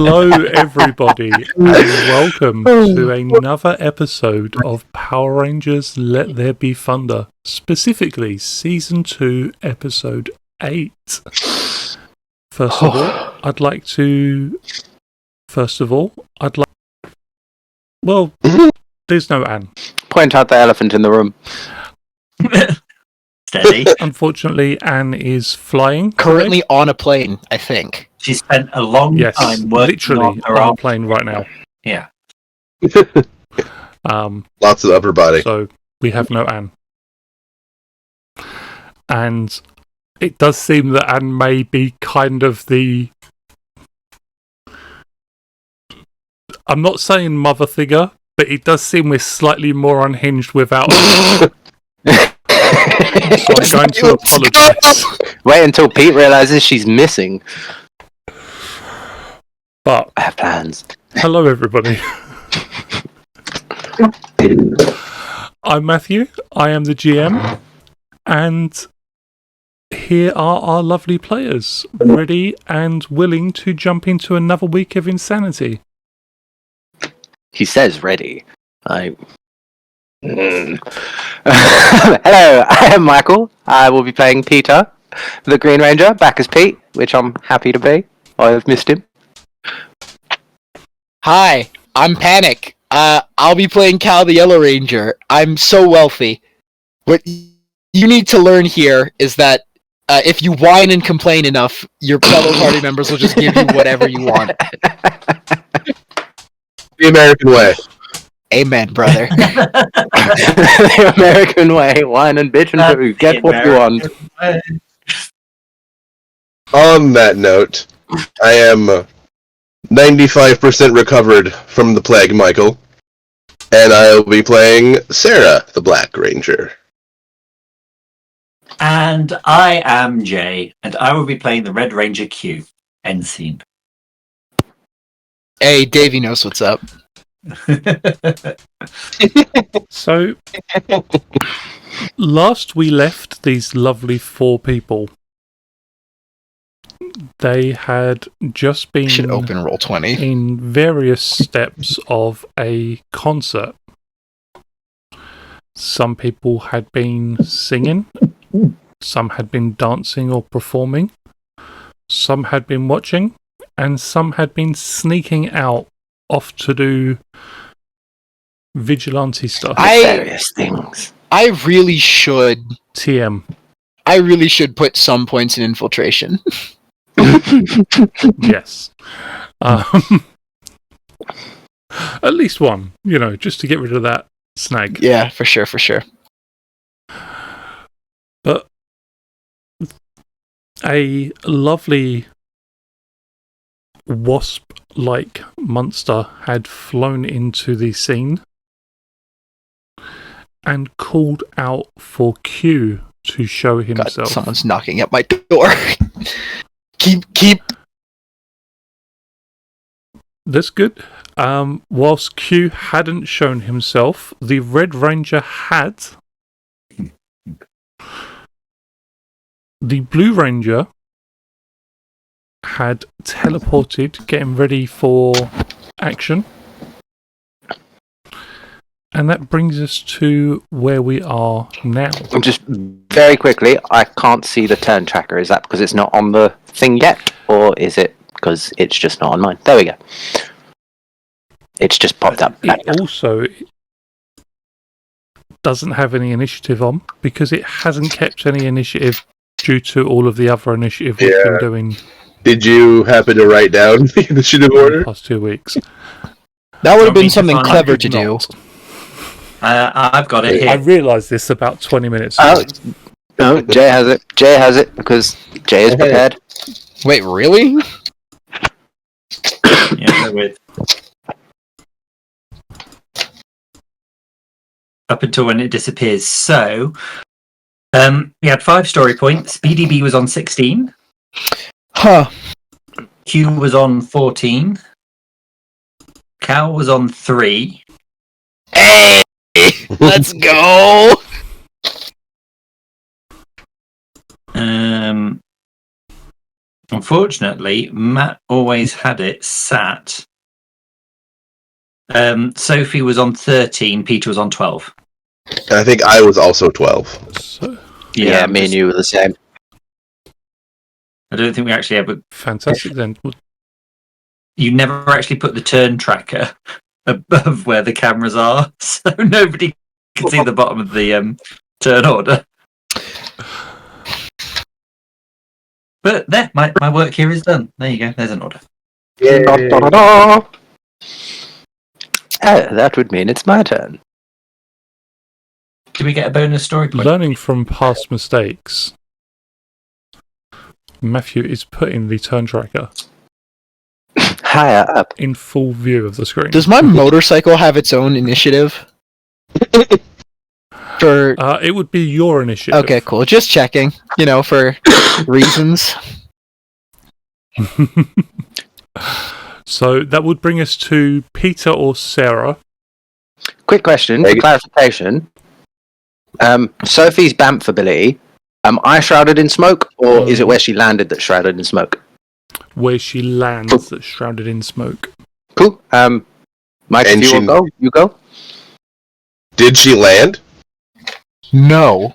Hello, everybody, and welcome to another episode of Power Rangers Let There Be Thunder, specifically Season 2, Episode 8. First of all, I'd like... Well, there's no Anne. Point out the elephant in the room. Steady. Unfortunately, Anne is flying. Currently on a plane, I think. She spent a long time working literally on her on a plane right now. Yeah. Lots of upper body. So we have no Anne. And it does seem that Anne may be kind of the... I'm not saying mother figure, but it does seem we're slightly more unhinged without her. So I'm going to apologise. Wait until Pete realises she's missing. But I have plans. hello, everybody. I'm Matthew. I am the GM, and here are our lovely players, ready and willing to jump into another week of insanity. He says ready. Hello, I am Michael. I will be playing Peter, the Green Ranger, back as Pete, which I'm happy to be. I've missed him. Hi, I'm Panic. I'll be playing Cal the Yellow Ranger. I'm so wealthy. What you need to learn here is that if you whine and complain enough, your fellow party members will just give you whatever you want. The American way. Amen, brother. The American way. Whine and bitch and boo. Get what you want. On that note, I am 95% recovered from the plague, Michael, and I will be playing Sarah, the Black Ranger. And I am Jay, and I will be playing the Red Ranger Q. End scene. Hey, Davey knows what's up. So, last we left these lovely four people, they had just been Should open Roll20. in various steps of a concert. Some people had been singing, some had been dancing or performing, some had been watching, and some had been sneaking out off to do vigilante stuff. Various things. I really should TM. put some points in infiltration. Yes. At least one, just to get rid of that snag. Yeah, for sure. But a lovely wasp-like monster had flown into the scene and called out for Q to show himself. God, someone's knocking at my door. keep. That's good. Whilst Q hadn't shown himself, the Red Ranger had. The Blue Ranger had teleported, getting ready for action. And that brings us to where we are now. Just very quickly, I can't see the turn tracker. Is that because it's not on the thing yet? Or is it because it's just not on mine? There we go. It's just popped up. It also doesn't have any initiative on because it hasn't kept any initiative due to all of the other initiative we've been doing. Did you happen to write down the initiative order? The past 2 weeks. That would have been something clever to do. I've got it here. I realised this about 20 minutes ago. No, Jay has it. Jay has it because Jay is prepared. Wait, really? Yeah, with up until when it disappears. So, we had 5 story points. BDB was on 16. Huh. Q was on 14. Cal was on 3. Hey! Let's go! Unfortunately, Matt always had it sat. Sophie was on 13, Peter was on 12. I think I was also 12. So, Yeah, me and you were the same. I don't think we actually ever. fantastic then. You never actually put the turn tracker above where the cameras are, so nobody can see the bottom of the turn order. But there, my work here is done. There you go. There's an order. Da-da-da-da. That would mean it's my turn. Did we get a bonus story point? Learning from past mistakes. Matthew is putting the turn tracker Higher up. in full view of the screen. Does my motorcycle have its own initiative? For It would be your initiative. okay, cool. Just checking. For reasons. So that would bring us to Peter or Sarah. Quick question for clarification. Sophie's Bamf ability, am I shrouded in smoke, or is it where she landed that's shrouded in smoke? Where she lands that's shrouded in smoke. Cool. Mike, And if you she- will go, you go. Did she land? No.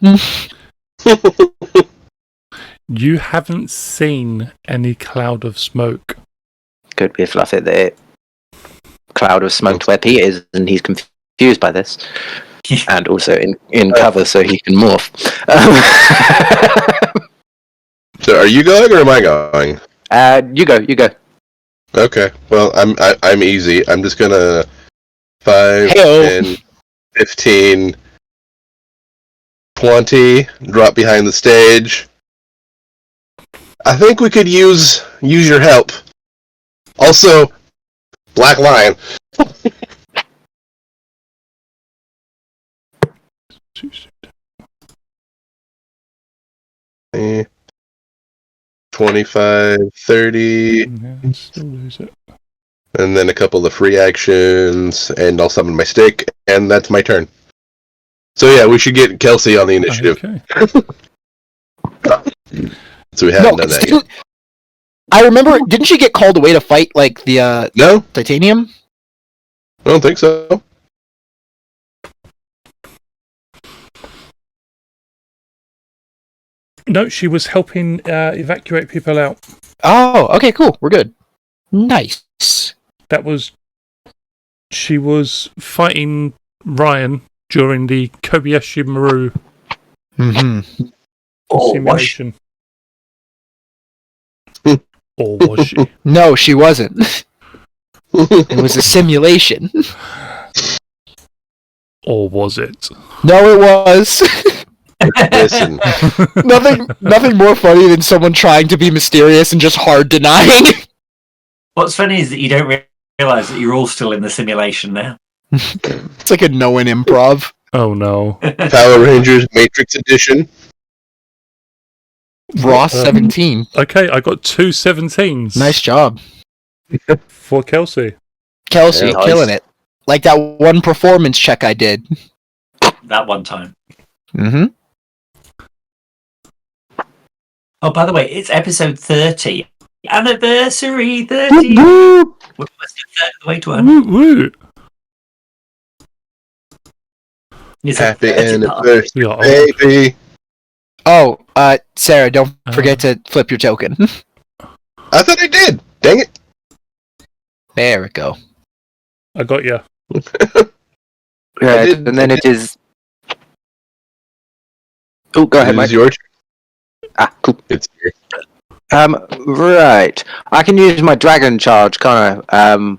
You haven't seen any cloud of smoke. Could be a fluff it the cloud of smoke to where Pete is, and he's confused by this. And also in cover so he can morph. So are you going or am I going? You go. Okay. Well, I'm easy. I'm just gonna 5, Hey-o. 10, 15, 20, drop behind the stage. I think we could use your help. Also, Black Lion. 25, 30, Yeah, still lose it. and then a couple of free actions, and I'll summon my stick, and that's my turn. So yeah, we should get Kelsey on the initiative. Okay. So we haven't done that yet. I remember. Didn't she get called away to fight like the No, titanium? I don't think so. No, she was helping evacuate people out. Oh, okay, cool. We're good. Nice. She was fighting Ryan during the Kobayashi Maru Mm-hmm. simulation. Or was she? No, she wasn't. It was a simulation. Or was it? No, it was. Listen, nothing more funny than someone trying to be mysterious and just hard denying. What's funny is that you don't realise that you're all still in the simulation now. It's like a no-one improv. Oh no. Power Rangers Matrix Edition. Ross 17. Okay, I got 2 17s. Nice job. For Kelsey. Kelsey, Yeah, nice. killing it. Like that one performance check I did. That one time. Mm-hmm. Oh, by the way, it's episode 30. Anniversary 30. Woo! We're still a third of the way to 100. Woo woo. It's a Happy 30 part. anniversary, Yeah, baby. Oh, Sarah, don't forget to flip your token. I thought I did. Dang it. There we go. I got you. Right, did- and then it is. Oh, go ahead, It Mike. is your turn. Ah, cool. It's here. Right. I can use my dragon charge, can't I?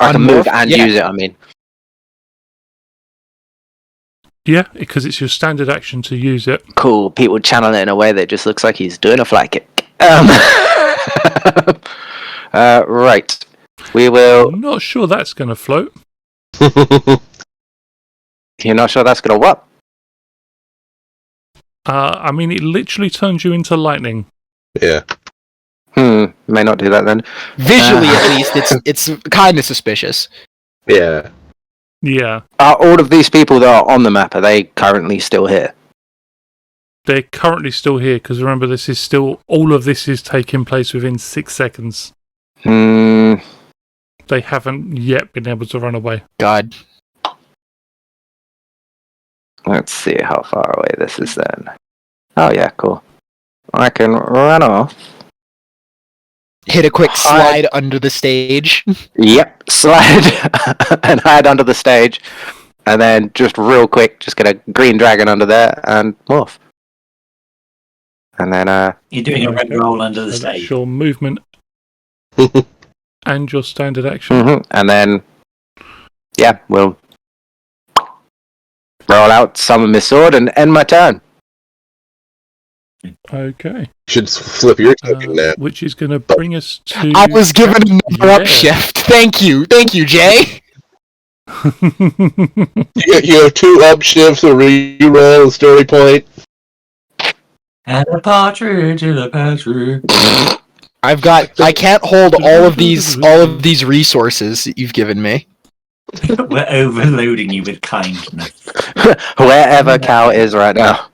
I can move Unmorph? and Yeah. use it. I mean, Yeah, because it's your standard action to use it. cool. Pete will channel it in a way that just looks like he's doing a fly kick. Right. We will. I'm not sure that's going to float. You're not sure that's gonna what? I mean, it literally turns you into lightning. Yeah. May not do that then. Visually, at least, it's kind of suspicious. Yeah. Yeah. Are all of these people that are on the map, are they currently still here? they're currently still here, because remember, all of this is taking place within 6 seconds. Hmm. They haven't yet been able to run away. God. Let's see how far away this is then. Oh yeah, cool. I can run off. Hit a quick slide under the stage. Yep, slide and hide under the stage. And then just real quick, just get a green dragon under there and morph. And then You're doing a red roll under the So that's stage. your movement and your standard action. and then we'll roll out, summon my sword, and end my turn. Okay. Should flip your token now. Which is going to bring us to... I was given another Yeah. upshift. Thank you, Jay. You have 2 upshifts, a reroll, a story point. And a partridge in a pear tree. I can't hold all of these resources that you've given me. We're overloading you with kindness. Wherever Cal is right now.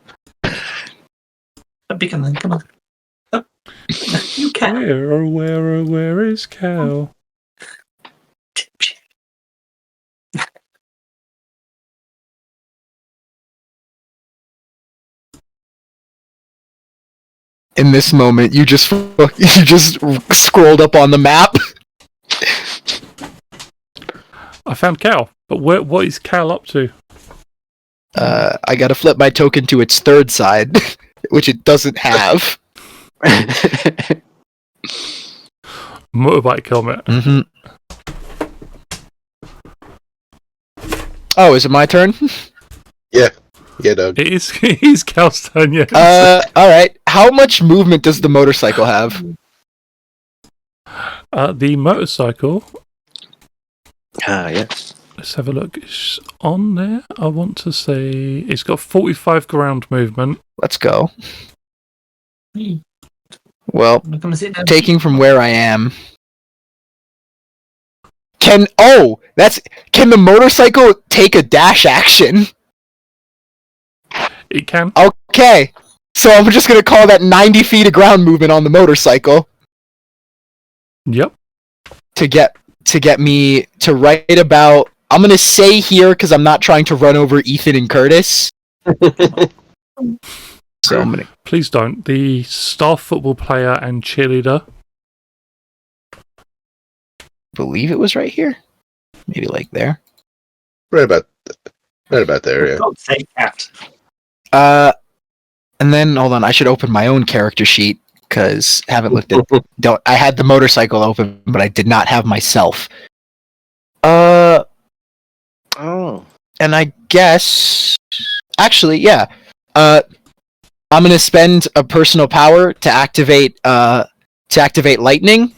Come on. Oh. You can. Where is Cal? In this moment, you just scrolled up on the map. I found Cal, but what is Cal up to? I gotta flip my token to its third side, which it doesn't have. Motorbike helmet. Mm-hmm. Oh, is it my turn? Yeah, Doug. It is Cal's turn, yes. Alright. How much movement does the motorcycle have? The motorcycle, yes. let's have a look. It's on there. I want to say it's got 45 ground movement. Let's go. Well, Come and sit down. taking from where I am. Can the motorcycle take a dash action? It can. Okay. So I'm just gonna call that 90 feet of ground movement on the motorcycle Yep. to get me to right about, I'm gonna say here because I'm not trying to run over Ethan and Curtis. So I'm gonna Please don't. The star football player and cheerleader. believe it was right here. Maybe like there. Right about there, yeah. For God's sake, cat. And then hold on, I should open my own character sheet because haven't looked at. I had the motorcycle open, but I did not have myself. Oh. And I guess actually, yeah. I'm gonna spend a personal power to activate lightning.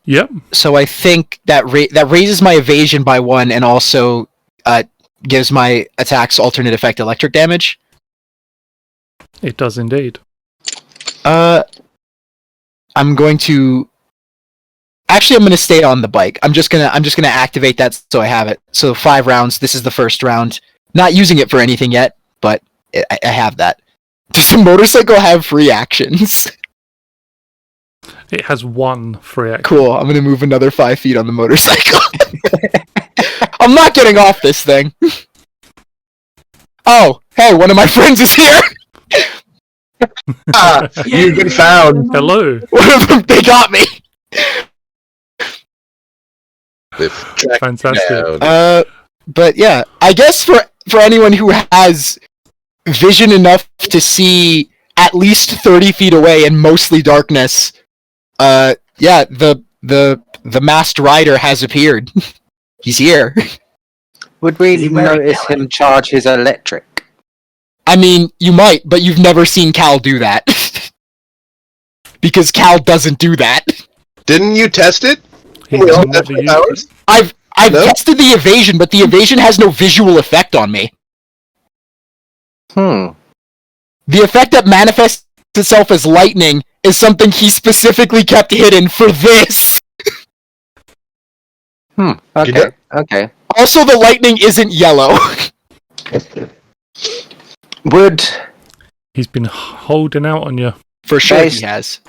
Yep. So I think that raises my evasion by 1 and also gives my attacks alternate effect electric damage. It does indeed. I'm going to stay on the bike. I'm just gonna activate that so I have it. So 5 rounds. This is the first round. Not using it for anything yet, but I have that. Does the motorcycle have free actions? It has 1 free action. Cool. I'm gonna move another 5 feet on the motorcycle. I'm not getting off this thing. Oh, hey, one of my friends is here. You've been found. Hello. One of them, they got me. They've tracked you Fantastic. down. But yeah, I guess for anyone who has vision enough to see at least 30 feet away in mostly darkness, yeah, the masked rider has appeared. He's here. Would we Is he wearing notice Cal? him charge his electric? I mean, you might, but you've never seen Cal do that. Because Cal doesn't do that. Didn't you test it? He We has all never have used powers? it. I've No? tested the evasion, but the evasion has no visual effect on me. Hmm. The effect that manifests itself as lightning is something he specifically kept hidden for this. Okay. Okay. Also, the lightning isn't yellow. Would, He's been holding out on you. For sure Based- he has.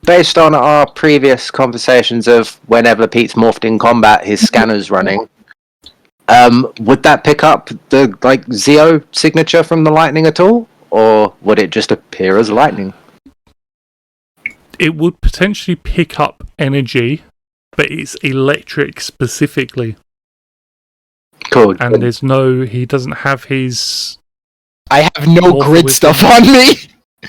based on our previous conversations of whenever Pete's morphed in combat, his scanner's running. Would that pick up the Zeo signature from the lightning at all, or would it just appear as lightning? It would potentially pick up energy, but it's electric specifically. Cool. And there's no, he doesn't have his, I have no Awful grid with stuff him. on me. he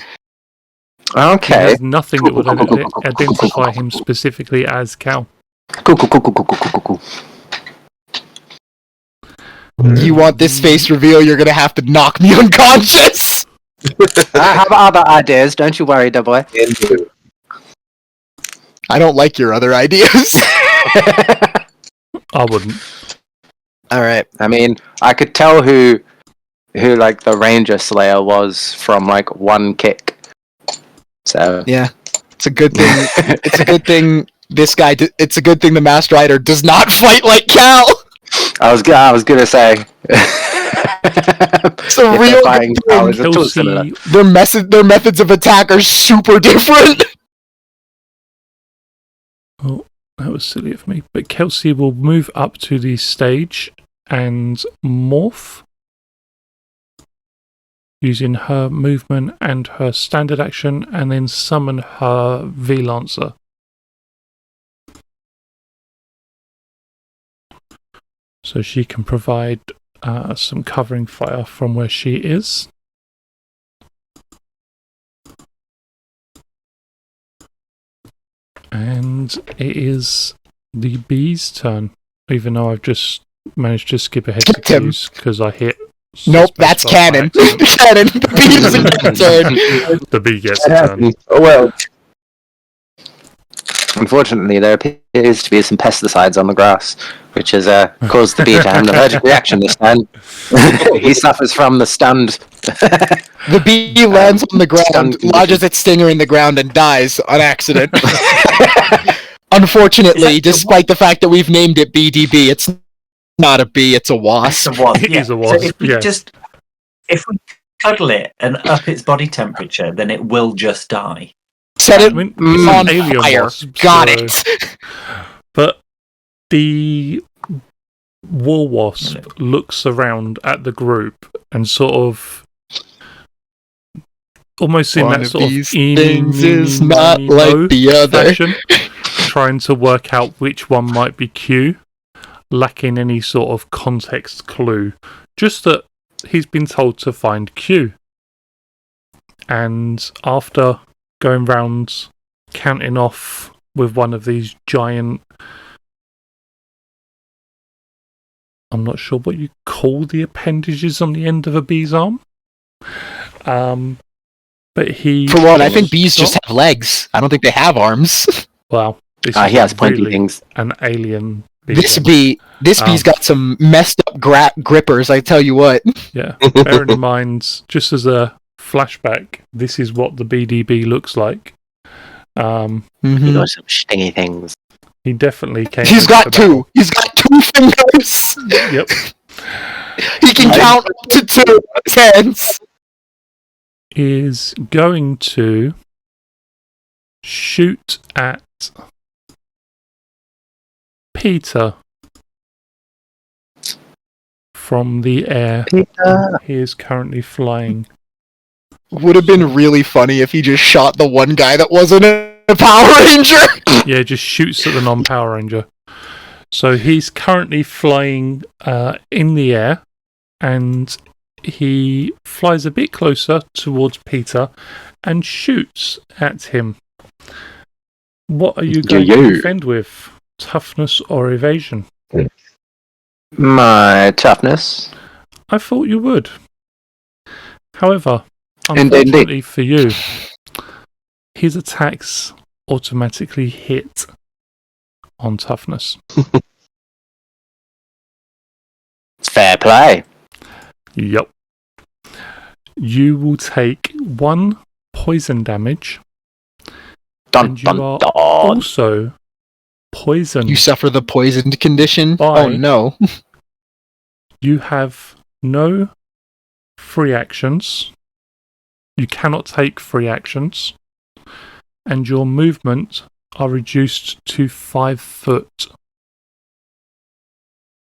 Okay. has nothing that would identify him specifically as Cal. Cool. You want this face reveal, you're gonna have to knock me unconscious. I have other ideas, don't you worry, boy. I don't like your other ideas. I wouldn't. Alright. I mean, I could tell who the Ranger Slayer was from one kick. So Yeah. It's a good thing. It's a good thing this guy. It's a good thing the Masked Rider does not fight like Cal. I was gonna say. It's a If real they're fighting good Cal, thing. it's a tool similar. Their methods of attack are super different. Oh, that was silly of me. But Kelsey will move up to the stage and morph using her movement and her standard action, and then summon her V-Lancer. So she can provide some covering fire from where she is. And it is the bee's turn, even though I've just managed to skip ahead to Skipped him. because I hit. Nope, that's spacebar by canon. accident. Canon. The bee doesn't get a turn. The bee gets a turn. Oh well. Unfortunately, there appears to be some pesticides on the grass, which has caused the bee to have an allergic reaction this time. He suffers from the stunned. The bee lands on the ground, Stunned lodges its stinger in the ground, and dies on accident. Unfortunately, despite the fact that we've named it BDB, it's not a bee, it's a wasp. It's a wasp. It Yeah. is a wasp, So if we yeah. if we cuddle it and up its body temperature, then it will just die. Set it I mean, Mm. it's an on alien fire. wasp, Got so- it. But the war wasp looks around at the group and sort of almost in One that of sort of these eeny, things meeny, is not miny, like moe the other. fashion, trying to work out which one might be Q, lacking any sort of context clue. Just that he's been told to find Q. And after going round counting off with one of these giant, I'm not sure what you call the appendages on the end of a bee's arm. But he... For one, I think bees just have legs. I don't think they have arms. Well, this He is has pointy really things. an alien bee. This then. bee's got some messed up grippers, I tell you what. Yeah. Bearing in mind, just as a flashback, this is what the BDB looks like. He Mhm. got some stingy things. He definitely came... He's into got the two. He's got 2 fingers. battle. Yep. He can count up to 2 with his hands. Is going to shoot at Peter from the air. Peter. He is currently flying. Would have been really funny if he just shot the one guy that wasn't a Power Ranger. Yeah, just shoots at the non-Power Ranger. So he's currently flying in the air, and he flies a bit closer towards Peter and shoots at him. What are you going to defend with? Toughness or evasion? My toughness. I thought you would. However, Indeed. unfortunately for you, his attacks automatically hit on toughness. Fair play. Yep. You will take 1 poison damage, Dun and you dun are dun. also poisoned. You suffer the poisoned condition? Bye. Oh no. You have no free actions. You cannot take free actions. And your movement are reduced to 5 foot.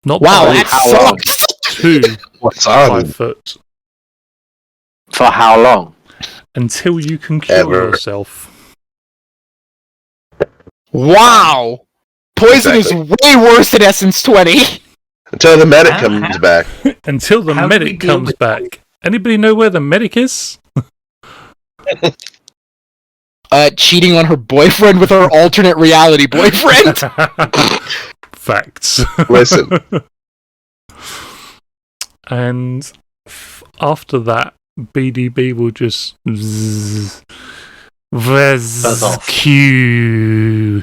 Not Wow, by that how long? sucks. to What's on? 5 foot. For how long? Until you can cure Ever. yourself. Wow. Poison is way worse than Essence 20. Until the medic How- comes back. Until the How do we medic deal comes with back. Anybody know where the medic is? Cheating on her boyfriend with her alternate reality boyfriend. Facts. Listen. And after that, BDB will just Buzz off. Q.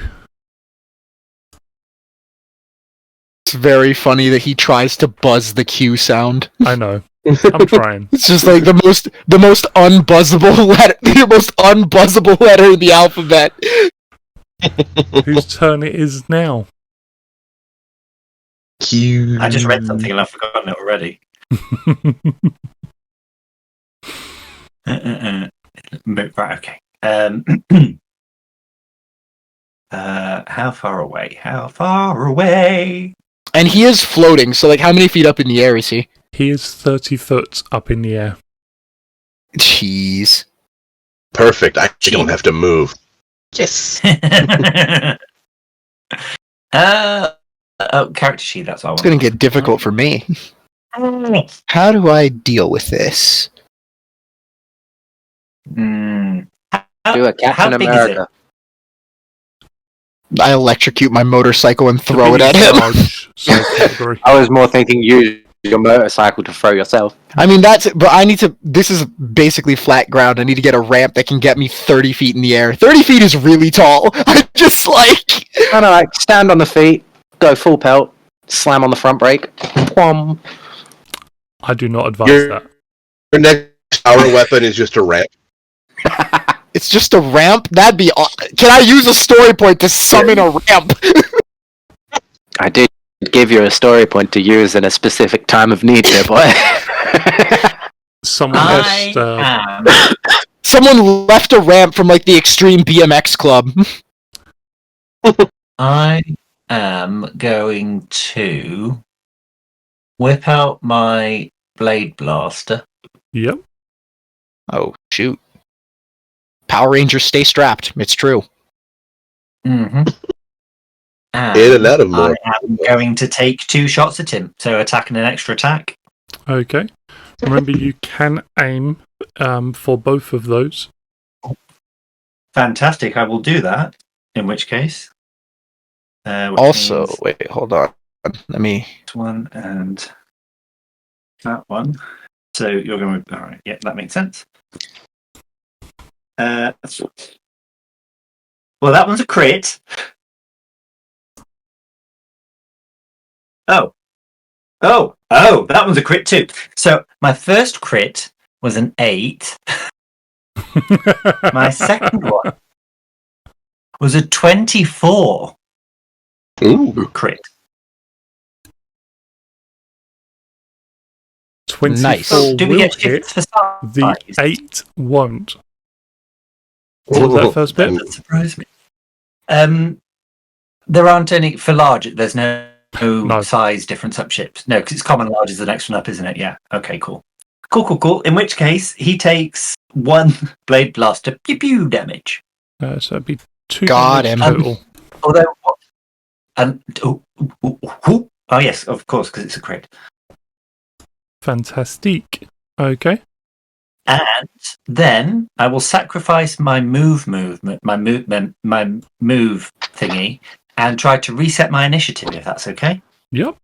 It's very funny that he tries to buzz the Q sound. I know. I'm trying. It's just like the most unbuzzable letter, the most unbuzzable letter in the alphabet. Whose turn it is now? Cute. I just read something and I've forgotten it already. Right, okay. How far away? How far away? And he is floating, so like how many feet up in the air is he? He is 30 foot up in the air. Jeez. Perfect. I don't have to move. Yes. Character sheet, that's all. It's gonna get difficult for me. How do I deal with this? Mm. Do a Captain how big is it? America. I electrocute my motorcycle and The throw it at biggest him. large size category. I was more thinking use your motorcycle to throw yourself. I mean, but I need to. This is basically flat ground. I need to get a ramp that can get me 30 feet in the air. 30 feet is really tall. I just like. I know, like stand on the feet, go full pelt, slam on the front brake. Plum. I do not advise Your- that. Your next power weapon is just a ramp. It's just a ramp? That'd be. Can I use a story point to summon a ramp? I did give you a story point to use in a specific time of need, there, boy. Someone I just. am. Someone left a ramp from like the Extreme BMX Club. I am going to whip out my blade blaster. Yep. Oh shoot! Power Rangers, stay strapped. It's true. Mm-hmm. In and out of I more. am going to take 2 shots at him, so attack and an extra attack. Okay. Remember, you can aim for both of those. Fantastic, I will do that. In which case, which Also, means wait, hold on. Let me. this one and that one. So you're going to. All right, yeah, that makes sense. Well, that one's a crit. Oh, that one's a crit too. So my first crit was an 8. My second one was a 24 Ooh. crit. 24 Nice. Do we will get hit. shifts for size? The 8 won't. What was that first bit? That surprised me. There aren't any for large. There's no size difference up ships. No, because it's common large is the next one up, isn't it? Yeah. Okay. Cool. Cool. In which case, he takes 1 blade blaster pew pew damage. So it'd be 2 Got damage him. total. Although, oh yes, of course, because it's a crit. Fantastic. Okay. And then I will sacrifice my move thingy, and try to reset my initiative if that's okay. Yep.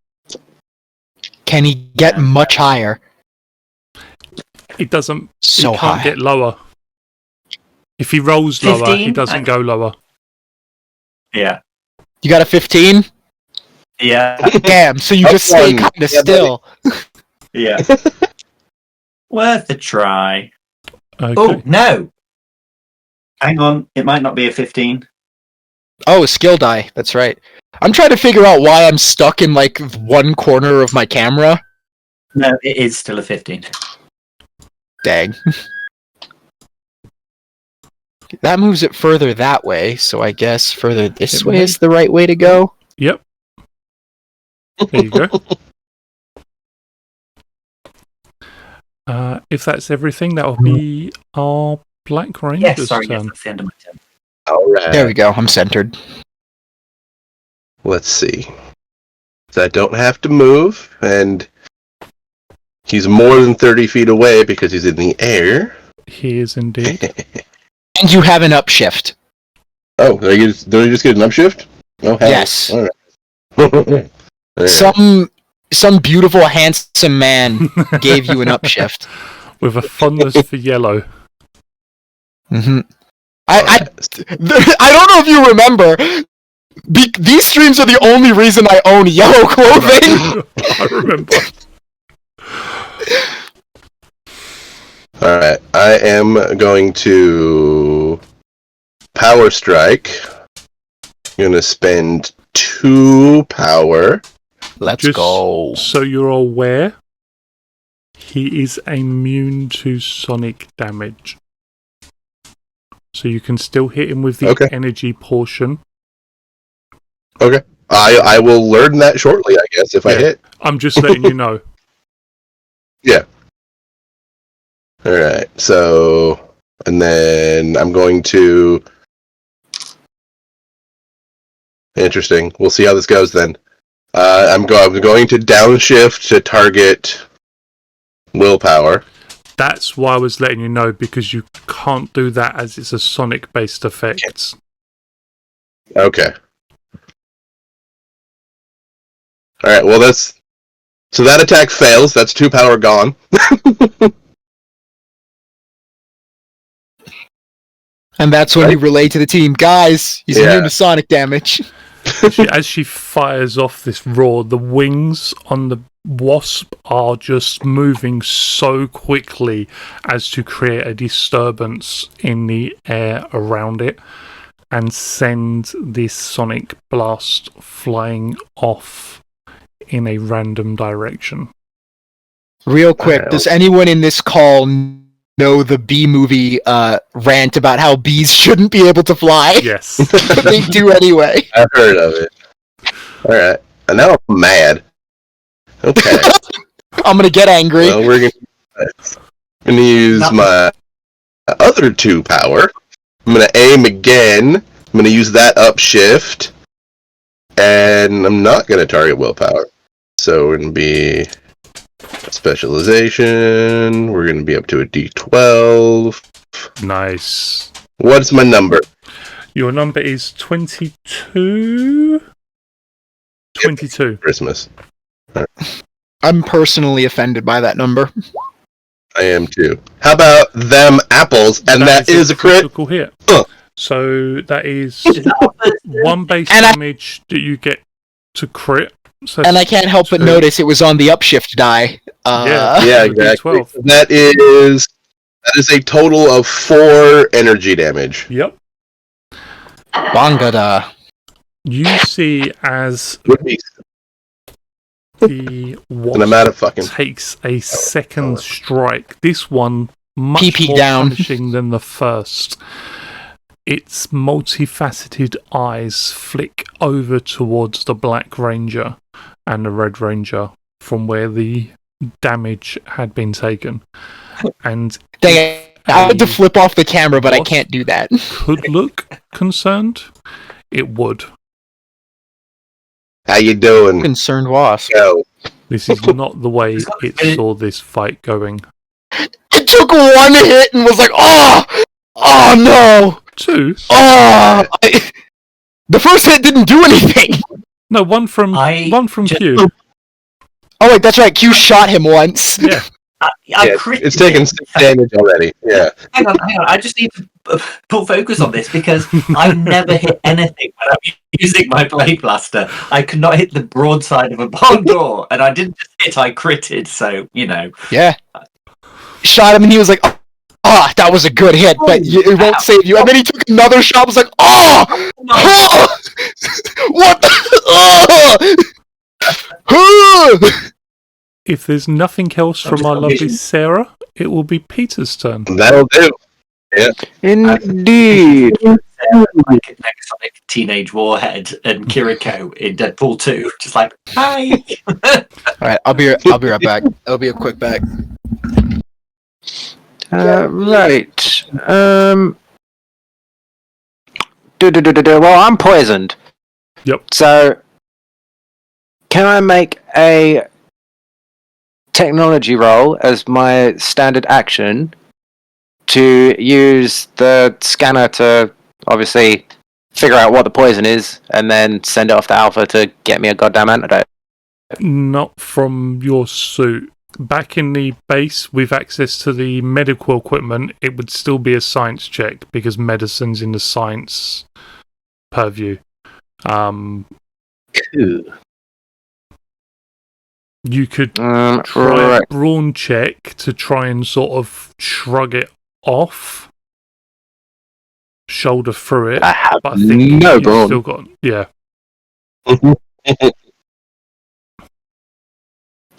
Can he get much higher? It doesn't. So He can't high. get lower. If he rolls lower, he 15? doesn't go lower. Yeah. You got a 15? Yeah. Damn, so you just stay kind of still. Yeah. Worth a try. Okay. Oh, no. Hang on. It might not be a 15. Oh, a skill die. That's right. I'm trying to figure out why I'm stuck in like one corner of my camera. No, it is still a 15. Dang. That moves it further that way, so I guess further this way is the right way to go. Yep. There you go. If that's everything, that'll be our Black Ranger's Yes, sorry, yes, turn. that's the end of my turn. Alright. There we go, I'm centered. Let's see. So I don't have to move, and he's more than 30 feet away because he's in the air. He is indeed. And you have an upshift. Oh, don't you just get an upshift? Oh, hell. Yes. All right. Some beautiful, handsome man gave you an upshift. With a fondness for yellow. Mm-hmm. I don't know if you remember. These streams are the only reason I own yellow clothing. I remember. Alright, I am going to Power Strike. I'm gonna spend 2 power. Let's Just go. So you're aware, he is immune to sonic damage. So you can still hit him with the energy portion. Okay. I will learn that shortly, I guess, if I hit. I'm just letting you know. Yeah. Alright, so... And then I'm going to... Interesting. We'll see how this goes then. I'm going to downshift to target willpower. That's why I was letting you know, because you can't do that as it's a sonic-based effect. Okay. Alright, well that's... So that attack fails, that's 2 power gone. And that's when you relay to the team, guys, he's immune to sonic damage. As she fires off this roar, the wings on the wasp are just moving so quickly as to create a disturbance in the air around it and send this sonic blast flying off in a random direction. Real quick, does anyone in this call know the bee movie rant about how bees shouldn't be able to fly? Yes. But they do anyway. I've heard of it. Alright. And now I'm mad. Okay. I'm gonna get angry. Well, we're gonna use my other 2 power. I'm gonna aim again. I'm gonna use that upshift. And I'm not gonna target willpower. So we're gonna be specialization. We're gonna be up to a D12. Nice. What's my number? Your number is 22? 22. Christmas. I'm personally offended by that number. I am too. How about them apples? And that is a crit. Critical hit. So that is 1 base And damage that you get to crit. So and I can't help but notice it was on the upshift die. Yeah, exactly. D12. That is a total of 4 energy damage. Yep. Bangada. You see as the wasp takes a second strike. This one much PP more down. punishing than the first. Its multifaceted eyes flick over towards the Black Ranger and the Red Ranger from where the damage had been taken. And Dang it. I had to flip off the camera, but I can't do that. Could look concerned, it would. How you doing? Concerned wasp. Yo. This is not the way it saw this fight going. It took 1 hit and was like, oh no! 2? The first hit didn't do anything! No, one from Q. Oh wait, that's right, Q shot him once. Yeah. It's taken 6 damage already. Yeah. Hang on. I just need to put focus on this because I never hit anything when I'm using my Blade Blaster. I could not hit the broadside of a barn door, and I didn't just hit, I critted, so, you know. Yeah. Shot him and he was like, that was a good hit, but it won't save you. And then he took another shot, was like, what the? if there's nothing else from our lovely vision. Sarah, it will be Peter's turn. That'll do. Yeah. Indeed. Like Negasonic Teenage Warhead and Kiriko in Deadpool 2, just like, hi. Alright, I'll be right back. I'll be a quick back. Right. Well, I'm poisoned. Yep. So, can I make a technology roll as my standard action to use the scanner to obviously figure out what the poison is and then send it off to Alpha to get me a goddamn antidote? Not from your suit. Back in the base with access to the medical equipment, it would still be a science check because medicine's in the science purview. Cool. You could try a brawn check to try and sort of shrug it off, shoulder through it. I have but I think no you've brawn. still got, yeah.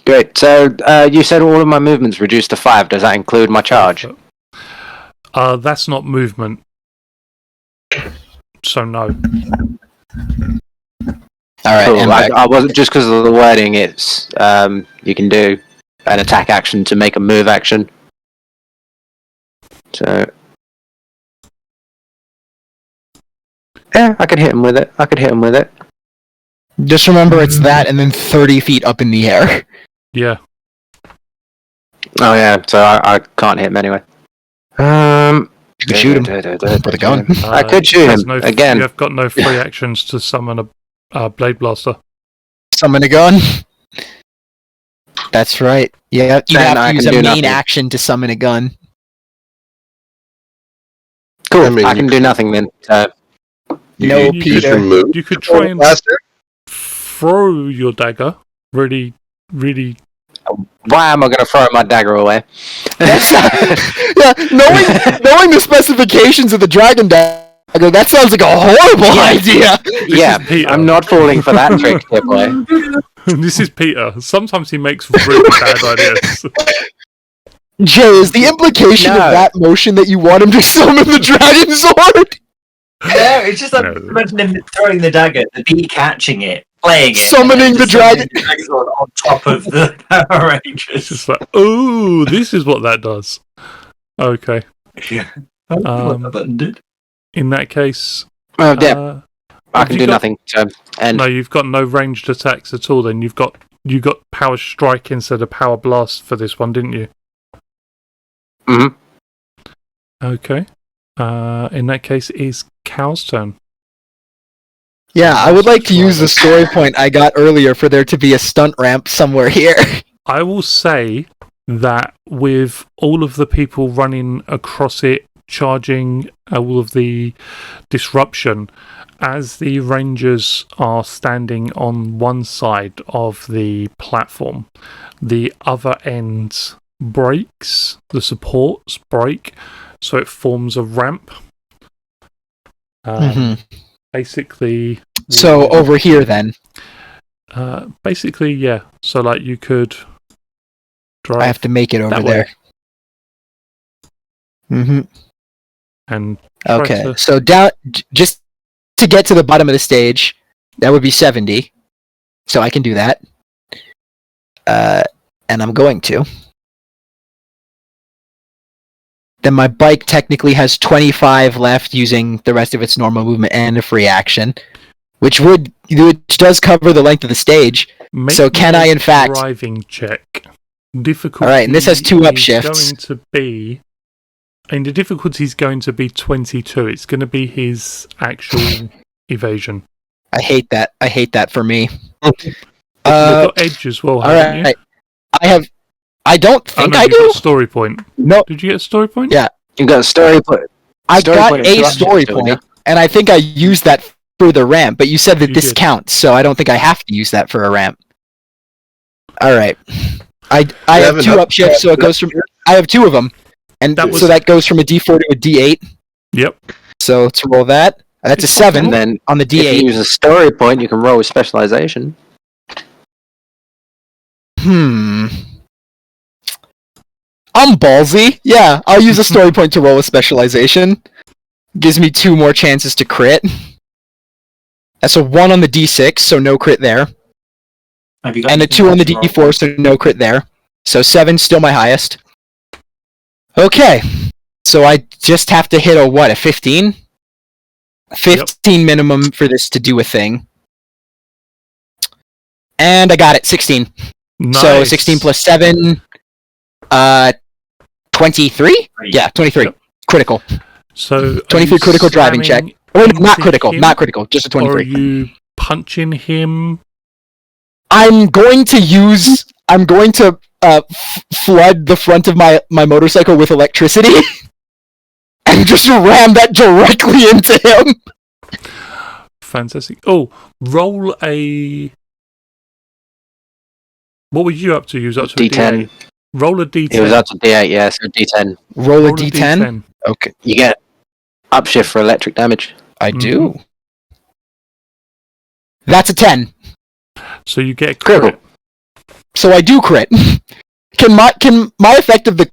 Great. So you said all of my movements reduced to 5. Does that include my charge? That's not movement. So no. Alright, Cool. and I wasn't just because of the wording. It's you can do an attack action to make a move action. So yeah, I could hit him with it. just remember it's that and then 30 feet up in the air. Yeah. Oh yeah, so I can't hit him anyway. You can shoot him with a gun. I could shoot him again. You have got no free actions to summon a Blade Blaster. Summon a gun. That's right. Yeah, you Then have I to use can a do main nothing. action to summon a gun. Cool. I mean, I can do nothing then. No, you Peter. You could try and Blaster? throw your dagger really, really. Why am I going to throw my dagger away? That's not, yeah, knowing the specifications of the dragon dagger, that sounds like a horrible idea. Yeah, Peter. I'm not falling for that trick, boy. This is Peter. Sometimes he makes really bad ideas. Jay, is the implication of No. that motion that you want him to summon the dragon sword? No, it's just like, No. imagine him throwing the dagger, the bee catching it, playing it, Summoning and then the just dragon. summoning the dragon sword on top of the Power It's Rangers. just like, oh, this is what that does. Okay. Yeah. What the button did. In that case, Oh, damn. I have can you do got- nothing. So, and no, you've got no ranged attacks at all. Then you got power strike instead of power blast for this one, didn't you? Mhm. Okay. In that case, it's Cal's turn. Yeah, I would like to use the story point I got earlier for there to be a stunt ramp somewhere here. I will say that with all of the people running across it, charging all of the disruption, as the Rangers are standing on one side of the platform, the other end breaks, the supports break, so it forms a ramp. Basically. So over here then. Basically, yeah. So like you could drive I have to make it over that there. Mm-hmm. and try Okay, to- so down just to get to the bottom of the stage, that would be 70. So I can do that. And I'm going to. Then my bike technically has 25 left using the rest of its normal movement and a free action, which does cover the length of the stage. Make So can me I, a in fact- driving check? Difficulty. All right, and this has 2 is upshifts. Going to be, and the difficulty is going to be 22. It's going to be his actual evasion. I hate that. I hate that for me. You've got edge as well, All haven't you? right. I don't think no, I you've do. got story point. No, Did you get a story point? Yeah. you got a story point. I Story got point a and story don't you? point, and I think I used that for the ramp, but you said that You this did. counts, so I don't think I have to use that for a ramp. Alright. I have have 2 enough upshifts, so it goes from... I have 2 of them. And That was- so that goes from a D4 to a D8. Yep. So let's roll that. That's a 7 And then on the if you D8. use a story point, you can roll with specialization. Hmm. I'm ballsy. Yeah, I'll use a story point to roll a specialization. Gives me 2 more chances to crit. That's a 1 on the d6, so no crit there. Have you got And a 2 on the anything d4, so no crit there. So 7, still my highest. Okay, so I just have to hit a 15? 15 minimum for this to do a thing. And I got it, 16. Nice. So 16 plus 7, 23? Yeah, 23. Yep. Critical. So 23 critical driving check. Oh, not critical, just a 23. Or are you punching him? I'm going to flood the front of my motorcycle with electricity and just ram that directly into him. Fantastic. Oh, roll a... What were you up to? You was up to D10. a D8. Roll a D10. It was up to D8, yeah, so D10. Roll a D10? Okay. You get upshift for electric damage. I do. That's a 10. So you get a crit. So I do crit. Can my effect of the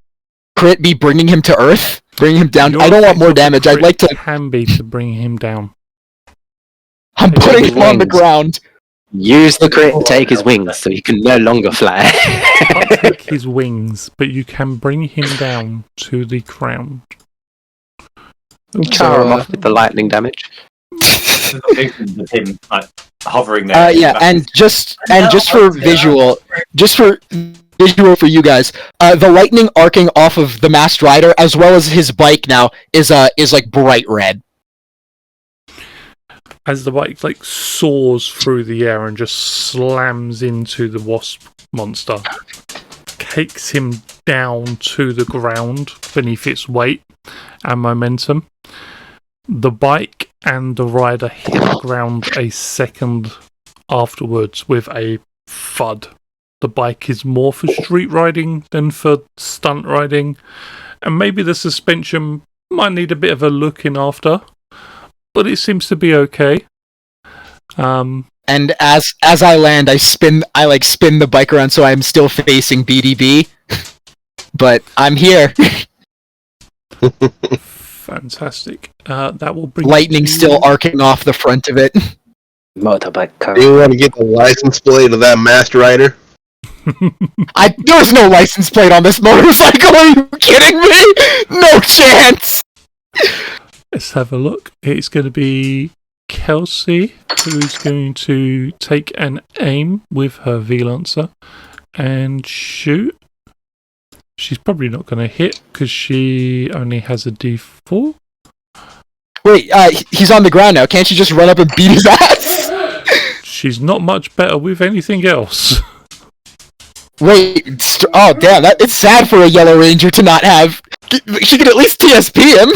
crit be bringing him to Earth? Bring him down? I don't want more damage. I'd like to... Can be to bring him down. I'm putting him on the ground. Use the crit and take his wings so he can no longer fly. You can't take his wings, but you can bring him down to the ground. Char him off with the lightning damage. with him like, hovering there. Yeah, and just for visual for you guys, the lightning arcing off of the masked rider as well as his bike now is like bright red. As the bike like soars through the air and just slams into the wasp monster, takes him down to the ground beneath its weight and momentum. The bike and the rider hit the ground a second afterwards with a thud. The bike is more for street riding than for stunt riding, and maybe the suspension might need a bit of a looking after, but it seems to be okay. And as I land, I spin the bike around so I'm still facing BDB, but I'm here. Fantastic. That will bring lightning still arcing off the front of it. Motorbike car. Do you want to get the license plate of that masked rider? There's no license plate on this motorcycle. Are you kidding me? No chance. Let's have a look. It's going to be Kelsey who's going to take an aim with her V-Lancer and shoot. She's probably not going to hit because she only has a D4. Wait, he's on the ground now. Can't you just run up and beat his ass? She's not much better with anything else. Wait, oh damn, it's sad for a Yellow Ranger to not have... She could at least TSP him!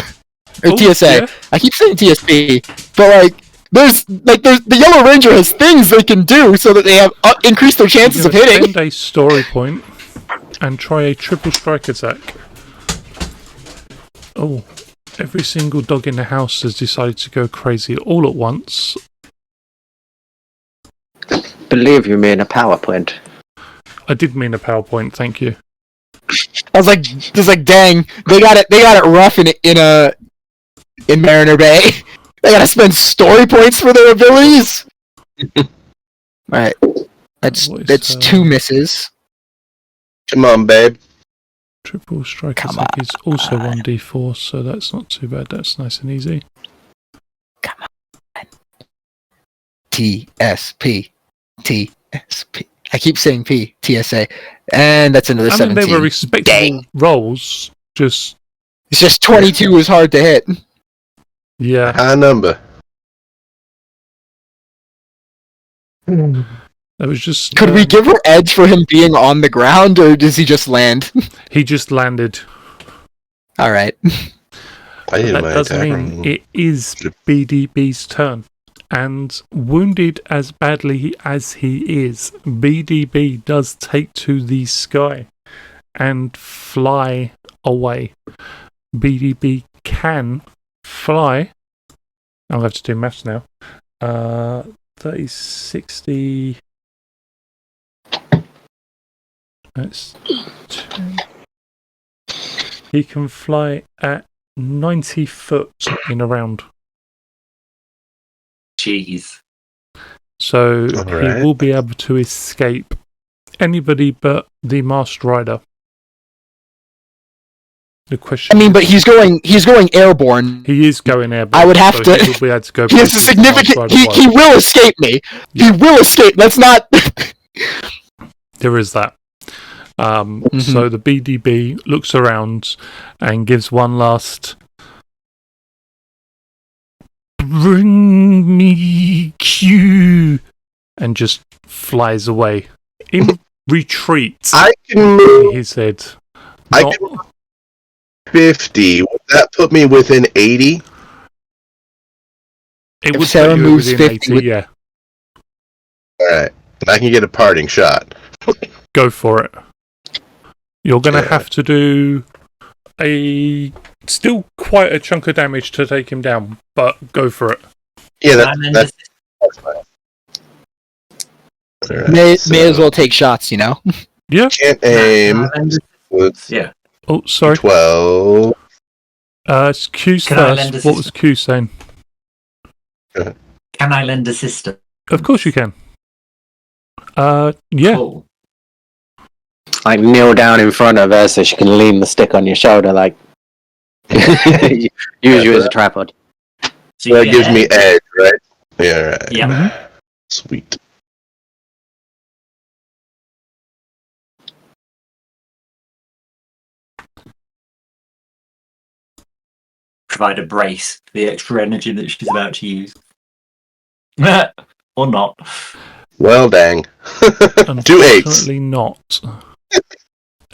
Or TSA. Yeah. I keep saying TSP, but the Yellow Ranger has things they can do so that they have increased their chances of hitting. Spend a story point and try a triple strike attack. Oh, every single dog in the house has decided to go crazy all at once. Believe you mean a PowerPoint. I did mean a PowerPoint, thank you. I was like, dang, they got it rough in Mariner Bay. They gotta spend story points for their abilities. Alright. That's 2 misses. Come on, babe. Triple strike attack is also 1d4, so that's not too bad. That's nice and easy. Come on. TSP. I keep saying P. TSA. And that's another 17. They were respectable rolls. It's just 22 is hard to hit. Yeah. High number. That was just. Could we give her edge for him being on the ground, or does he just land? He just landed. All right. That does mean it is BDB's turn. And wounded as badly as he is, BDB does take to the sky and fly away. BDB can fly. I'll have to do maths now. 30, 60. That's 10. He can fly at 90 foot in a round. Jeez. So Alright. he will be able to escape anybody but the Masked Rider. The question I mean, is, but he's going airborne. he is going airborne. I would have so to. He will be able to go. He has a places the Masked significant. Rider He won't. will escape me. He will escape. Let's not. There is that. So the BDB looks around and gives one last "Bring me Q," and just flies away in retreat. I can move. He said, I not, can 50. Would that put me within 80? it If would Sarah put you moves within 50 80, yeah. Alright. I can get a parting shot. Go for it. You're going to Yeah. have to do still quite a chunk of damage to take him down, but go for it. Yeah, And then that's fine. Alright, may as so well take shots, you know. Yeah. Can't aim. With Yeah. Oh, sorry. 12. It's Q's Can I lend first. a What was Q saying? Can I lend assistance? Of course you can. Yeah. Cool. Like kneel down in front of her so she can lean the stick on your shoulder, like use you as a tripod. So That you gives get me edge, right? Yeah, right. Yeah. Mhm. Sweet. provide a brace for the extra energy that she's about to use. Or not. Well, dang. 2 8s. Unfortunately not.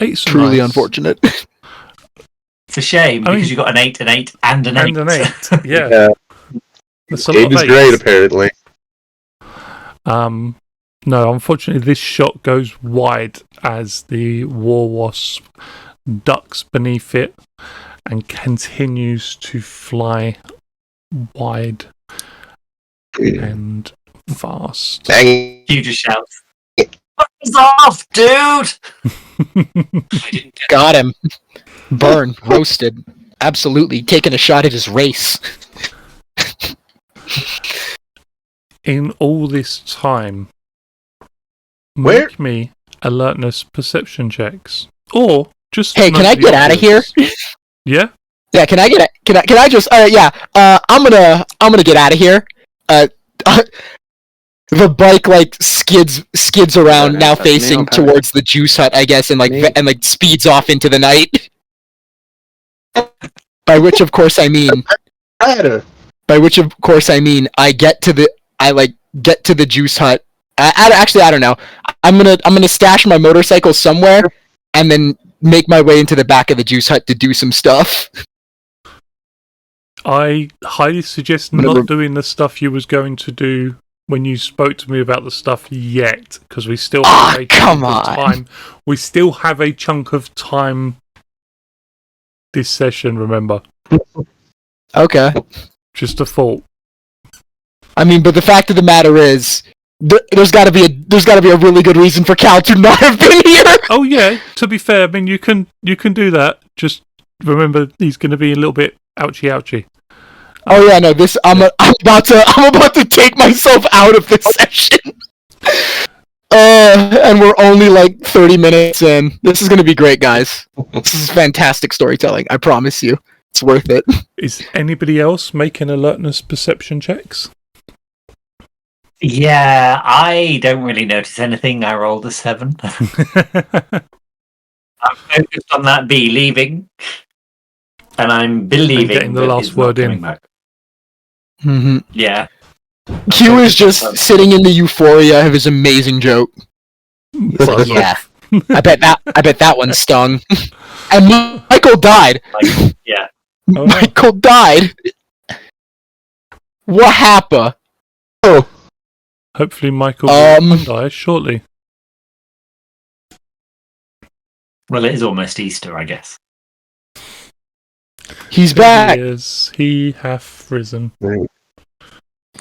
8's Truly nice. unfortunate. It's a shame I because mean- you got an 8, an 8, and an 8. And an 8. Yeah. Yeah. That's a lot 8 of is 8s. great, apparently. No, unfortunately, this shot goes wide as the War Wasp ducks beneath it and continues to fly wide and fast. Dang. You just shout, "Fuck us off, dude!" I didn't get Got him. Burn. Roasted. Absolutely. Taking a shot at his race. In all this time, Where- make me alertness perception checks, or just Hey, can note I the get out of here? obvious. Yeah. Yeah, can I get? Can I just? I'm gonna get out of here. The bike like skids around, Okay, now that's me, facing okay. towards the juice hut, I guess, and Me. speeds off into the night. By which, of course, I mean I get to the juice hut. I don't know. I'm gonna stash my motorcycle somewhere, and then make my way into the back of the juice hut to do some stuff. I highly suggest not doing the stuff you was going to do when you spoke to me about the stuff yet, because we still have a come chunk of on. time. We still have a chunk of time this session, remember. Okay. Just a thought. I mean, but the fact of the matter is, there's got to be a really good reason for Cal to not have been here. Oh yeah, to be fair, I mean you can do that. Just remember he's going to be a little bit ouchy. Oh yeah, no. I'm about to take myself out of this session. And we're only like 30 minutes in. This is gonna be great, guys. This is fantastic storytelling. I promise you, it's worth it. Is anybody else making alertness perception checks? Yeah, I don't really notice anything. I rolled a 7. I'm focused on that bee leaving, and I'm believing getting the that last it's not word in. coming back. Mm-hmm. Yeah. Q is just sitting in the euphoria of his amazing joke. Fuck Yeah. off. I bet that one stung. And Michael died. Like, yeah. Oh, no. Michael died. What happened? Hopefully Michael will Um, die shortly. Well, it is almost Easter, I guess. He's back. He hath risen. Right.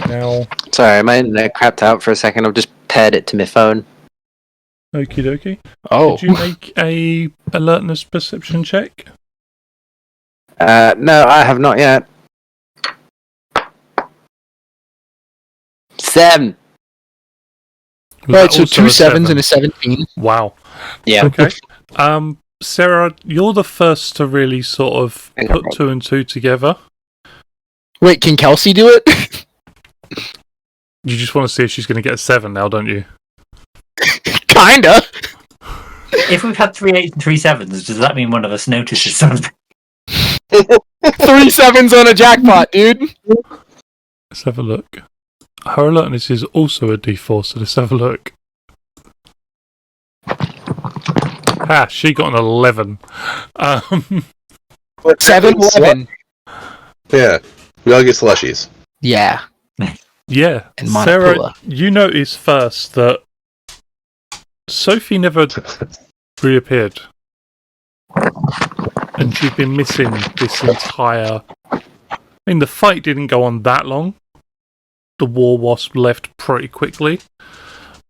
Now, Sorry, my internet crapped out for a second. I've just paired it to my phone. okie dokie. Oh. Did you make a alertness perception check? No, I have not yet. 7. Right, so 2 7s and a 17. Wow. Yeah. Okay. Sarah, you're the first to really sort of put 2 and 2 together. Wait, can Kelsey do it? You just want to see if she's going to get a 7 now, don't you? Kinda. If we've had 3 8s and 3 7s, does that mean one of us notices something? 3 7s on a jackpot, dude. Let's have a look. Her alertness is also a D4, so let's have a look. She got an 11. 7 11. Yeah, we all get slushies. Yeah. Yeah, And Sarah, Monopula. you noticed first that Sophie never reappeared. And she'd been missing this entire... I mean, the fight didn't go on that long. The War Wasp left pretty quickly.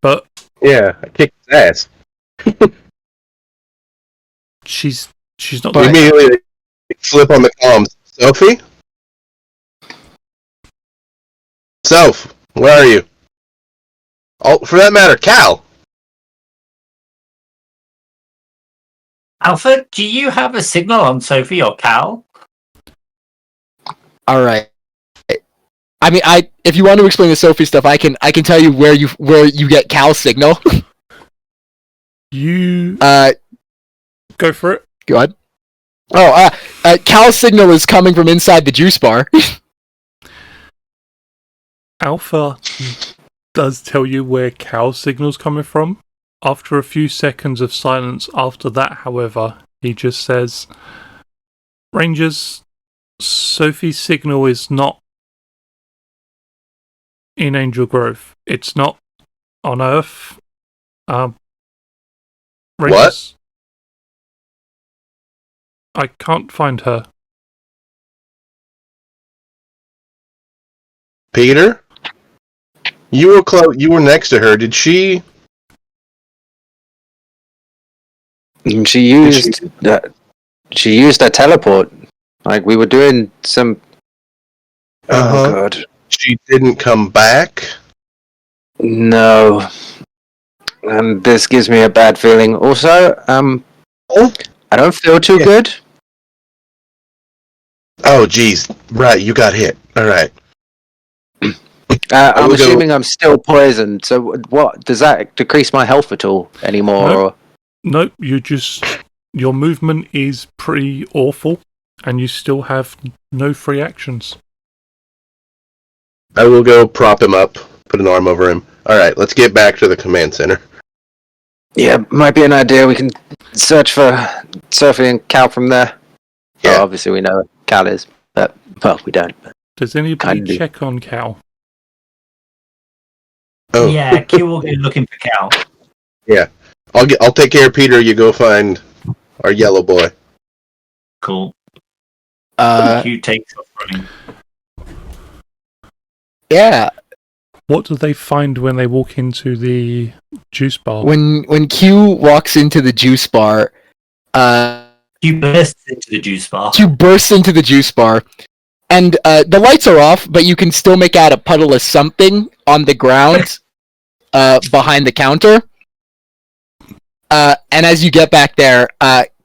But Yeah, I kicked his ass. she's not... Immediately flip on the comms. Sophie? Soph, where are you? Oh, for that matter, Cal! Alpha, do you have a signal on Sophie or Cal? All right. I mean, if you want to explain the Sophie stuff, I can tell you where you get Cal's signal. You... go for it. Go ahead. Oh, Cal's signal is coming from inside the juice bar. Alpha does tell you where Cal's signal's coming from. After a few seconds of silence after that, however, he just says, Rangers, Sophie's signal is not in Angel Grove. It's not on Earth. Rangers, I can't find her. Peter? You were close. You were next to her. Did she? She used that. She used a teleport. Like we were doing some. Oh god. She didn't come back. No. And this gives me a bad feeling. Also, I don't feel too good. Oh, geez. Right, you got hit. All right. I'm assuming I'm still poisoned. So, what does that decrease my health at all anymore? Nope. Nope. Your movement is pretty awful, and you still have no free actions. I will go prop him up, put an arm over him. All right, let's get back to the command center. Yeah, might be an idea. We can search for Sophie and Cal from there. Yeah. Oh, obviously, we know where Cal is, but well, we don't. Does anybody check on Cal? Oh. Yeah, Q will go looking for Cal. Yeah, I'll take care of Peter. You go find our yellow boy. Cool. Q takes off running. Yeah. What do they find when they walk into the juice bar? When Q walks into the juice bar, Q bursts into the juice bar. Q bursts into the juice bar, and the lights are off, but you can still make out a puddle of something on the ground behind the counter. And as you get back there,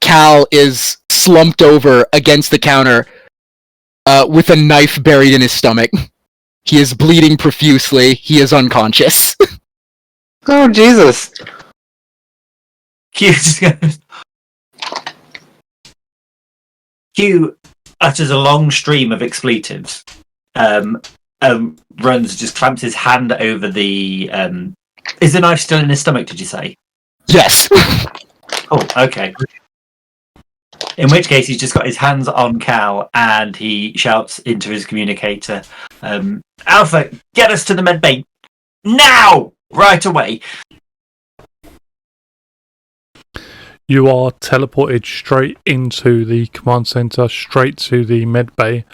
Cal is slumped over against the counter with a knife buried in his stomach. He is bleeding profusely. He is unconscious. Oh, Jesus. Q just goes... Q utters a long stream of expletives. Runs, just clamps his hand over the... Is the knife still in his stomach, did you say? Yes. Oh, okay. In which case, he's just got his hands on Cal, and he shouts into his communicator, Alpha, get us to the med bay now! Right away! You are teleported straight into the command center, straight to the med bay,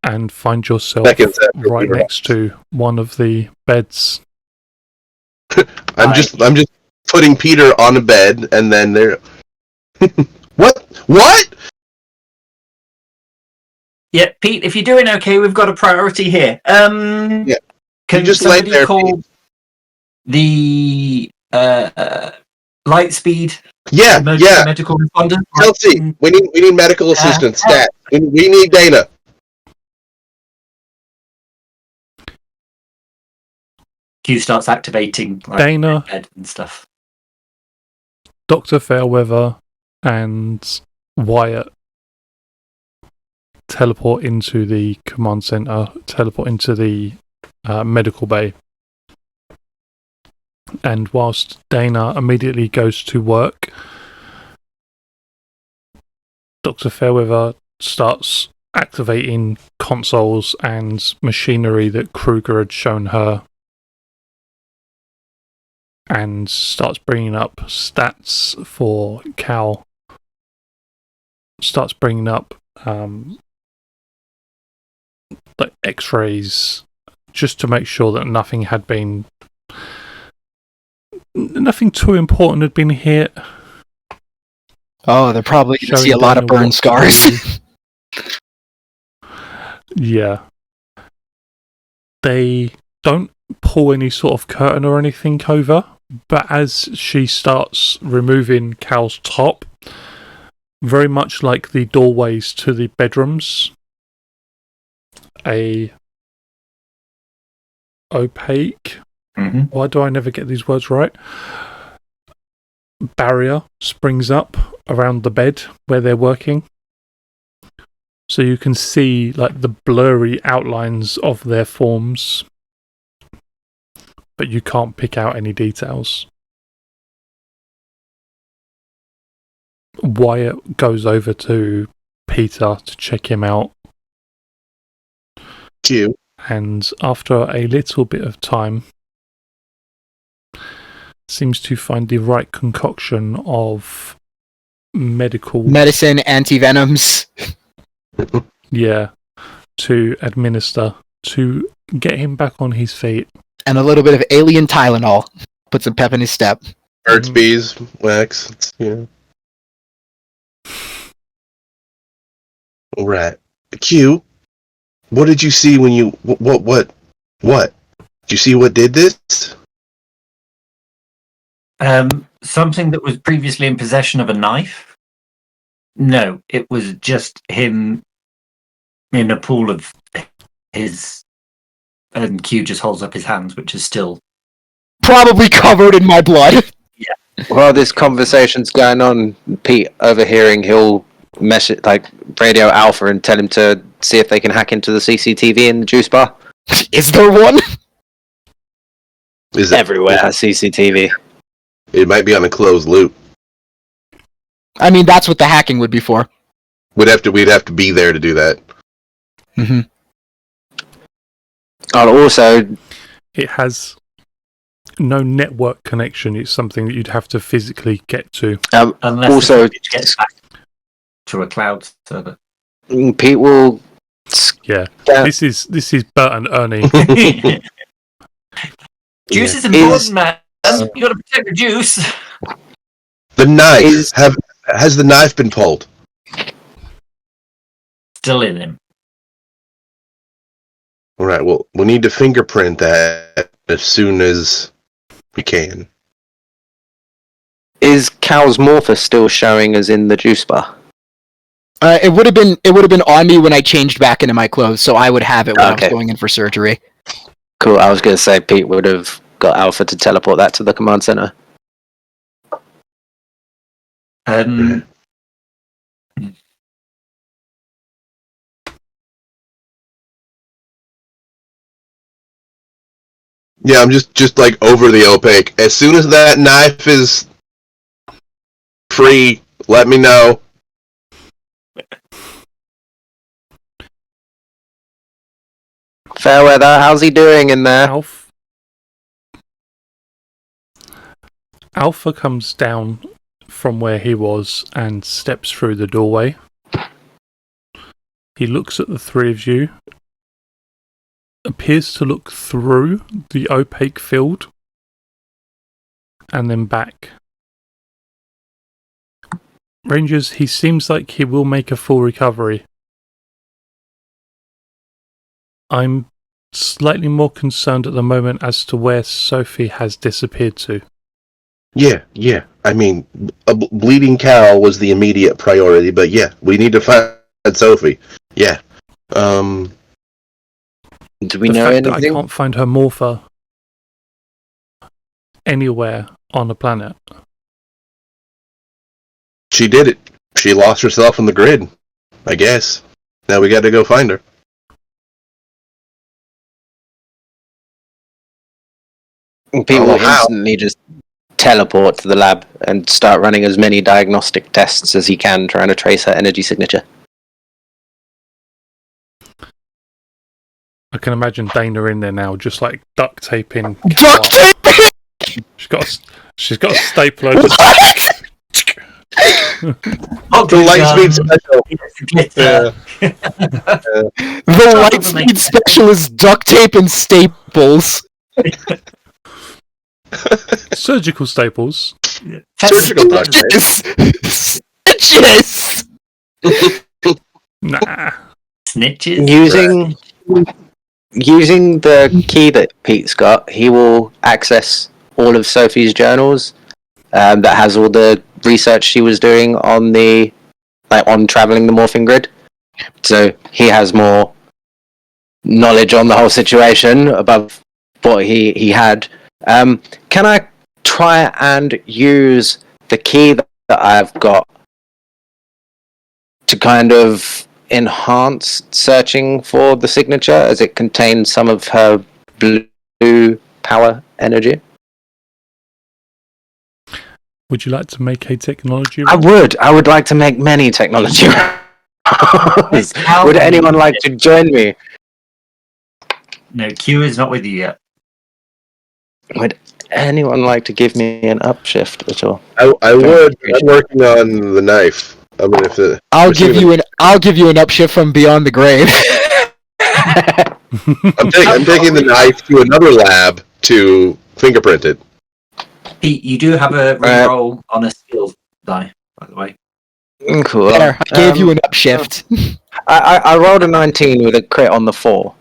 and find yourself right next to one of the beds. I'm just putting Peter on a bed, and then there. What? Yeah, Pete, if you're doing okay, we've got a priority here. Yeah. Can just somebody there, call the light speed emergency medical responder? Kelsey, we need medical assistance. Stat. We need Dana. Q starts activating Dana, bed and stuff. Dr. Fairweather, and Wyatt teleport into the command center, teleport into the medical bay. And whilst Dana immediately goes to work, Dr. Fairweather starts activating consoles and machinery that Kruger had shown her, and starts bringing up stats for Cal. Starts bringing up like X-rays, just to make sure that nothing too important had been hit. Oh, they're probably going to see a lot of burn scars. Yeah. They don't pull any sort of curtain or anything over, but as she starts removing Cal's top, very much like the doorways to the bedrooms, a opaque, why do I never get these words right? Barrier springs up around the bed where they're working. So you can see like the blurry outlines of their forms, but you can't pick out any details. Wyatt goes over to Peter to check him out. Q. And after a little bit of time, seems to find the right concoction of medicine, anti-venoms. Yeah, to administer to get him back on his feet. And a little bit of alien Tylenol. Put some pep in his step. Burt's Bees, wax, Alright. Q, what did you see when you... What? Did you see what did this? Something that was previously in possession of a knife? No, it was just him in a pool of his... And Q just holds up his hands, which is still... Probably covered in my blood. Yeah. While this conversation's going on, Pete, overhearing, he'll message, radio Alpha and tell him to see if they can hack into the CCTV in the juice bar. Is there one? Everywhere has CCTV. It might be on a closed loop. I mean, that's what the hacking would be for. We'd have to be there to do that. Mm-hmm. And also, it has no network connection. It's something that you'd have to physically get to. Unless also, it gets back to a cloud server. Pete will... Yeah. This is Bert and Ernie. Juice is important, man. You got to protect the juice. The knife. Has the knife been pulled? Still in him. Alright, well, we need to fingerprint that as soon as we can. Is Cal's Morphus still showing as in the juice bar? It would have been on me when I changed back into my clothes, so I would have it when I was going in for surgery. Cool, I was going to say Pete would have got Alpha to teleport that to the command center. Yeah, I'm just like over the opaque. As soon as that knife is free, let me know. Fairweather, how's he doing in there? Alpha comes down from where he was and steps through the doorway. He looks at the three of you, appears to look through the opaque field, and then back. Rangers, he seems like he will make a full recovery. I'm slightly more concerned at the moment as to where Sophie has disappeared to. Yeah. I mean, a bleeding cow was the immediate priority, but yeah, we need to find Sophie. Yeah. Do we The know fact that I anything? can't find her morpher anywhere on the planet. She did it. She lost herself on the grid, I guess. Now we got to go find her. People Oh, how? instantly just teleport to the lab and start running as many diagnostic tests as he can, trying to trace her energy signature. I can imagine Dana in there now, just like duct taping. Duct tape! She's got a stapler. Just, The light speed special. The Lightspeed special is duct tape and staples. surgical staples. Surgical duct tape. Stitches! Nah. Snitches? Using the key that Pete's got, he will access all of Sophie's journals that has all the research she was doing on on traveling the morphing grid. So he has more knowledge on the whole situation above what he had. Can I try and use the key that I've got to kind of enhance searching for the signature, as it contains some of her blue power energy? Would you like to make a technology I roll? would like to make many technology rounds. Would anyone like to join me? No, Q is not with you yet. Would anyone like to give me an upshift at all? I would. I'm working on the knife. I mean, if it, I'll give you an upshift from beyond the grave. I'm taking the knife to another lab to fingerprint it. Pete, you do have a reroll on a skill die, by the way. Cool. There, I gave you an upshift. I rolled a 19 with a crit on the 4.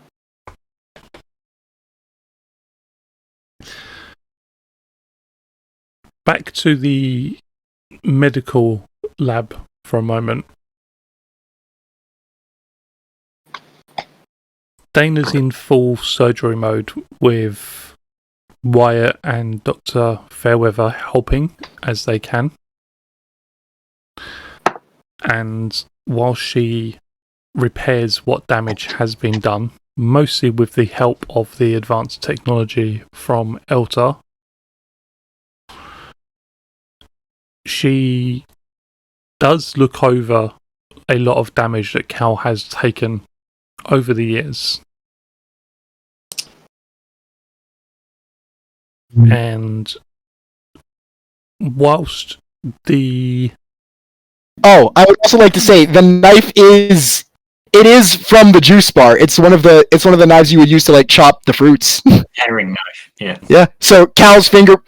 Back to the medical lab for a moment. Dana's in full surgery mode with Wyatt and Dr. Fairweather helping as they can. And while she repairs what damage has been done, mostly with the help of the advanced technology from Elta, she does look over a lot of damage that Cal has taken over the years. And whilst the... Oh, I would also like to say the knife is from the juice bar. It's one of the knives you would use to like chop the fruits. Herring knife, yeah. Yeah. So Cal's finger.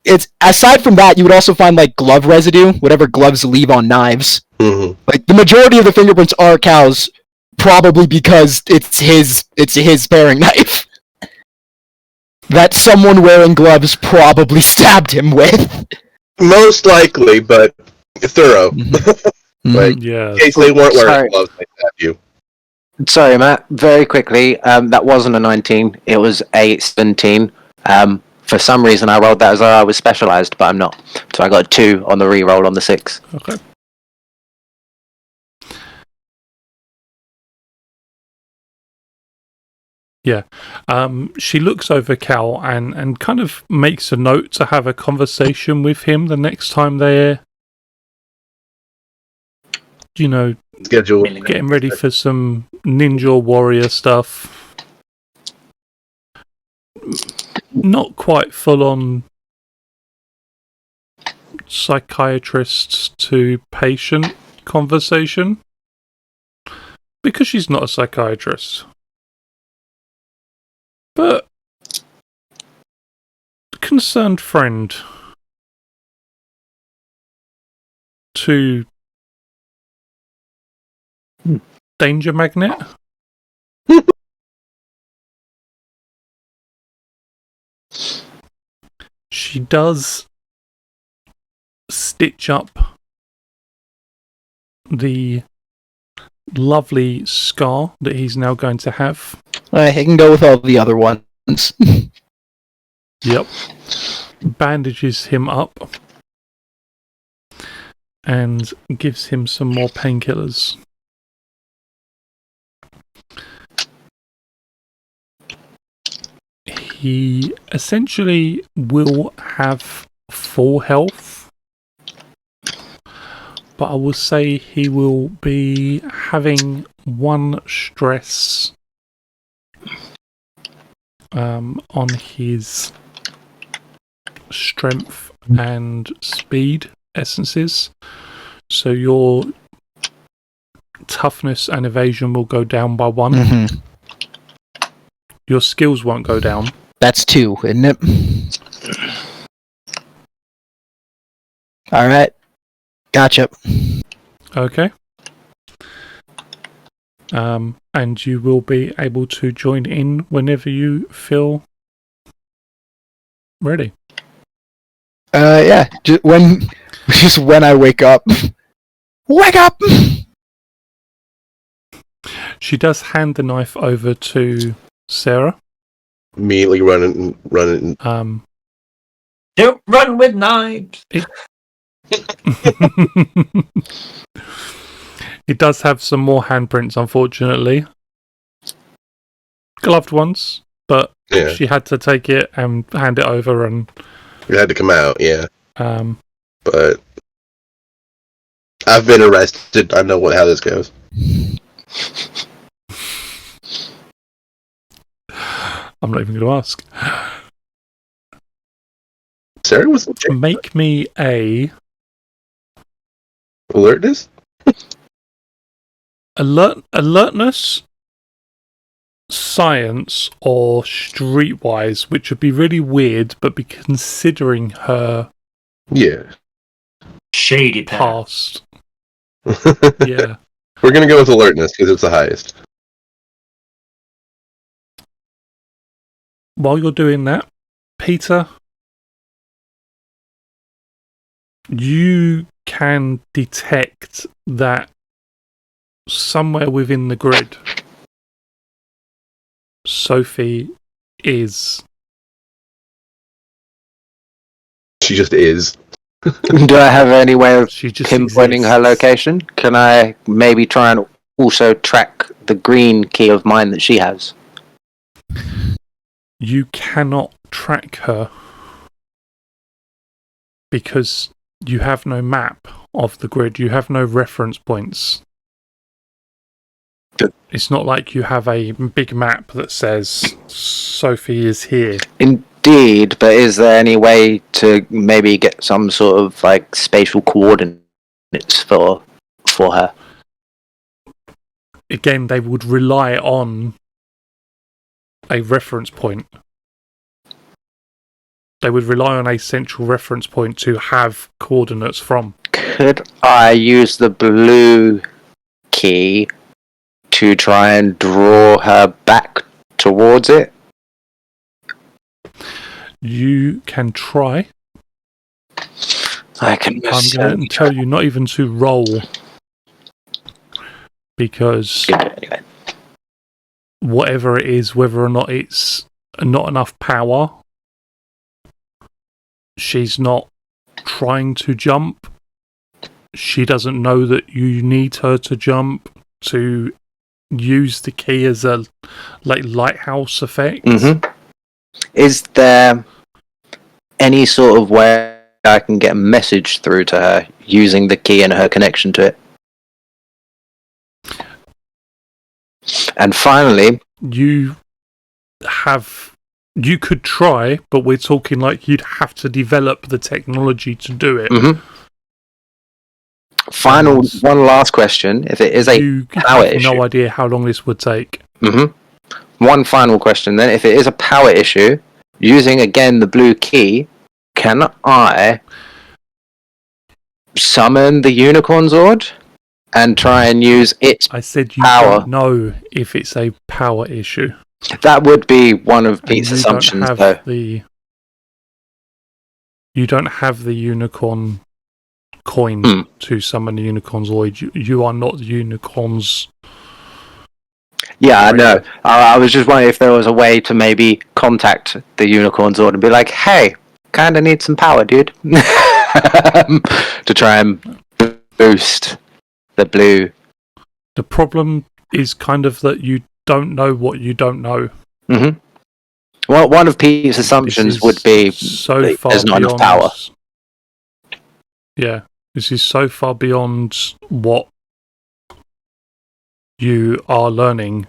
It's aside from that, you would also find like glove residue, whatever gloves leave on knives. Mm-hmm. Like the majority of the fingerprints are Cal's, probably because it's his paring knife that someone wearing gloves probably stabbed him with. Most likely, but thorough. Like, Yeah. in case they weren't wearing Sorry. gloves, they stabbed you. Sorry, Matt. Very quickly, that wasn't a 19. It was a 17. For some reason, I rolled that as though I was specialized, but I'm not. So I got a 2 on the re-roll on the 6. Okay. Yeah. She looks over Cal and kind of makes a note to have a conversation with him the next time they're, you know, Schedule. getting ready for some ninja warrior stuff. Not quite full on psychiatrist to patient conversation, because she's not a psychiatrist. But concerned friend to Danger Magnet. She does stitch up the lovely scar that he's now going to have. I can go with all the other ones. Yep. Bandages him up and gives him some more painkillers. He essentially will have full health, but I will say he will be having one stress on his strength and speed essences. So your toughness and evasion will go down by 1. Mm-hmm. Your skills won't go down. That's 2, isn't it? Alright. Gotcha. Okay. And you will be able to join in whenever you feel ready. Yeah. Just when I wake up. Wake up! She does hand the knife over to Sarah. Immediately running. Don't run with knives. It does have some more handprints, unfortunately. Gloved ones, but Yeah. she had to take it and hand it over, and It had to come out, yeah. um, But I've been arrested. I know how this goes. I'm not even going to ask. Sarah was Make me a alertness? alertness, science, or streetwise, which would be really weird, but be considering her Shady past. Yeah. We're gonna go with alertness because it's the highest. While you're doing that, Peter, you can detect that somewhere within the grid, Sophie is. She just is. Do I have any way of She just pinpointing her exists. location? Can I maybe try and also track the green key of mine that she has? You cannot track her because you have no map of the grid. You have no reference points. It's not like you have a big map that says Sophie is here. Indeed, but is there any way to maybe get some sort of like spatial coordinates for her? Again, they would rely on a reference point. They would rely on a central reference point to have coordinates from. Could I use the blue key to try and draw her back towards it? You can try. I can. I'm going to tell you not even to roll, because Anyway. whatever it is, whether or not it's not enough power, she's not trying to jump. She doesn't know that you need her to jump to use the key as a lighthouse effect. Mm-hmm. Is there any sort of way I can get a message through to her using the key and her connection to it? And finally, You could try, but we're talking like you'd have to develop the technology to do it. mm-hmm. One last question. If it is a power have issue, no idea how long this would take. mm-hmm. One final question then. If it is a power issue, using again the blue key, can I summon the Unicorn Zord and try and use its I said you power? don't know if it's a power issue. That would be one of And Pete's you assumptions, don't though. have the You don't have the unicorn coin to summon the unicorn's void. You are not the unicorn's. Yeah, I know. I was just wondering if there was a way to maybe contact the unicorn's Zord and be like, hey, kinda need some power, dude. To try and boost the blue. The problem is kind of that you don't know what you don't know. Mm-hmm. Well, one of Pete's assumptions would be so far there's not beyond, enough power. Yeah, this is so far beyond what you are learning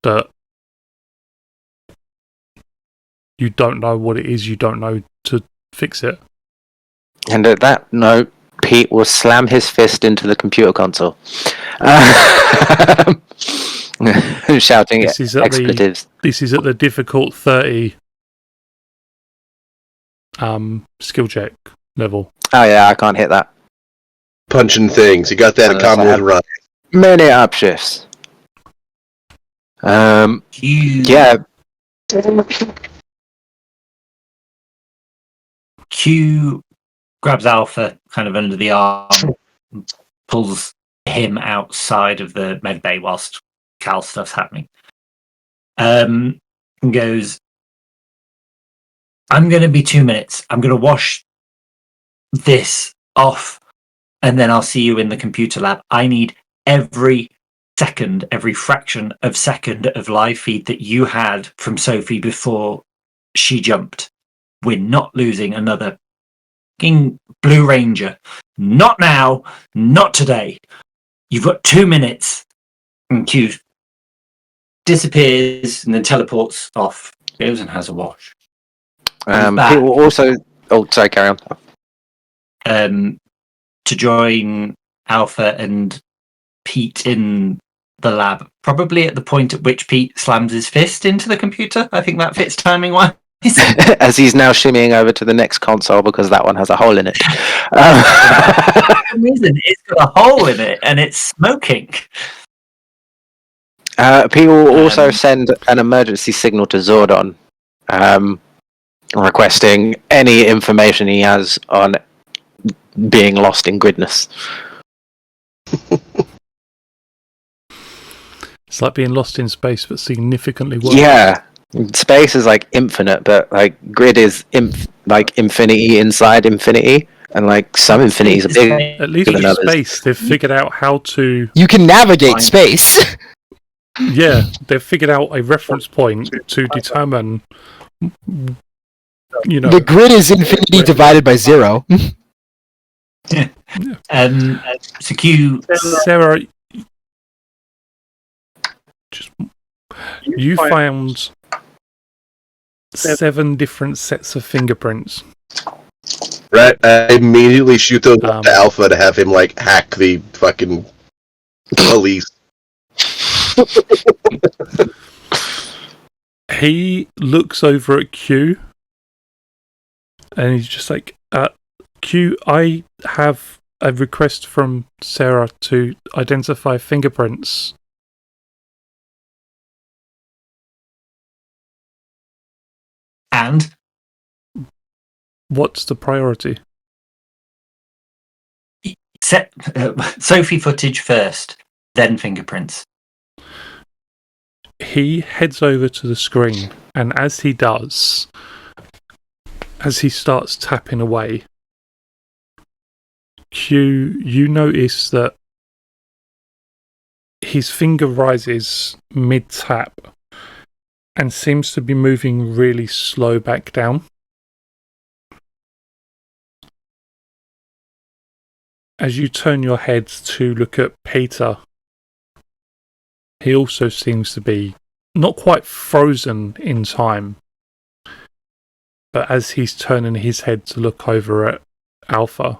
that you don't know what it is you don't know to fix it. And at that note, Pete will slam his fist into the computer console. Shouting expletives. This is at the difficult 30 skill check level. Oh yeah, I can't hit that. Punching things. You got that in common with Ryan. Many upshifts. Yeah. Q grabs Alpha kind of under the arm, pulls him outside of the med bay whilst Cal stuff's happening. And goes, I'm going to be 2 minutes. I'm going to wash this off, and then I'll see you in the computer lab. I need every second, every fraction of second of live feed that you had from Sophie before she jumped. We're not losing another fucking Blue Ranger. Not now, not today. You've got 2 minutes. And Q disappears and then teleports off. Goes and has a wash. People also... Oh, sorry, carry on. To join Alpha and Pete in the lab. Probably at the point at which Pete slams his fist into the computer. I think that fits timing-wise. As he's now shimmying over to the next console because that one has a hole in it. For some reason, it's got a hole in it and it's smoking. People will also send an emergency signal to Zordon, requesting any information he has on being lost in gridness. It's like being lost in space, but significantly worse. Yeah, space is like infinite, but like grid is like infinity inside infinity, and like some infinities are big. At least in space, they've figured out how to. You can navigate space. Yeah, they've figured out a reference point to determine. You know, the grid is infinity divided by 0. Yeah. So Q, Sarah, you found 7 different sets of fingerprints. Right, I immediately shoot those to Alpha to have him like hack the fucking police. He looks over at Q, and he's just like, Q, I have a request from Sarah to identify fingerprints. And? What's the priority? Set Sophie footage first, then fingerprints. He heads over to the screen, and as he does, as he starts tapping away, Q, you notice that his finger rises mid-tap and seems to be moving really slow back down. As you turn your head to look at Peter, he also seems to be not quite frozen in time, but as he's turning his head to look over at Alpha,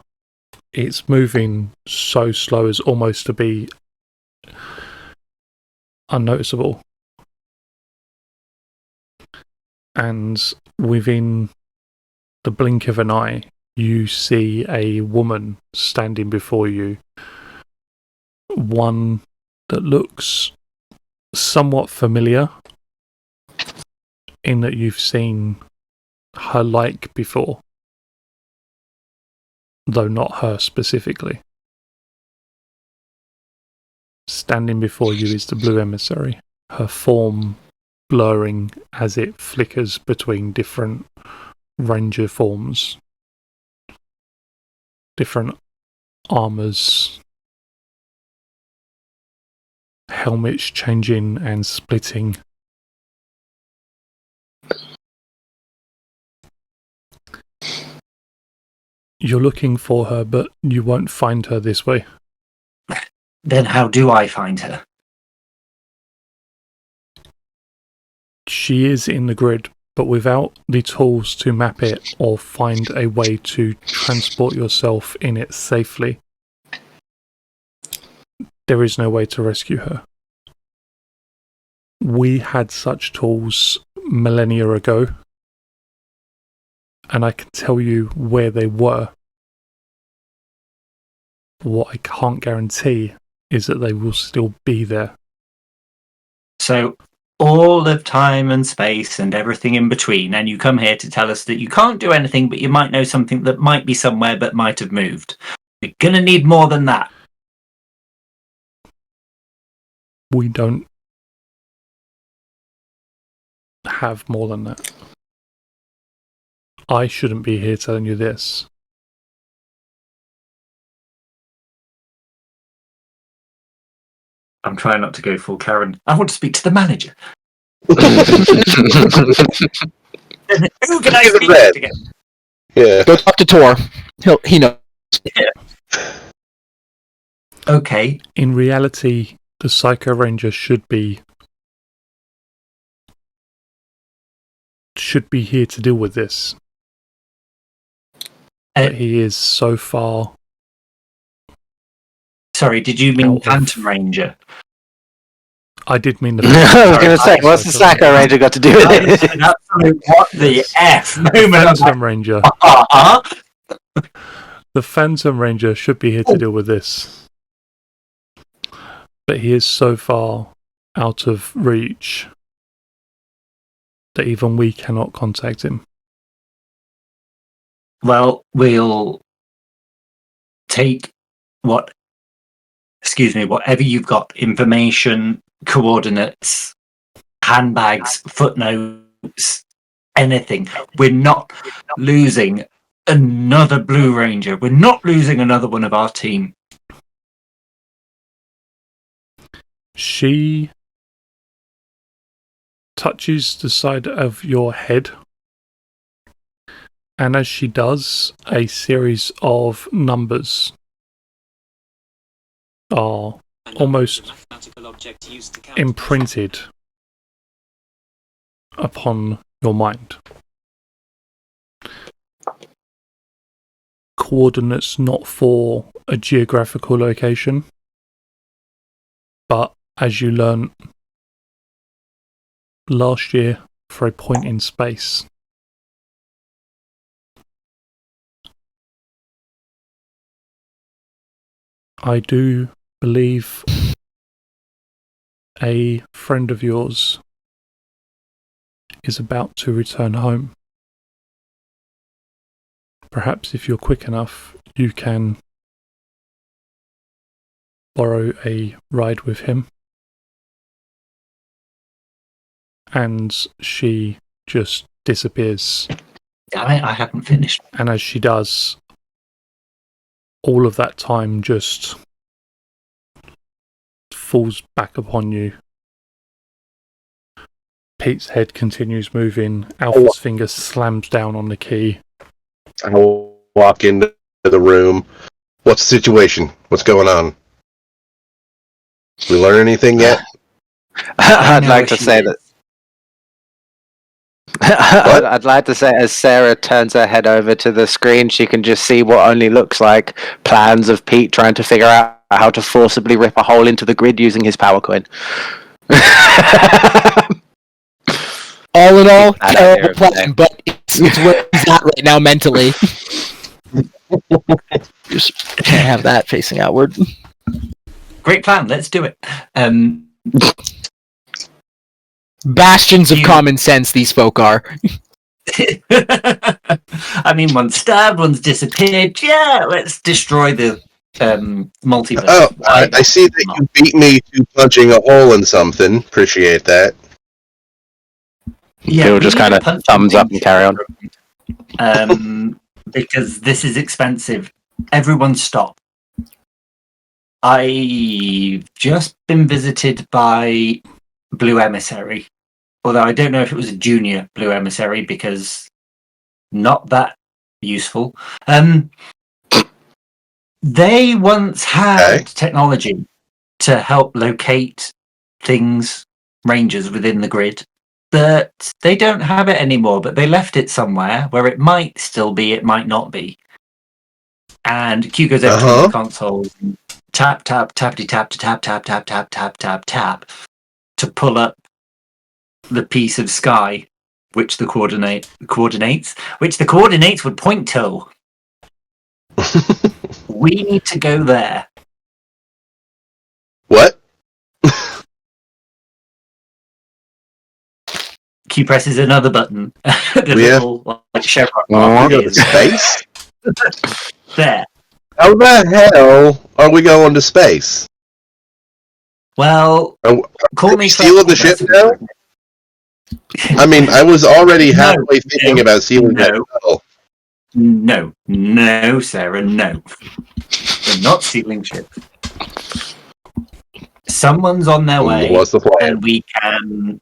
it's moving so slow as almost to be unnoticeable. And within the blink of an eye, you see a woman standing before you. One that looks somewhat familiar in that you've seen her like before, though not her specifically. Standing before you is the blue emissary, her form blurring as it flickers between different ranger forms, different armors, helmets changing and splitting. You're looking for her, but you won't find her this way. Then how do I find her? She is in the grid, but without the tools to map it or find a way to transport yourself in it safely, there is no way to rescue her. We had such tools millennia ago, and I can tell you where they were. What I can't guarantee is that they will still be there. So all of time and space and everything in between, and you come here to tell us that you can't do anything, but you might know something that might be somewhere but might have moved. You're gonna need more than that. We don't have more than that. I shouldn't be here telling you this. I'm trying not to go full Karen. I want to speak to the manager. Who can I speak to again? Yeah. Go talk to Tor. He knows. Yeah. Okay. In reality, the Psycho Ranger should be here to deal with this. But he is so far. Sorry, did you mean Phantom Ranger? I did mean the. I was going to say, what's the Psycho Ranger got to do with it? What the F? Phantom Ranger. The Phantom Ranger should be here to deal with this. But he is so far out of reach that even we cannot contact him. Well, we'll take whatever you've got, information, coordinates, handbags, footnotes, anything. We're not losing another Blue Ranger. We're not losing another one of our team. She touches the side of your head, and as she does, a series of numbers are almost imprinted upon your mind. Coordinates not for a geographical location, but as you learned last year, for a point in space. I do believe a friend of yours is about to return home. Perhaps if you're quick enough, you can borrow a ride with him. And she just disappears. Damn it, I haven't finished. And as she does, all of that time just falls back upon you. Pete's head continues moving. Alpha's finger slams down on the key. I walk into the room. What's the situation? What's going on? We learn anything yet? I'd like to say that. I'd like to say, as Sarah turns her head over to the screen, she can just see what only looks like plans of Pete trying to figure out how to forcibly rip a hole into the grid using his power coin. All in all, terrible plan, but it's where he's at right now mentally. Just can't have that facing outward. Great plan, let's do it. Bastions of common sense these folk are. I mean, one's stabbed, one's disappeared. Yeah, let's destroy the multiverse. Oh, I see that you beat me to punching a hole in something. Appreciate that. Yeah, He'll just kind of thumbs up and carry on. Because this is expensive. Everyone stop. I've just been visited by Blue Emissary. Although I don't know if it was a junior Blue Emissary because not that useful. They once had technology to help locate things, rangers within the grid, but they don't have it anymore, but they left it somewhere where it might still be, it might not be. And Q goes over to the console, tap, tap, tappity, tap, tap, tap, tap, tap, tap, tap, tap, to pull up the piece of sky which the coordinates would point to. We need to go there. What? Q presses another button. The little like chevron to space? There. How the hell are we going to space? Well, call me stealing the ship now? I mean, I was already halfway thinking about stealing that shuttle. No, Sarah, no. We're not stealing ships. Someone's on their way, what's the plan? And we can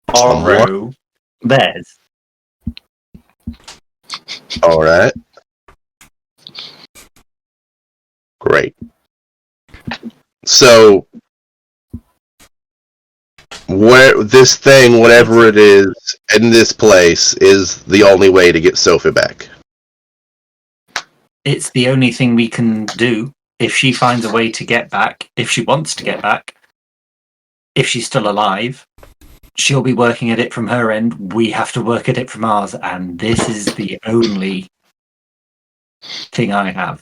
borrow theirs. All right. Great. So, where this thing, whatever it is, in this place, is the only way to get Sophie back. It's the only thing we can do. If she finds a way to get back, if she wants to get back, if she's still alive, she'll be working at it from her end. We have to work at it from ours, and this is the only thing I have.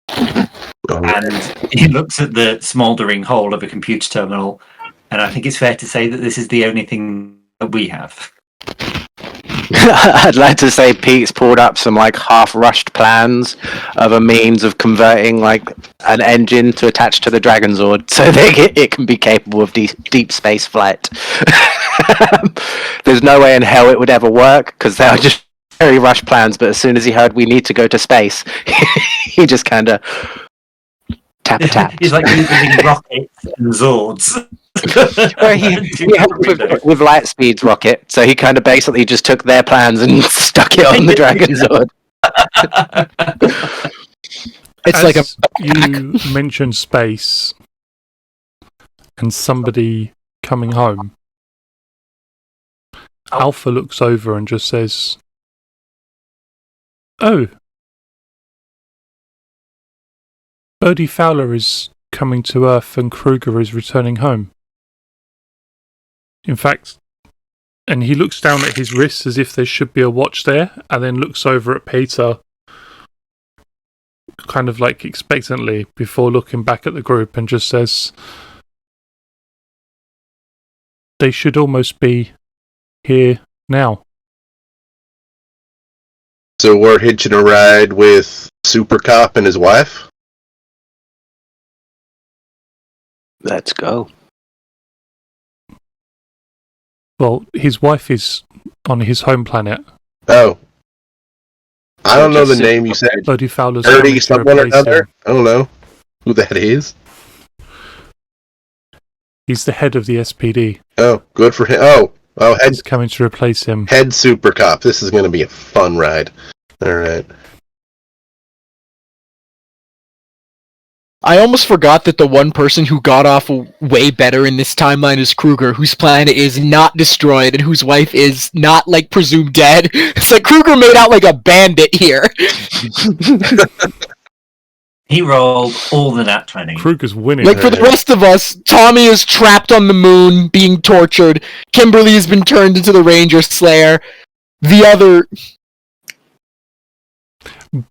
And he looks at the smouldering hole of a computer terminal, and I think it's fair to say that this is the only thing that we have. I'd like to say Pete's pulled up some like half-rushed plans of a means of converting like an engine to attach to the Dragon Zord so it can be capable of deep space flight. There's no way in hell it would ever work because they are just very rushed plans, but as soon as he heard we need to go to space, he just kind of tap. He's like using rockets and Zords. Well, he helped with Lightspeed's rocket, so he kind of basically just took their plans and stuck it on the Dragon Zord. It's like you mentioned space and somebody coming home. Alpha looks over and just says, "Oh, Birdie Fowler is coming to Earth and Kruger is returning home. In fact," and he looks down at his wrist as if there should be a watch there, and then looks over at Peter kind of like expectantly before looking back at the group and just says, "They should almost be here now." So we're hitching a ride with Super Cop and his wife? Let's go. Well, his wife is on his home planet. Oh. I don't know the name you said. Birdie Fowler's Birdie someone or another? I don't know who that is. He's the head of the SPD. Oh, good for him. Oh, He's coming to replace him. Head Super Cop. This is going to be a fun ride. All right. I almost forgot that the one person who got off way better in this timeline is Kruger, whose planet is not destroyed and whose wife is not, like, presumed dead. It's like Kruger made out like a bandit here. He rolled all the nat 20. Kruger's winning. Like, for the rest of us, Tommy is trapped on the moon, being tortured. Kimberly has been turned into the Ranger Slayer. The other...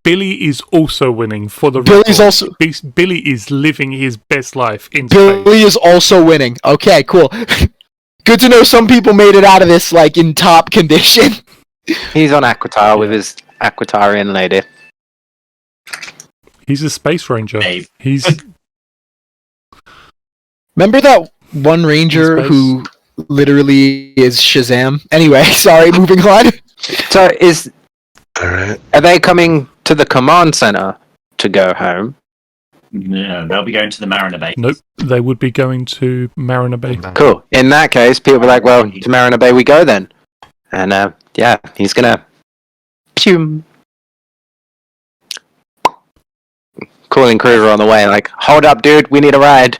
Billy is also winning for the Billy's record. also Billy is living his best life in Billy space. is also winning. Okay, cool. Good to know some people made it out of this like in top condition. He's on Aquitar with his Aquitarian lady. He's a space ranger. Babe. He's Remember that one ranger In space. who literally is Shazam? Anyway, sorry, moving on. So Alright. are they coming to the command center to go home? No, they'll be going to the Mariner Bay. nope. They would be going to Mariner Bay. Cool. In that case, people be like, well, to Mariner Bay we go then. And yeah, he's gonna pew. Calling Kruger on the way, like, hold up, dude, we need a ride.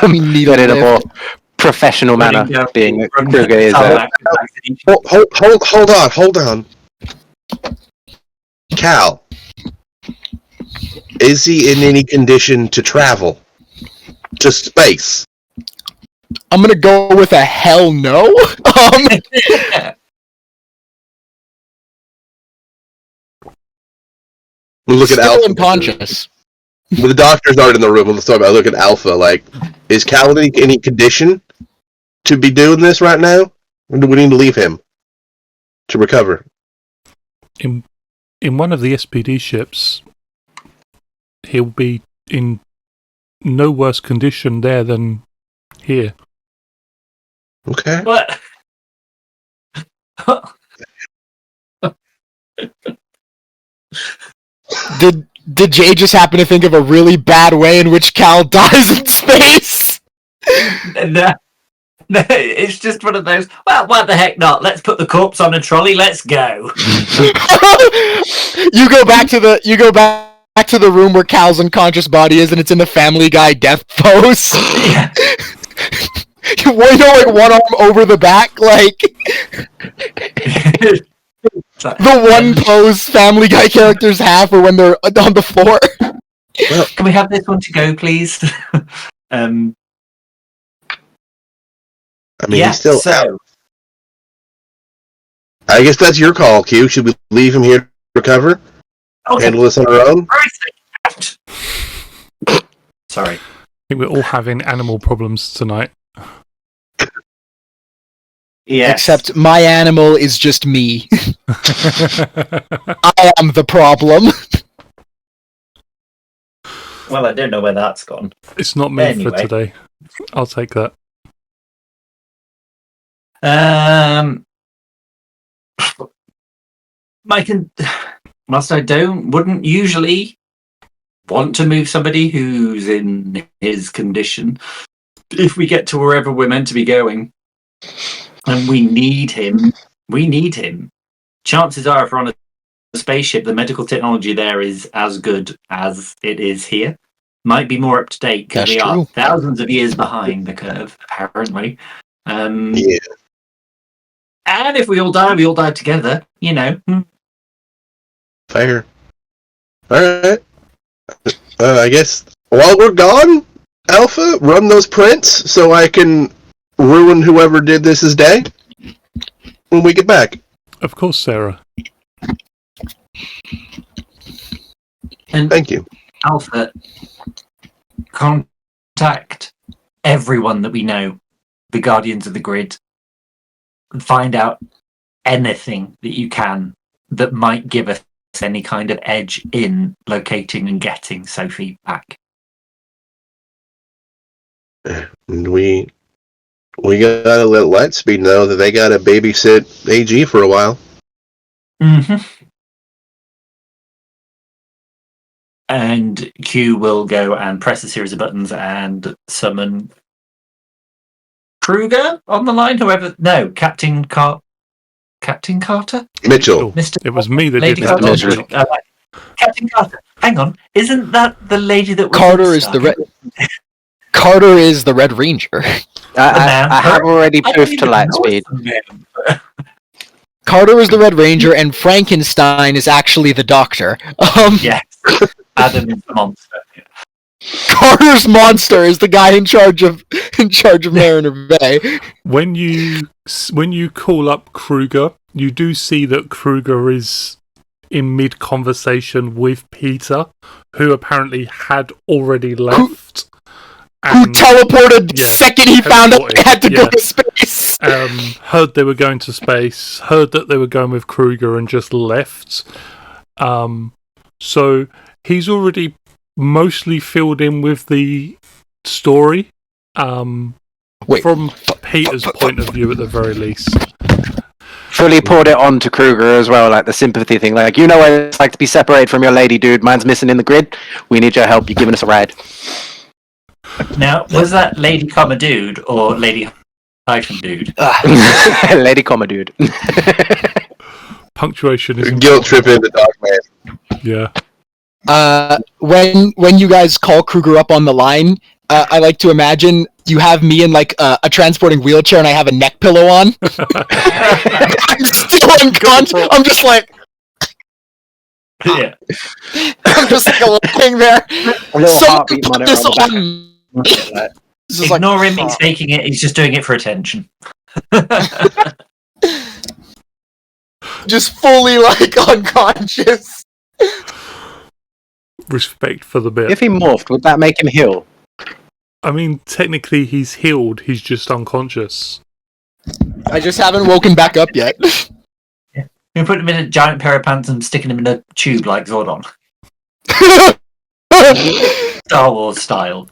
We need a But in a lift. more professional manner, being that Kruger is Hold on. Cal, is he in any condition to travel to space? I'm gonna go with a hell no. We'll look at Still Alpha. unconscious. Well, the doctors aren't in the room. Let's talk about. Look at Alpha. Like, is Cal in any condition to be doing this right now? Or do we need to leave him to recover? In one of the SPD ships, he'll be in no worse condition there than here. Okay. What? Did Jay just happen to think of a really bad way in which Cal dies in space? No, it's just one of those. Well, why the heck not? Let's put the corpse on a trolley. Let's go. You go back to the room where Cal's unconscious body is, and it's in the Family Guy death pose. Yeah. You like one arm over the back, like the one pose Family Guy characters have for when they're on the floor. Well, Can we have this one to go, please? I mean, Yeah. he's still So out. I guess that's your call, Q. Should we leave him here to recover? okay. Handle this on our own? Sorry. I think we're all having animal problems tonight. Yeah. Except my animal is just me. I am the problem. Well, I don't know where that's gone. It's not meant for Anyway. today. I'll take that. Whilst I wouldn't usually want to move somebody who's in his condition, if we get to wherever we're meant to be going, and we need him. Chances are, if we're on a spaceship, the medical technology there is as good as it is here. Might be more up to date because That's we are true. thousands of years behind the curve, apparently. Yeah. And if we all die together, you know. Fair. Alright. I guess while we're gone, Alpha, run those prints so I can ruin whoever did this's day when we get back. Of course, Sarah. And Thank you. Alpha, contact everyone that we know, the Guardians of the Grid, and find out anything that you can that might give us any kind of edge in locating and getting Sophie back. And we gotta let Lightspeed know that they gotta babysit AG for a while. Mm-hmm. And Q will go and press a series of buttons and summon Kruger on the line. Captain Carter. Mitchell. Mr. It was me that Lady did this Carter. last week. Captain Carter. Hang on, isn't that the lady that was Carter is the Red Ranger. I have already poofed to Lightspeed. Carter is the Red Ranger, and Frankenstein is actually the Doctor. Yes, Adam is the monster. Carter's monster is the guy in charge of Mariner Bay. When you call up Kruger, you do see that Kruger is in mid-conversation with Peter, who apparently had already left. Who teleported the Yeah, second he found out he had to go yeah. to space. heard they were going to space, heard that they were going with Kruger and just left. So he's already mostly filled in with the story. From Peter's point of view at the very least. Fully poured it on to Kruger as well, like the sympathy thing. Like, you know what it's like to be separated from your lady, dude. Mine's missing in the grid. We need your help. You're giving us a ride. Now, was that Lady Comma Dude or Lady Hyphen Dude? Lady Comma Dude. Punctuation is guilt trip into Dark Man. Yeah. When you guys call Kruger up on the line, I like to imagine you have me in like a transporting wheelchair and I have a neck pillow on. I'm still unconscious. I'm just like, Yeah. I'm just like laying there. A little heartbeat monitor This on the back. on. This is Ignore like, him, he's faking it, he's just doing it for attention. just fully like unconscious. Respect for the bit. If he morphed, would that make him heal? I mean, technically he's healed, he's just unconscious. I just haven't woken back up yet. We put him in a giant pair of pants and sticking him in a tube like Zordon. Star Wars style.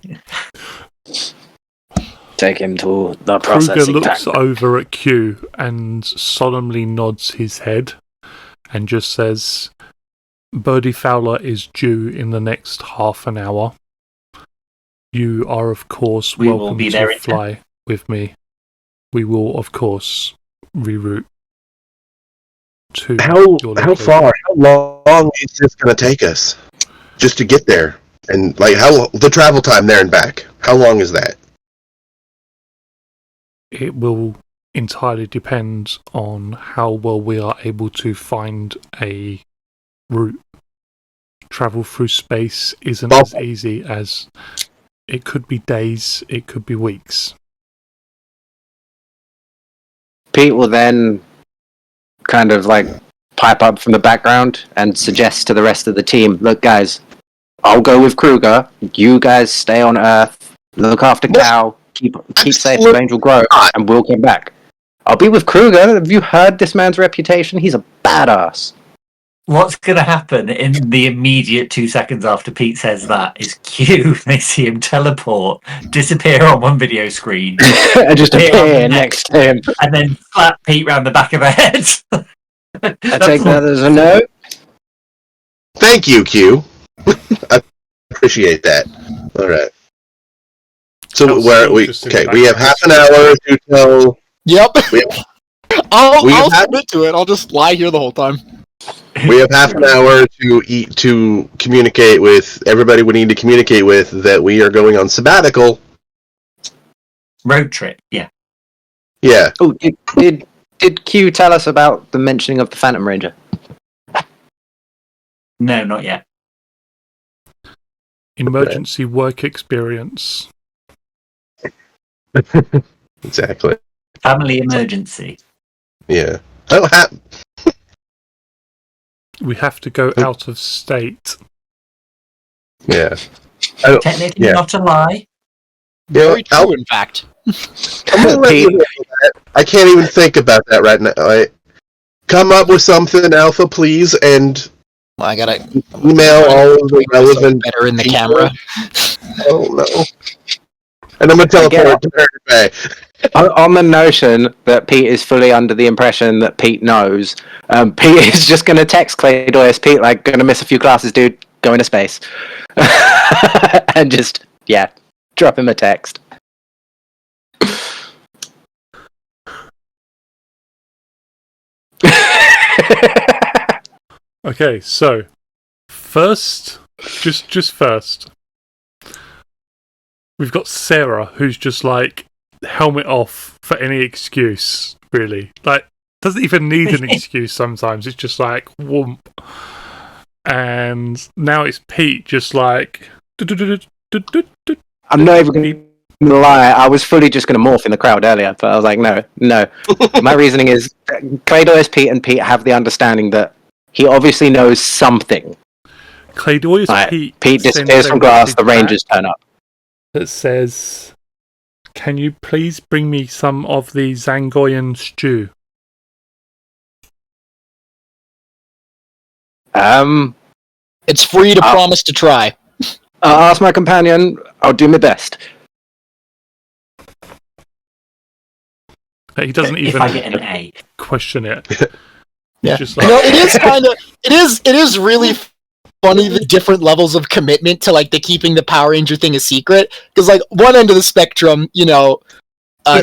Take him to the Kruger processing looks tank. over at Q and solemnly nods his head and just says, Birdie Fowler is due in the next half an hour. You are, of course, We will welcome be there to in fly with me. We will, of course, reroute to How your location. far? How long is this going to take us just to get there? And like how the travel time there and back? How long is that? It will entirely depend on how well we are able to find a route. Travel through space isn't as easy as it could be days, it could be weeks. Pete will then kind of like pipe up from the background and suggest to the rest of the team, look guys, I'll go with Kruger, you guys stay on Earth, look after Cal, keep safe with Angel Grove, and we'll come back. I'll be with Kruger. Have you heard this man's reputation? He's a badass. What's going to happen in the immediate 2 seconds after Pete says that is Q. They see him teleport, disappear on one video screen, And just appear on the appear next to him. and then slap Pete round the back of the head. I take that as a no. Thank you, Q. I appreciate that. All right. So where we? Okay, we have half an hour to tell. Yep. I'll had- submit to it. I'll just lie here the whole time. We have half an hour to communicate with everybody we need to communicate with that we are going on sabbatical. Road trip, yeah. Yeah. Oh, did Q tell us about the mentioning of the Phantom Ranger? No, not yet. Emergency work experience. Exactly. Family emergency. Yeah. Oh, We have to go out of state. yeah. Technically yeah. not a lie. Yeah, Very true, in fact. I'm gonna let you know that. I can't even think about that right now. Come up with something, Alpha, please, and Well, I gotta email all of the relevant better in the people. camera. Oh no! And I'm gonna teleport to her today. On the notion that Pete is fully under the impression that Pete knows, Pete is just going to text Claydoyus, Pete, like, going to miss a few classes, dude, going to space. And just, yeah, drop him a text. Okay, so first, just first, we've got Sarah, who's just like helmet off for any excuse, really. Like, doesn't even need an excuse sometimes. It's just like, whoomp. And now it's Pete, just like... I'm not even going to lie, I was fully just going to morph in the crowd earlier, but I was like, no. My reasoning is, Claydoyus, Pete, and Pete have the understanding that he obviously knows something. Claydoyus Like, Pete disappears from glass, the Rangers turn up. that says, Can you please bring me some of the Zangoyan stew? It's free to promise to try. I'll ask my companion. I'll do my best. He doesn't If even I get an A. question it. Yeah. Just like, You know, it is kind of it is really funny the different levels of commitment to like the keeping the Power Ranger thing a secret, because like one end of the spectrum, you know,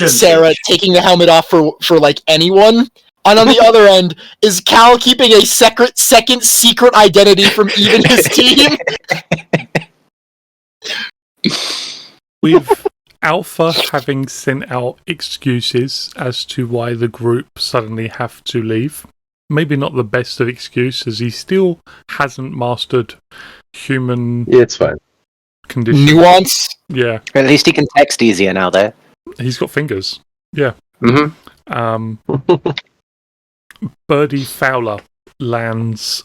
Sarah taking the helmet off for like anyone, and on the other end is Cal keeping a second secret identity from even his team. with Alpha having sent out excuses as to why the group suddenly have to leave. Maybe not the best of excuses. He still hasn't mastered human It's fine. condition. Nuance. Yeah. At least he can text easier now, though. He's got fingers. Yeah. Mm-hmm. Birdie Fowler lands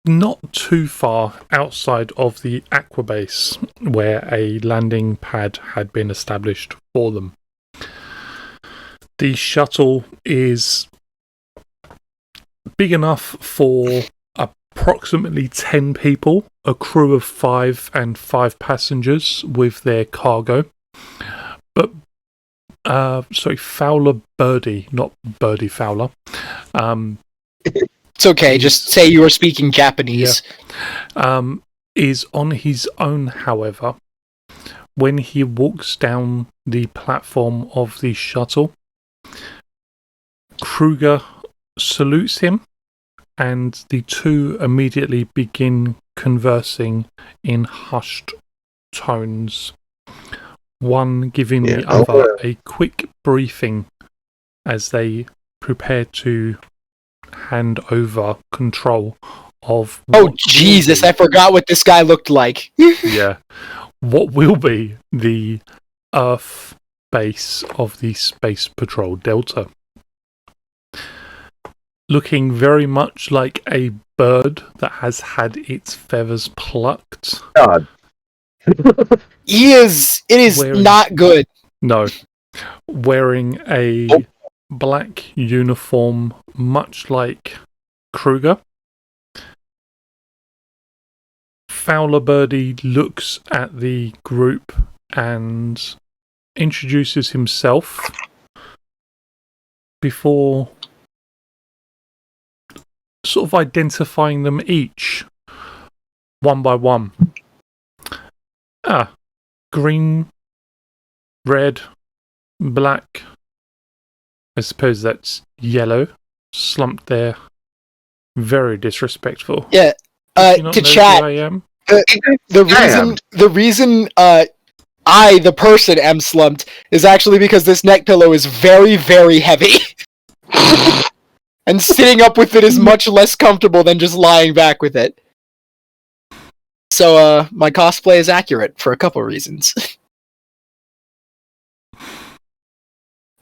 not too far outside of the Aquabase, where a landing pad had been established for them. The shuttle is big enough for approximately 10 people, a crew of 5 and 5 passengers with their cargo. But, Fowler Birdie, not Birdie Fowler. It's okay, just say you were speaking Japanese. Yeah. Is on his own, however. When he walks down the platform of the shuttle, Kruger salutes him, and the two immediately begin conversing in hushed tones, one giving the other a quick briefing as they prepare to hand over control of Jesus, I forgot what this guy looked like. Yeah, what will be the Earth base of the Space Patrol Delta. Looking very much like a bird that has had its feathers plucked. God. It is not good. No. Wearing a black uniform, much like Kruger. Fowler Birdie looks at the group and introduces himself before sort of identifying them each one by one. Green, red, black. I suppose that's yellow. Slumped there. Very disrespectful. Yeah. To chat. I am? The reason I, the person, am slumped is actually because this neck pillow is very, very heavy. And sitting up with it is much less comfortable than just lying back with it. So, my cosplay is accurate for a couple reasons.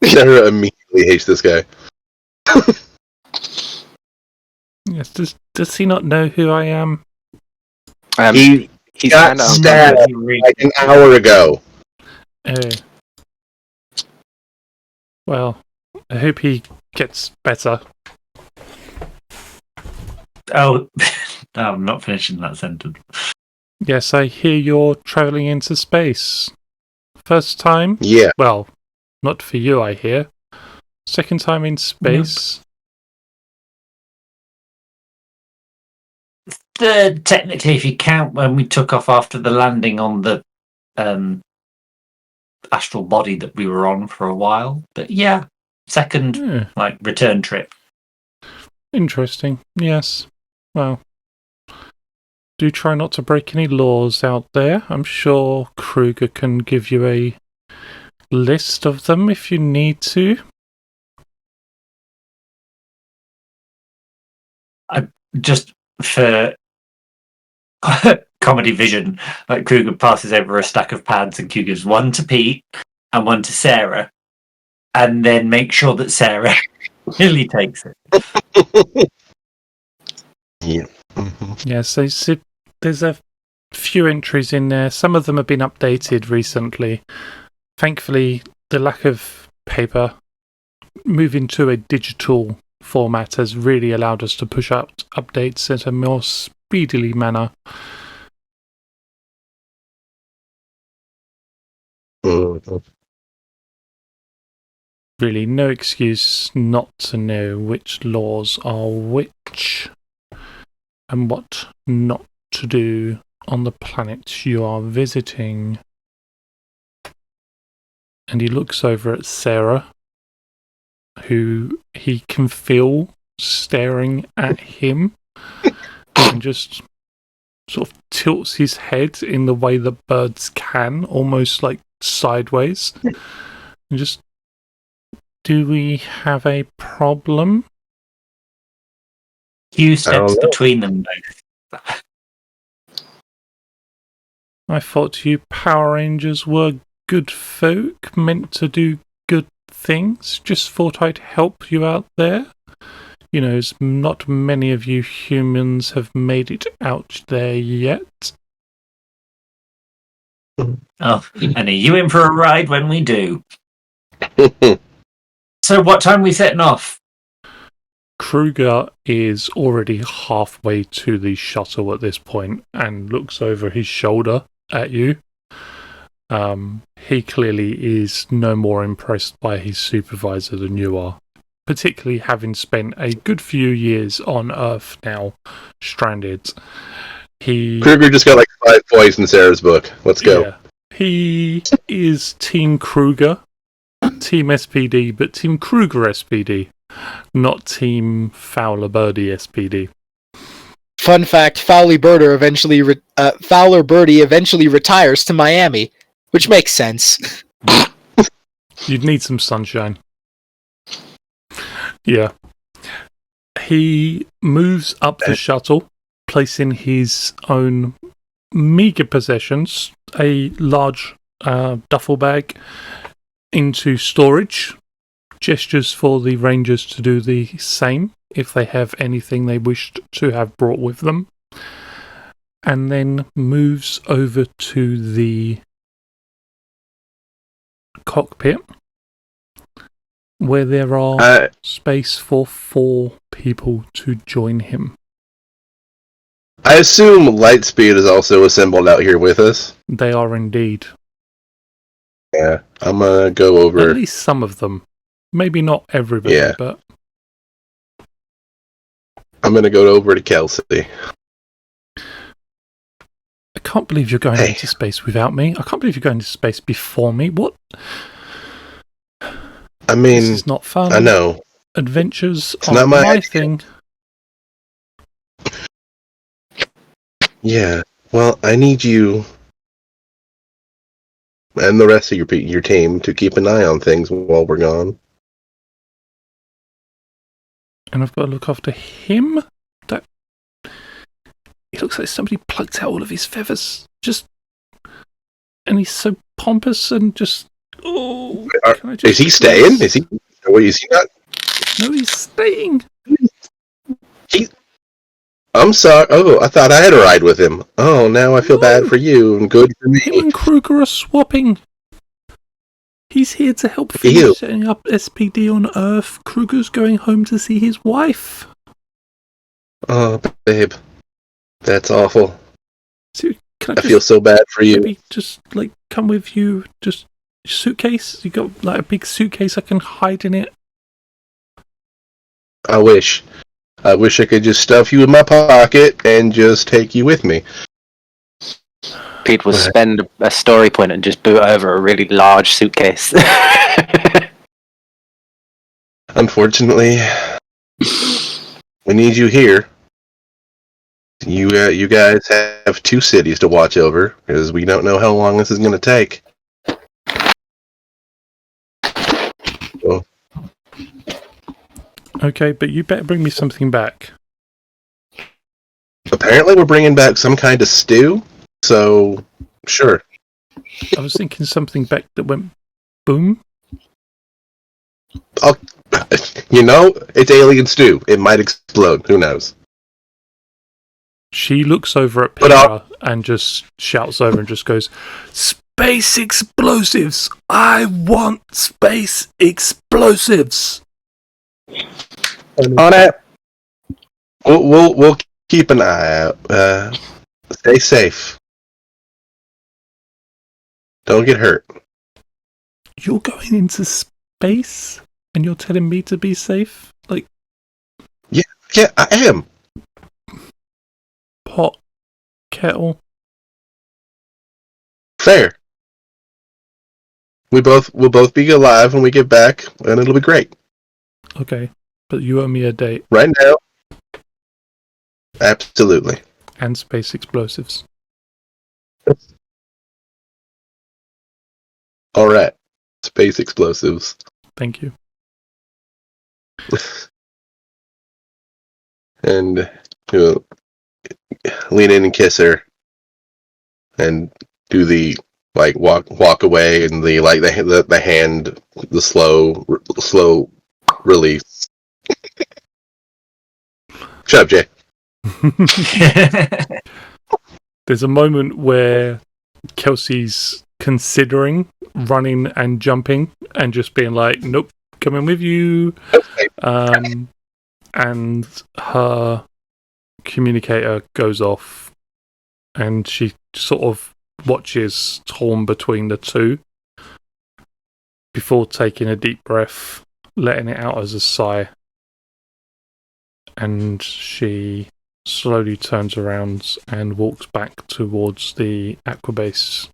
Sarah immediately hates this guy. Yes, does he not know who I am? He got stabbed like an hour ago. Well, I hope he gets better. Oh, no, I'm not finishing that sentence. Yes, I hear you're travelling into space. First time? Yeah. Well, not for you, I hear. Second time in space? Third, technically, if you count when we took off after the landing on the astral body that we were on for a while. But yeah, second, return trip. Interesting, yes. Well, do try not to break any laws out there. I'm sure Kruger can give you a list of them if you need to. Just for comedy vision, like Kruger passes over a stack of pads and Q gives one to Pete and one to Sarah, and then make sure that Sarah really takes it. Yeah. Yes, there's a few entries in there. Some of them have been updated recently. Thankfully, the lack of paper moving to a digital format has really allowed us to push out updates in a more speedily manner. Really, no excuse not to know which laws are which and what not to do on the planet you are visiting. And he looks over at Sarah, who he can feel staring at him, and just sort of tilts his head in the way that birds can, almost like sideways. And just, do we have a problem? Hugh steps between them both. I thought you Power Rangers were good folk, meant to do good things. Just thought I'd help you out there. You know, not many of you humans have made it out there yet. Oh, and are you in for a ride when we do? So what time are we setting off? Kruger is already halfway to the shuttle at this point and looks over his shoulder at you. He clearly is no more impressed by his supervisor than you are, particularly having spent a good few years on Earth now, stranded. Kruger just got like 5 points in Sarah's book. Let's go. Yeah, he is Team Kruger, Team SPD, but Team Kruger SPD, not Team Fowler Birdie SPD. Fun fact, Fowler Birdie eventually retires to Miami, which makes sense. You'd need some sunshine. Yeah. He moves up the shuttle, placing his own meager possessions, a large duffel bag, into storage. Gestures for the Rangers to do the same if they have anything they wished to have brought with them. And then moves over to the cockpit, where there are space for 4 people to join him. I assume Lightspeed is also assembled out here with us. They are indeed. Yeah, I'm gonna go over. At least some of them. Maybe not everybody, but... I'm gonna go over to Kelsey. I can't believe you're going into space without me. I can't believe you're going into space before me. What? I mean, this is not fun. I know. Adventures it's are not my thing. Yeah. Well, I need you and the rest of your team to keep an eye on things while we're gone. And I've got to look after him? He looks like somebody plucked out all of his feathers. And he's so pompous and just... Oh, is he staying? Is he not? No, he's staying. I'm sorry. Oh, I thought I had a ride with him. Oh, now I feel bad for you and good for me. Him and Kruger are swapping. He's here to help finish setting up SPD on Earth. Kruger's going home to see his wife. Oh, babe. That's awful. So, I feel so bad for you. Maybe just, come with you. Just suitcase? You got, a big suitcase I can hide in it? I wish I could just stuff you in my pocket and just take you with me. Pete will spend a story point and just boot over a really large suitcase. Unfortunately, we need you here. You guys have 2 cities to watch over, because we don't know how long this is going to take. So. Okay, but you better bring me something back. Apparently we're bringing back some kind of stew, so sure. I was thinking something back that went boom. It's alien stew. It might explode. Who knows? She looks over at Pyrrha and just shouts over and just goes, "Space explosives! I want space explosives!" On it. We'll keep an eye out. Stay safe. Don't get hurt. You're going into space and you're telling me to be safe? Like, Yeah, I am. pot, kettle. Fair. We'll both be alive when we get back, and it'll be great. Okay, but you owe me a date. Right now. Absolutely. And space explosives. All right. Space explosives. Thank you. And he'll lean in and kiss her, and do the walk away, and the hand, the slow release. Shut up, Jay. There's a moment where Kelsey's considering running and jumping and just being like, "Nope, coming with you." And her communicator goes off and she sort of watches, torn between the two, before taking a deep breath, letting it out as a sigh, and she slowly turns around and walks back towards the aquabase.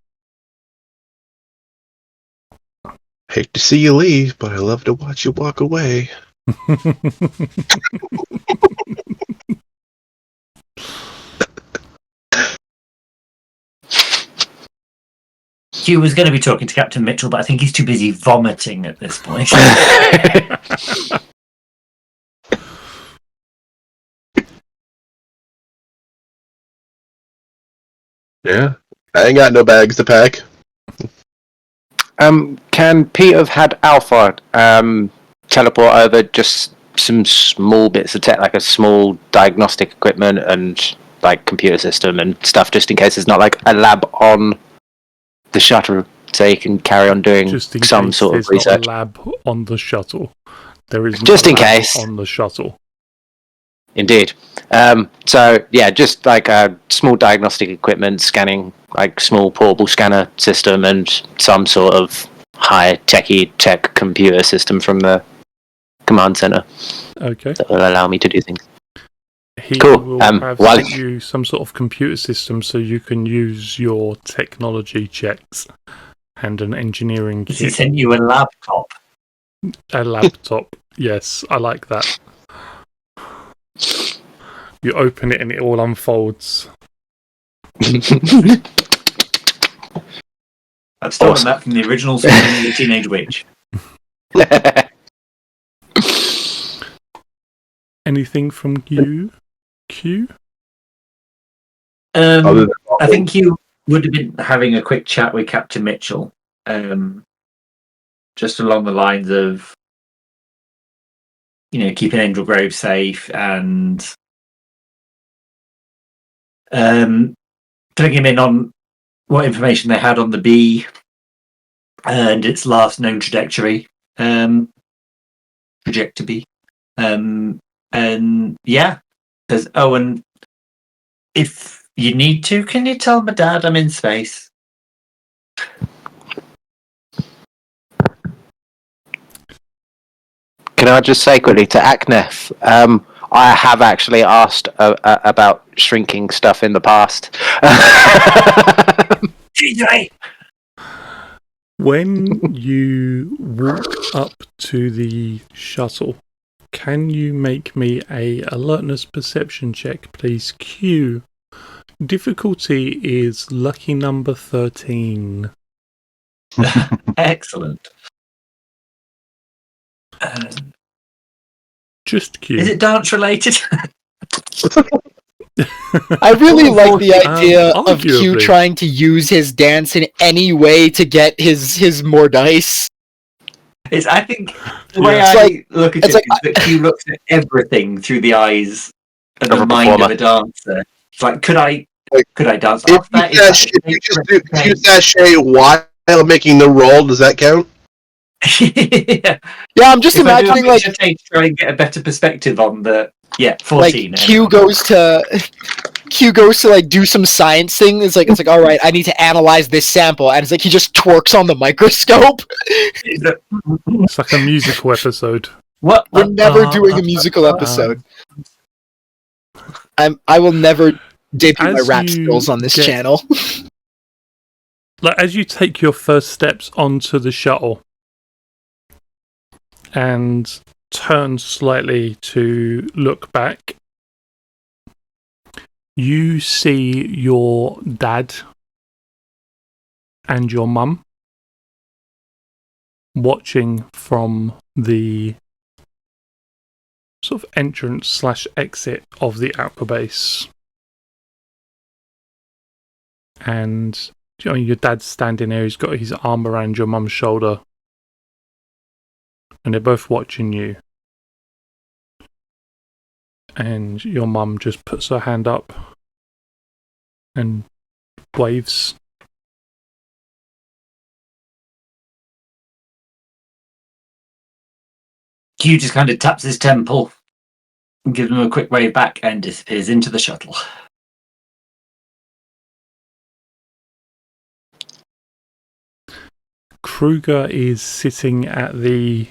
Hate to see you leave, but I love to watch you walk away. Hugh was going to be talking to Captain Mitchell, but I think he's too busy vomiting at this point. Yeah, I ain't got no bags to pack. Can Pete have had Alpha teleport over just some small bits of tech, like a small diagnostic equipment and like computer system and stuff, just in case there's not like a lab on the shuttle, so you can carry on doing Just in some case sort of there's research. not a lab on the shuttle. There is Just no in lab case. on the shuttle. Indeed. So yeah, just like a small diagnostic equipment, scanning, like small portable scanner system, and some sort of high tech computer system from the command center Okay. that will allow me to do things. He Cool. will have while- sent you some sort of computer system so you can use your technology checks and an engineering He kit. sent you a laptop. A laptop. Yes, I like that. You open it and it all unfolds. I've stolen that from the original Swing the Teenage Witch. Anything from you, Q? Other than I think you would have been having a quick chat with Captain Mitchell, just along the lines of, keeping Angel Grove safe and filling him in on what information they had on the bee and its last known trajectory. And yeah, says, "Oh, and if you need to, can you tell my dad I'm in space?" Can I just say quickly to Aknef, I have actually asked about shrinking stuff in the past. When you walk up to the shuttle, can you make me a alertness perception check, please? Q. Difficulty is lucky number 13. Excellent. Just Q. Is it dance related? I really like the idea of Q arguably. trying to use his dance in any way to get his more dice. I think the way Yeah. I look at it it's like- is that Q looks at everything through the eyes and Of the a mind of performer. a dancer. It's like, could I dance If off that? you just sashay while making the roll, does that count? Yeah, I'm just imagining like to try and get a better perspective on the 14. Like Q goes to like do some science thing. It's like all right, I need to analyze this sample, and it's like he just twerks on the microscope. It's like a musical episode. What? We're never doing a musical episode. I will never debut my rap skills on this channel. Like as you take your first steps onto the shuttle and turn slightly to look back, you see your dad and your mum watching from the sort of entrance/exit of the Aqua base. And your dad's standing there, he's got his arm around your mum's shoulder. And they're both watching you. And your mum just puts her hand up and waves. Q just kind of taps his temple and gives him a quick wave back and disappears into the shuttle. Kruger is sitting at the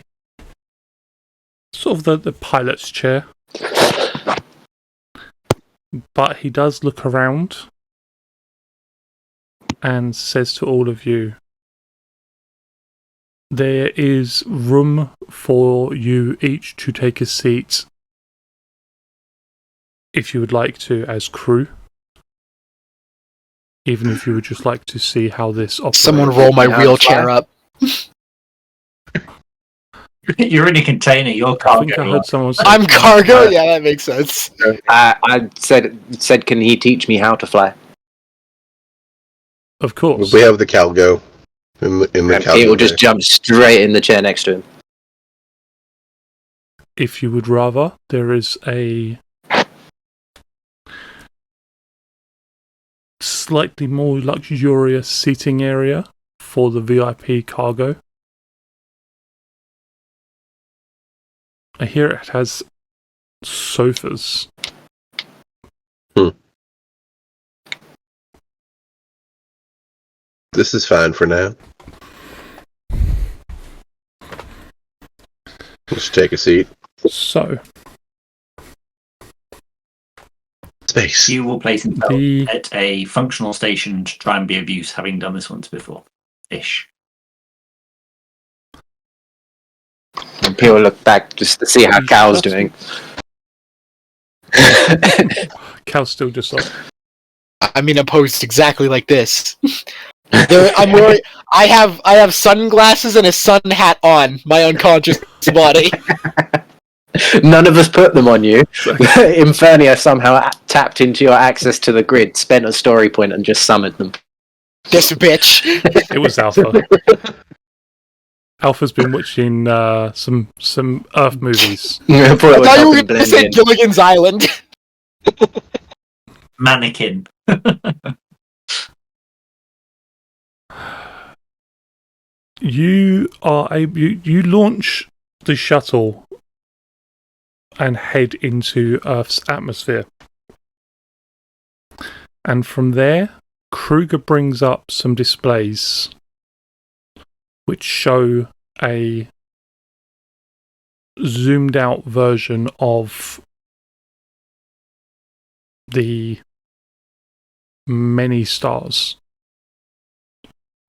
sort of the pilot's chair. But he does look around and says to all of you, there is room for you each to take a seat if you would like to as crew. Even if you would just like to see how this operates. Someone roll my wheelchair up. You're in a container, you're cargo. I think I heard someone say I'm cargo? Yeah, that makes sense. I said, can he teach me how to fly? Of course. We have the Calgo. In the Calgo. He will just jump straight in the chair next to him. If you would rather, there is a slightly more luxurious seating area for the VIP cargo. I hear it has sofas. This is fine for now. Let's take a seat. So, space. You will place himself at a functional station to try and be of use, having done this once before. Ish. And people look back just to see how Cal's doing. Cal's still just like... I'm in a post exactly like this. I'm wearing. I have sunglasses and a sun hat on my unconscious body. None of us put them on you. Infernia somehow tapped into your access to the grid, spent a story point, and just summoned them. This bitch. It was Alpha. Alpha's been watching some Earth movies. I thought you were going to say Gilligan's Island. Mannequin. You launch the shuttle and head into Earth's atmosphere. And from there, Kruger brings up some displays which show a zoomed out version of the many stars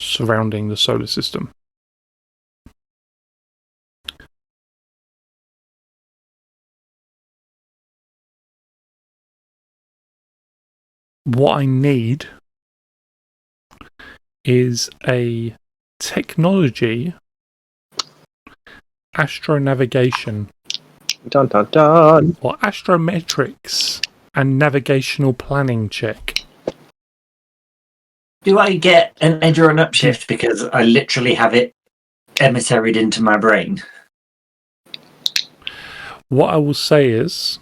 surrounding the solar system. What I need is a technology astronavigation Dun dun dun. or astrometrics and navigational planning check. Do I get an edge or an upshift because I literally have it emissaried into my brain? What I will say is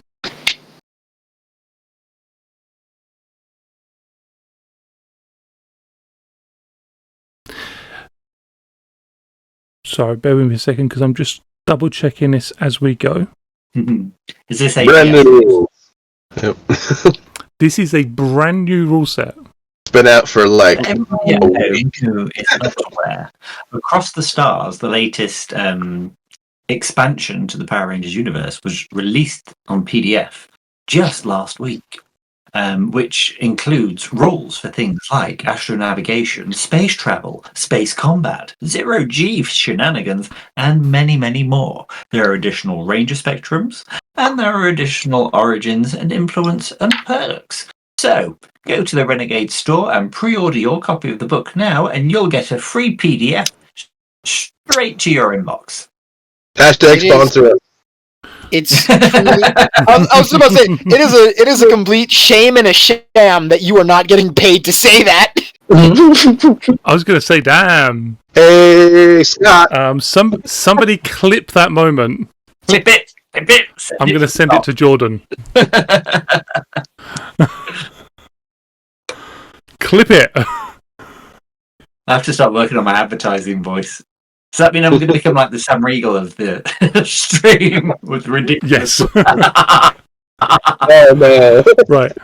Sorry, bear with me a second because I'm just double checking this as we go. Is this a Brand new. Yep. This is a brand new rule set. It's been out for like Everybody who is not aware, Across the Stars, the latest expansion to the Power Rangers universe, was released on PDF just last week, which includes rules for things like astronavigation, space travel, space combat, zero-G shenanigans, and many, many more. There are additional Ranger spectrums, and there are additional origins and influence and perks. So, go to the Renegade store and pre-order your copy of the book now, and you'll get a free PDF straight to your inbox. hashtag sponsor us. It's truly, I was about to say, it is a complete shame and a sham that you are not getting paid to say that. I was going to say, damn. Hey, Scott. Somebody clip that moment. Clip it. I'm going to send it to Jordan. Clip it. I have to start working on my advertising voice. Does that mean I'm going to become like the Sam Riegel of the stream with ridiculous? Yes. Oh no. Right.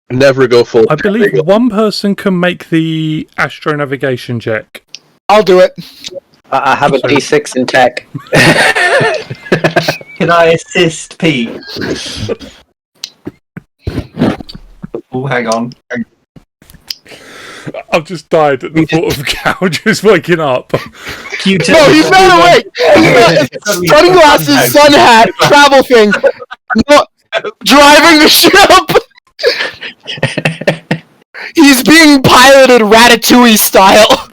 Never go full. I believe one person can make the astronavigation check. I'll do it. I have a D6 in tech. Can I assist Pete? Oh, hang on. I've just died at the thought of Cal just waking up. No, he's not awake. Sunglasses, sun hat, travel thing. No, driving the ship. He's being piloted Ratatouille style.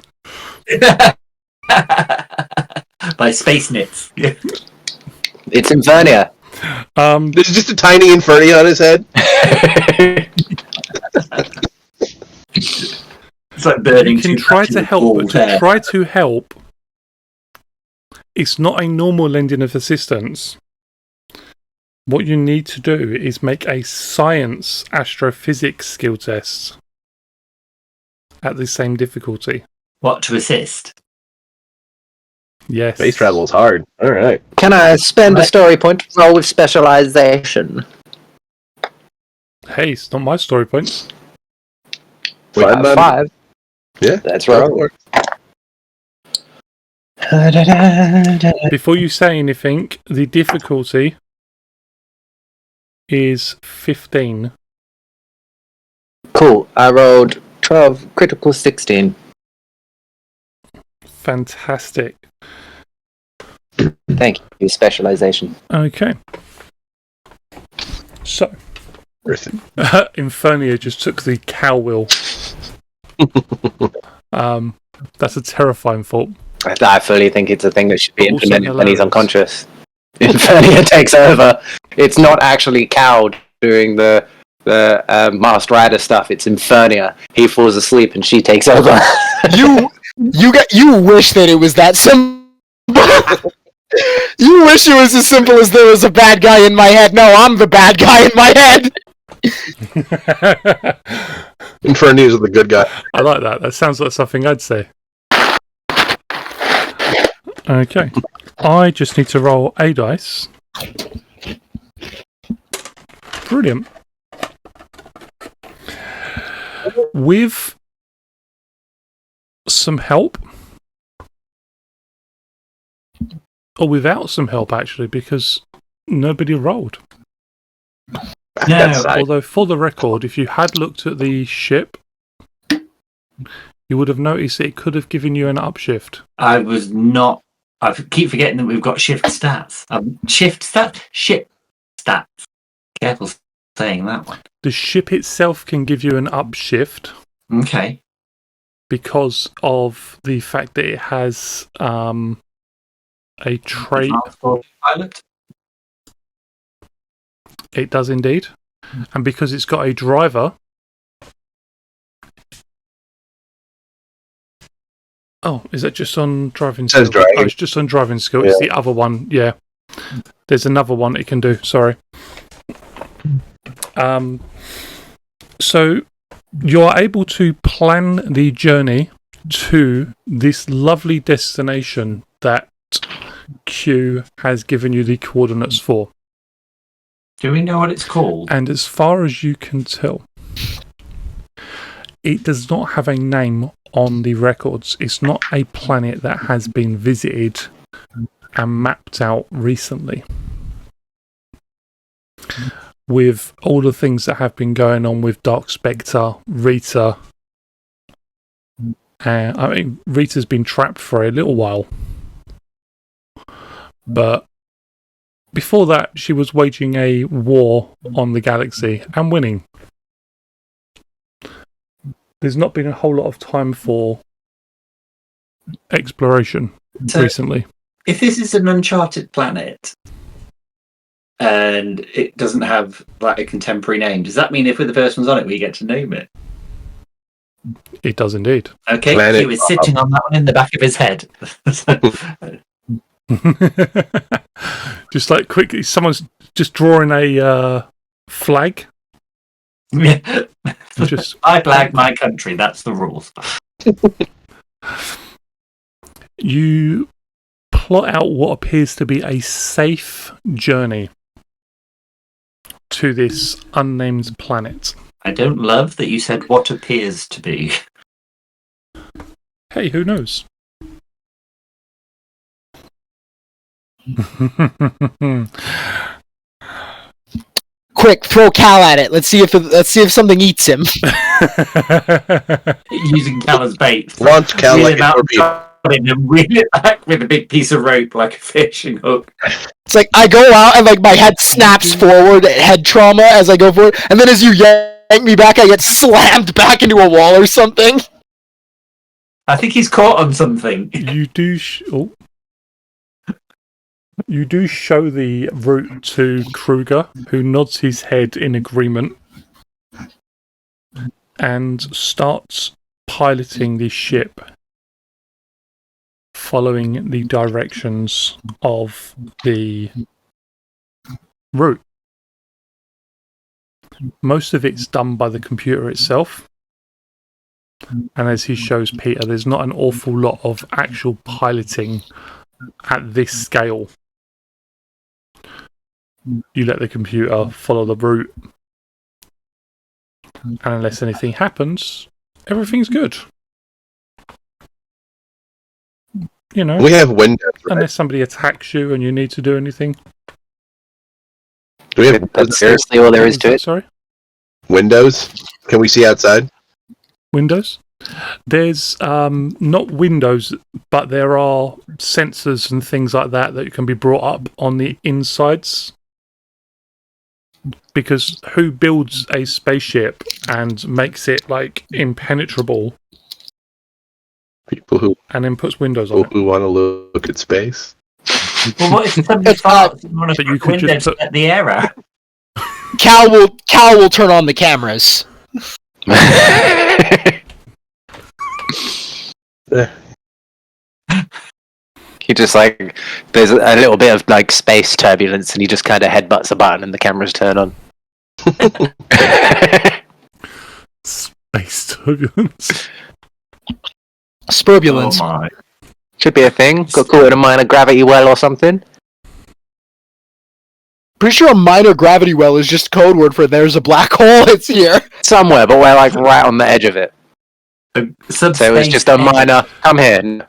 By Space Nits. It's Invernia. There's just a tiny Inferni on his head. It's like burning. You can try to help, but to try to help, it's not a normal lending of assistance. What you need to do is make a science astrophysics skill test at the same difficulty. What, to assist? Yes. Space travel is hard. All right. Can I spend a story point to roll with specialization? Hey, it's not my story points. We have 5. Yeah, that's right. Before you say anything, the difficulty is 15. Cool. I rolled 12, critical 16. Fantastic. Thank you. Specialization. Okay. So, Infernia just took the cow wheel. That's a terrifying thought. I fully think it's a thing that should be implemented when he's unconscious. Infernia takes over. It's not actually Cow doing the Masked Rider stuff. It's Infernia. He falls asleep and she takes over. You wish that it was that simple. You wish it was as simple as there was a bad guy in my head. No, I'm the bad guy in my head. Inferni is the good guy. I like that. That sounds like something I'd say. Okay. I just need to roll a dice. Brilliant. With some help. Or without some help, actually, because nobody rolled. No. Although, for the record, if you had looked at the ship, you would have noticed that it could have given you an upshift. I was not. I keep forgetting that we've got shift stats. Shift stats? Ship stats. Careful saying that one. The ship itself can give you an upshift. Okay. Because of the fact that it has a trait. Pilot? It does indeed. And because it's got a driver. Oh, is that just on driving skill? Oh, it's just on driving skill. Yeah. It's the other one, yeah. There's another one it can do, sorry. So you're able to plan the journey to this lovely destination that Q has given you the coordinates for. Do we know what it's called? And as far as you can tell, it does not have a name on the records. It's not a planet that has been visited and mapped out recently. With all the things that have been going on with Dark Spectre, Rita. Rita's been trapped for a little while. But before that, she was waging a war on the galaxy and winning. There's not been a whole lot of time for exploration recently. If this is an uncharted planet and it doesn't have like a contemporary name, does that mean if we're the first ones on it, we get to name it? It does indeed. Okay, Planet he was sitting on that one in the back of his head. Just like quickly, someone's just drawing a flag. Yeah. Just I flag my country, that's the rules. You plot out what appears to be a safe journey to this unnamed planet. I don't love that you said what appears to be. Hey, who knows? Quick, throw Cal at it. Let's see if something eats him. Using Cal as bait. Launch Cal like a torpedo. And then reel it back with a big piece of rope like a fishing hook. It's like I go out and like my head snaps forward, head trauma as I go forward, and then as you yank me back, I get slammed back into a wall or something. I think he's caught on something. You do. You do show the route to Kruger, who nods his head in agreement and starts piloting the ship, following the directions of the route. Most of it's done by the computer itself. And as he shows Peter, there's not an awful lot of actual piloting at this scale. You let the computer follow the route, and unless anything happens, everything's good. You know, We have windows, right? unless somebody attacks you and you need to do anything. Do we have That's seriously all there is to it. Sorry? windows? Can we see outside? Windows? There's not windows, but there are sensors and things like that that can be brought up on the insides. Because who builds a spaceship and makes it like impenetrable People who and then puts windows on it? want to look at space. Well, what if somebody farts and want But to you could just put- let the air out? Cal will turn on the cameras. He just like there's a little bit of like space turbulence, and he just kind of headbutts a button, and the cameras turn on. Space turbulence. Spurbulence. Oh my. Should be a thing. Got caught in a minor gravity well or something. Pretty sure a minor gravity well is just code word for there's a black hole. It's here. Somewhere, but we're like right on the edge of it. So it was just a minor. Come here.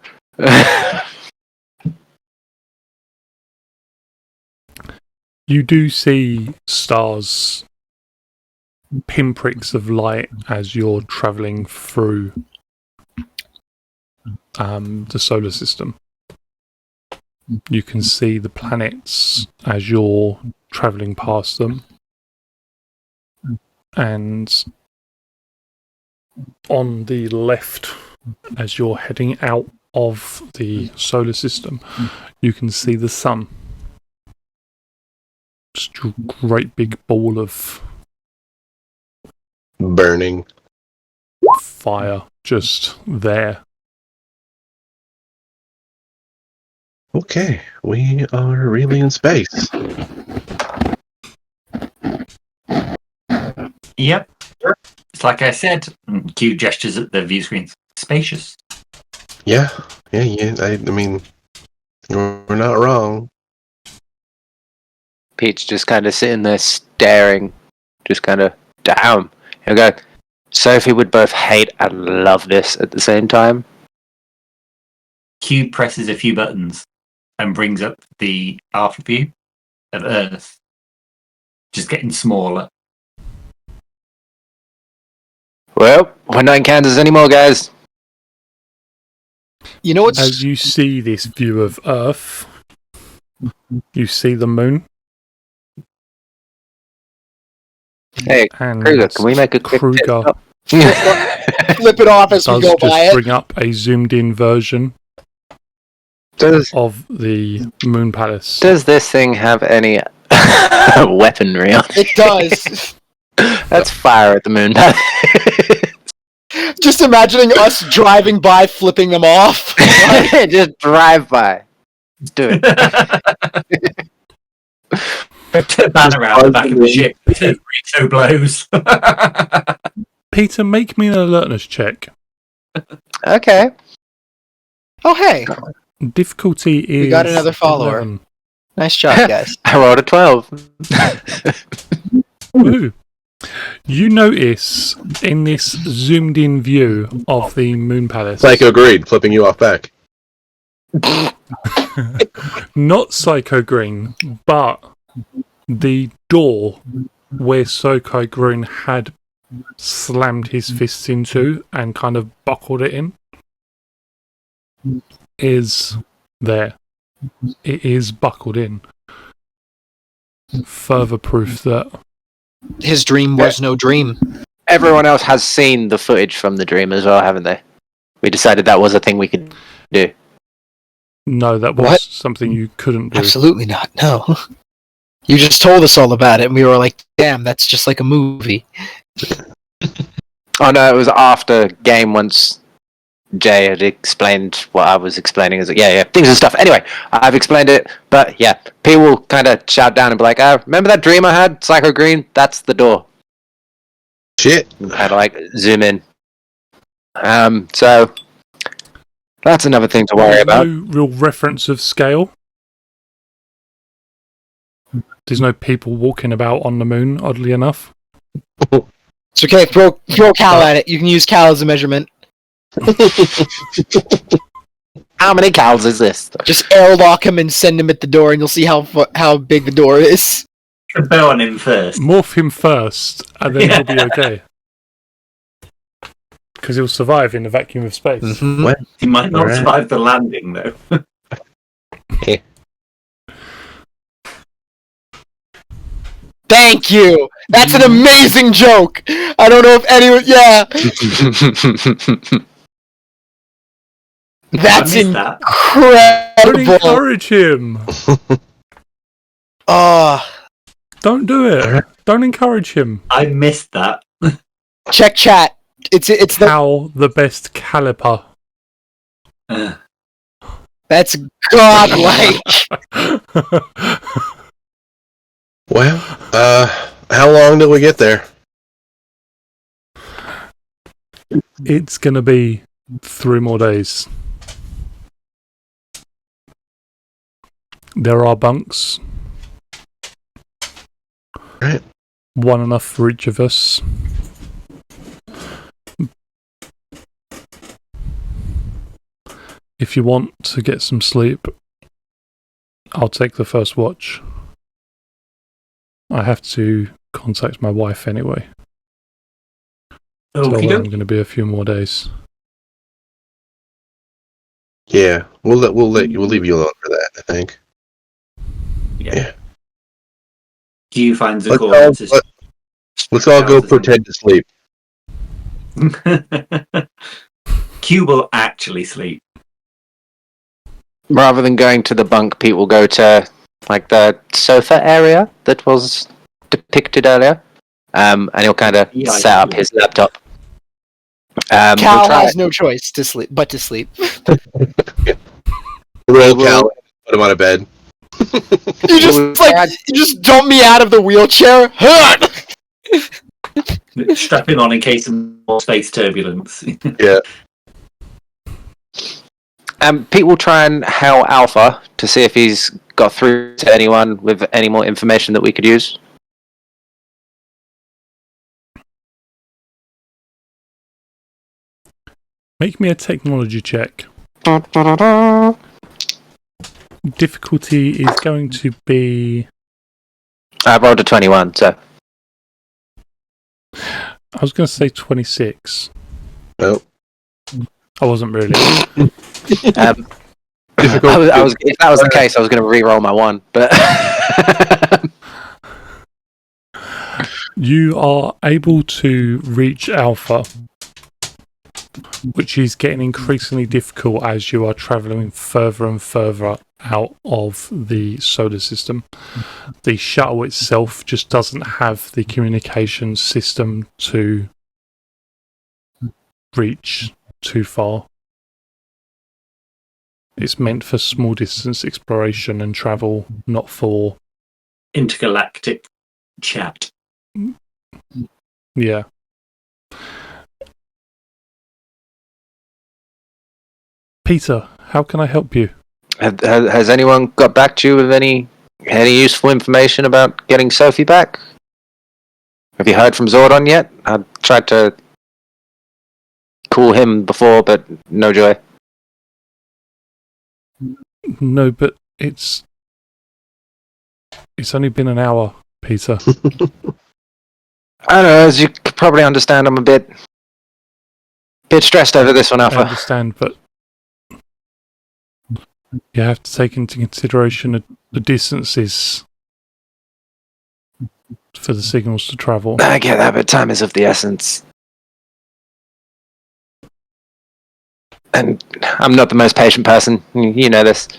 You do see stars, pinpricks of light as you're travelling through the solar system. You can see the planets as you're travelling past them. And on the left, as you're heading out of the solar system, you can see the sun. Just a great big ball of Burning. fire just there. Okay, we are really in space. Yep. It's like I said. Q gestures at the view screen. Spacious. Yeah. I mean, we're not wrong. Pete's just kind of sitting there staring, just kind of down. He'll go, Sophie would both hate and love this at the same time. Q presses a few buttons and brings up the after view of Earth, just getting smaller. Well, we're not in Kansas anymore, guys. You know what's... As you see this view of Earth, you see the moon. Hey, And Kruger, can we make a quick pit Kruger stop? flip it off as we does go just by it. bring up a zoomed-in version of the Moon Palace. Does this thing have any weaponry on it? It does. Let's fire at the moon palace. Just imagining us driving by, flipping them off. Just drive by. Let's do it. Banner out the back of the ship. Rito blows. Peter, make me an alertness check. Okay. Oh, hey. Difficulty is... We got another follower. 11. Nice job, guys. I rolled a 12. Ooh. You notice in this zoomed-in view of the Moon Palace... Psycho Green, flipping you off back. Not Psycho Green, but the door where Psycho Green had slammed his fists into and kind of buckled it in is there. It is buckled in. Further proof that His dream was no dream. Everyone else has seen the footage from the dream as well, haven't they? We decided that was a thing we could do. no, that was What? something you couldn't do. Absolutely not, no. You just told us all about it, and we were like, damn, that's just like a movie. Oh no, it was after game once Jay had explained what I was explaining. As yeah, things and stuff. Anyway, I've explained it, but yeah, P will kind of shout down and be like, remember that dream I had, Psycho Green? That's the door. Shit. Kind of like zoom in. So that's another thing to worry about. No real reference of scale. There's no people walking about on the moon, oddly enough. It's okay, throw Cal at it. You can use Cal as a measurement. How many cows is this? Just airlock him and send him at the door, and you'll see how big the door is. Bow on him first. Morph him first, and then he'll be okay. Because he'll survive in the vacuum of space. Mm-hmm. What? He might not Alright. survive the landing, though. Thank you! That's an amazing joke! I don't know if anyone... Yeah! That's I missed that. Don't incredible! encourage him! Don't do it! Don't encourage him! I missed that. Check chat. It's the... How the best caliper. That's godlike! Well, how long till we get there? It's gonna be 3 more days. There are bunks. Right. One enough for each of us. If you want to get some sleep, I'll take the first watch. I have to contact my wife anyway. So I'm going to be a few more days. Yeah, we'll leave you alone for that, I think. Yeah. Q finds a Let's call. let's all go pretend to sleep. Q will actually sleep. Rather than going to the bunk, Pete will go to like the sofa area that was depicted earlier, and he'll kind of set up his laptop. Cal has no choice but to sleep. Roll Cal, put him on a bed. You just dump me out of the wheelchair. Strapping on in case of more space turbulence. Yeah. Pete will try and hail Alpha to see if he's got through to anyone with any more information that we could use. Make me a technology check. Difficulty is going to be... I rolled a 21, so... I was going to say 26. Nope. I wasn't really. if that was the case, I was going to re-roll my 1, but... You are able to reach Alpha, which is getting increasingly difficult as you are travelling further and further out of the solar system. The shuttle itself just doesn't have the communication system to reach too far. It's meant for small distance exploration and travel, not for intergalactic chat. Yeah. Peter, how can I help you? Has anyone got back to you with any useful information about getting Sophie back? Have you heard from Zordon yet? I tried to call him before, but no joy. No, but it's only been an hour, Peter. I don't know, as you could probably understand, I'm a bit stressed over this one, Alpha. I understand, but you have to take into consideration the distances for the signals to travel. I get that, but time is of the essence. And I'm not the most patient person. You know this.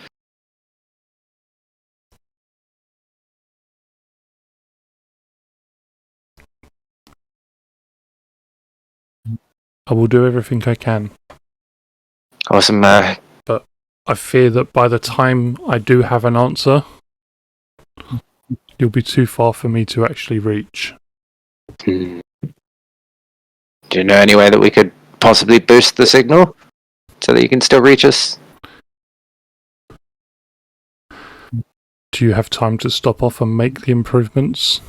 I will do everything I can. Awesome. But I fear that by the time I do have an answer, you'll be too far for me to actually reach. Do you know any way that we could possibly boost the signal so that you can still reach us? Do you have time to stop off and make the improvements?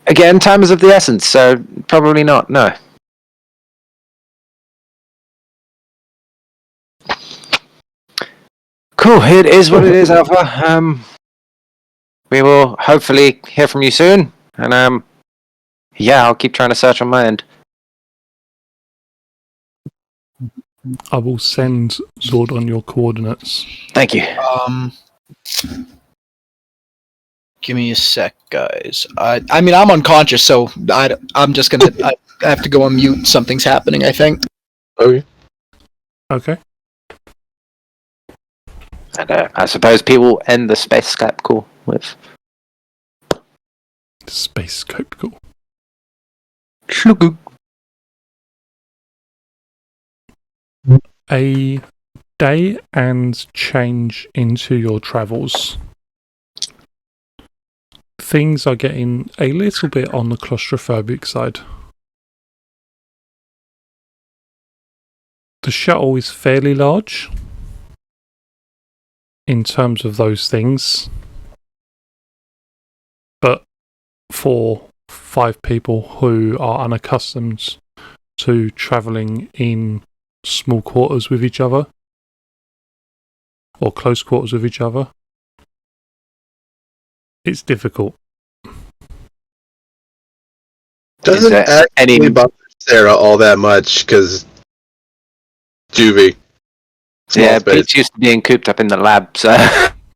Again, time is of the essence, so probably not, no. Cool, it is what it is, Alpha. We will hopefully hear from you soon, and yeah, I'll keep trying to search on my end. I will send Zordon your coordinates. Thank you. Give me a sec, guys. I mean, I'm unconscious, so I'm just gonna. I have to go on mute. Something's happening, I think. Okay. Okay. And I suppose people end the space Skype call with Space scope call. Shlugoo. A day and change into your travels. Things are getting a little bit on the claustrophobic side. The shuttle is fairly large in terms of those things, but for 5 people who are unaccustomed to travelling in small quarters with each other, or close quarters with each other, it's difficult. Doesn't actually bother Sarah all that much, because juvie. Yeah, Pete's used to being cooped up in the lab, so...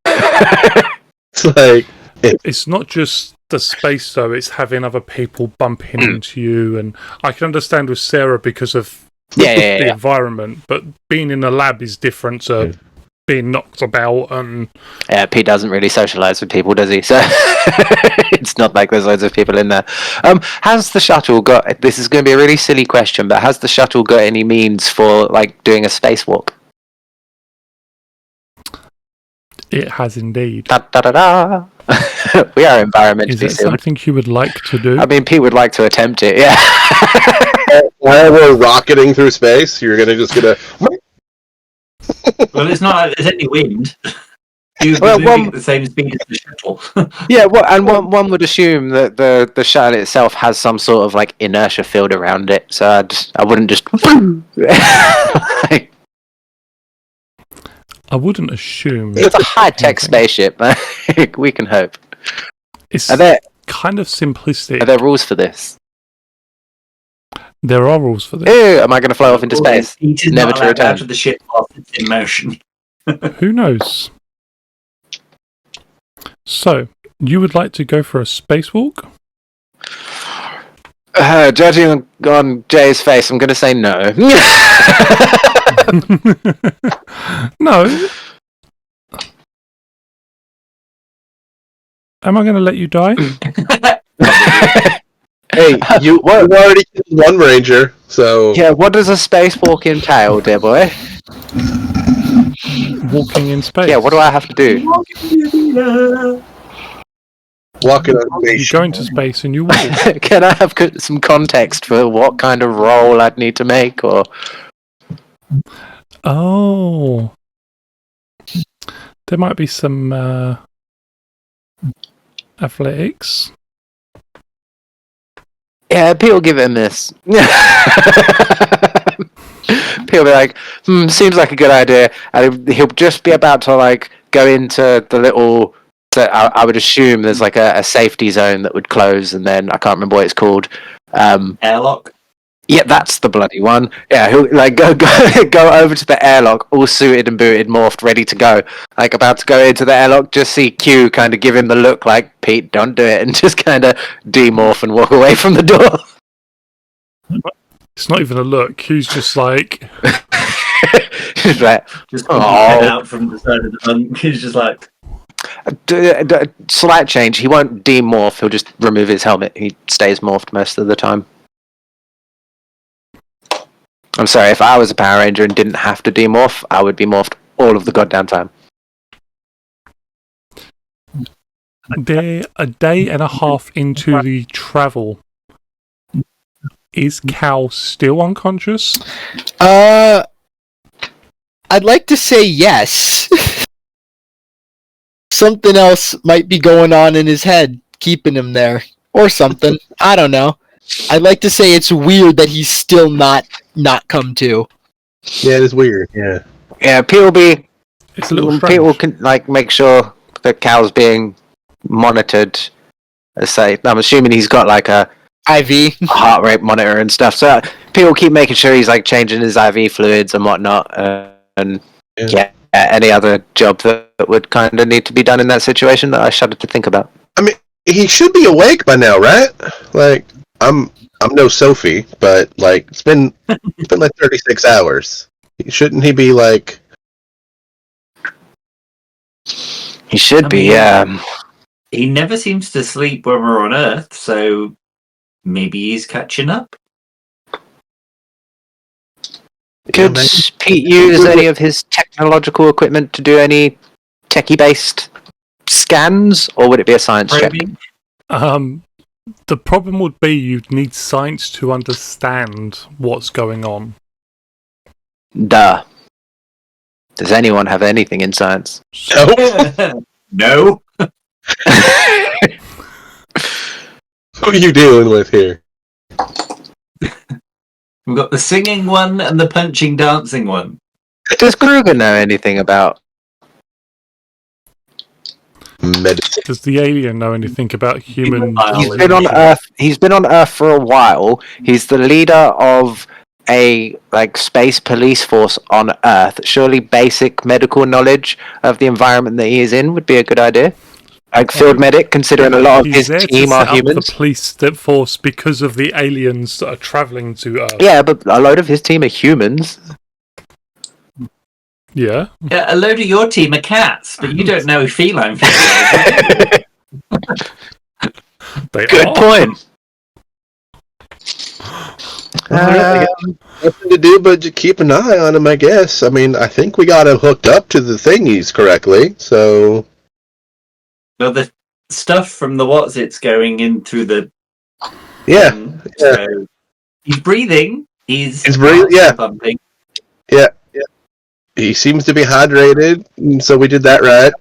It's like... It's not just the space, though, it's having other people bumping into you, and I can understand with Sarah because of the environment, but being in a lab is different to being knocked about, and... Yeah, Pete doesn't really socialise with people, does he? So it's not like there's loads of people in there. Has the shuttle got... This is going to be a really silly question, but has the shuttle got any means for, like, doing a spacewalk? It has indeed. Da, da, da, da. We are environmentally Is that sealed. something you would like to do? I mean, Pete would like to attempt it, yeah. While we're rocketing through space, you're just gonna. Well, it's not like there's any wind. You're Well, moving at the same speed as the shuttle. Yeah, and one would assume that the shuttle itself has some sort of like inertia field around it, so I wouldn't just. I wouldn't assume. It's a high-tech anything. spaceship. We can hope. It's Are there kind of simplistic. are there rules for this? There are rules for this. Ew, am I going to fly off into space? Heat is Never not to allowed return. out of the ship whilst it's in motion. Who knows? So, you would like to go for a spacewalk? Judging on Jay's face, I'm going to say no. No. Am I going to let you die? Hey, you already killed one ranger, so Yeah, what does a spacewalk entail, dear boy? Walking in space. Yeah, what do I have to do? walking on You space. go into space and you walk. Can I have some context for what kind of role I'd need to make, or Oh. There might be some athletics. yeah, Pete will give it a miss. Pete will be like, seems like a good idea, and he'll just be about to like go into the little. So I would assume there's like a safety zone that would close, and then I can't remember what it's called. Airlock. Yeah, that's the bloody one. Yeah, he'll like go over to the airlock, all suited and booted, morphed, ready to go. Like about to go into the airlock, just see Q kind of give him the look like, Pete, don't do it, and just kind of demorph and walk away from the door. It's not even a look. Q's just like, He's like, Just put his head out from the side of the bunk. He's just like, slight change. He won't demorph. He'll just remove his helmet. He stays morphed most of the time. I'm sorry, if I was a Power Ranger and didn't have to demorph, I would be morphed all of the goddamn time. they're a day and a half into the travel. Is Cal still unconscious? I'd like to say yes. Something else might be going on in his head, keeping him there. Or something. I don't know. I'd like to say it's weird that he's still not come to. Yeah, it is weird. Yeah. Yeah, Pete will be. It's a little Pete will strange. like make sure that Cal's being monitored. Let's say, I'm assuming he's got like a IV. heart rate monitor and stuff. So Pete will keep making sure he's like changing his IV fluids and whatnot, and yeah, any other job that would kind of need to be done in that situation that I shudder to think about. I mean, he should be awake by now, right? Like, I'm no Sophie, but like it's been like 36 hours. Shouldn't he be like? He should be, mean, yeah. he never seems to sleep when we're on Earth, so maybe he's catching up. Could Pete use any of his technological equipment to do any techie-based scans, or would it be a science check? Probing. The problem would be you'd need science to understand what's going on. Duh. Does anyone have anything in science? No. No. Who are you dealing with here? We've got the singing one and the punching, dancing one. Does Kruger know anything about? Medicine. Does the alien know anything about human? He's been on Earth. He's been on Earth for a while. He's the leader of a like space police force on Earth. Surely basic medical knowledge of the environment that he is in would be a good idea. Like field medic, considering a lot of He's his there team to are set up humans. the police force because of the aliens that are travelling to Earth. Yeah, but a load of his team are humans. Yeah. Yeah, a load of your team are cats, but you don't know feline. They Good are. point. Nothing to do but just keep an eye on him, I guess. I mean, I think we got him hooked up to the thingies correctly, so... Well, the stuff from the what's-it's going in through the... Yeah. So he's breathing. He's breathing, yeah. Pumping. Yeah. He seems to be hydrated, so we did that right.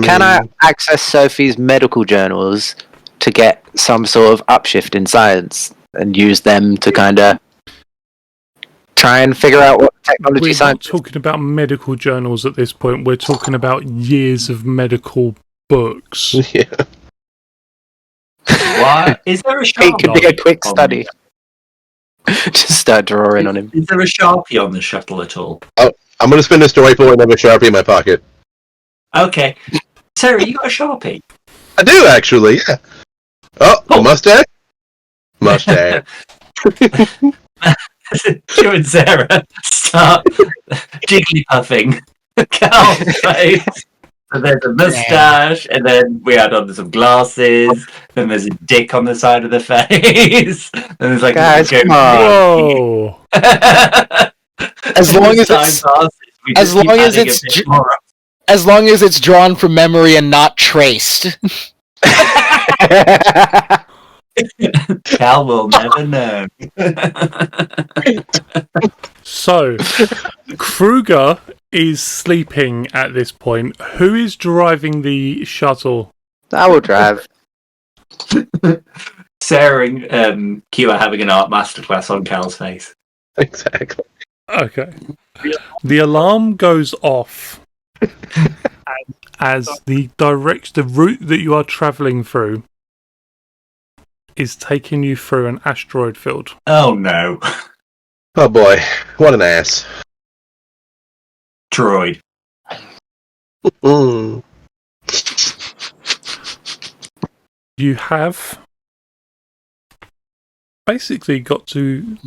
Can I access Sophie's medical journals to get some sort of upshift in science and use them to kind of try and figure out what technology science... We're not talking about medical journals at this point. We're talking about years of medical books. Yeah. What? Is there a Sharpie? It could be a quick study. Just start drawing on him. Is there a Sharpie on the shuttle at all? Oh, I'm going to spin a story point and have a Sharpie in my pocket. Okay. Sarah, you got a Sharpie? I do, actually, yeah. Oh, a mustache? Mustache. You and Sarah start jiggly-puffing Cal's face. And there's a moustache, and then we add on some glasses, then there's a dick on the side of the face, and there's like... Guys, come on. Whoa! As long as it's drawn from memory and not traced. Cal will never know. So, Kruger is sleeping at this point. Who is driving the shuttle? I will drive. Sarah and Q are having an art masterclass on Cal's face. Exactly. Okay. The alarm goes off as the route that you are travelling through is taking you through an asteroid field. Oh no. Oh boy, what an ass. Droid. You have basically got to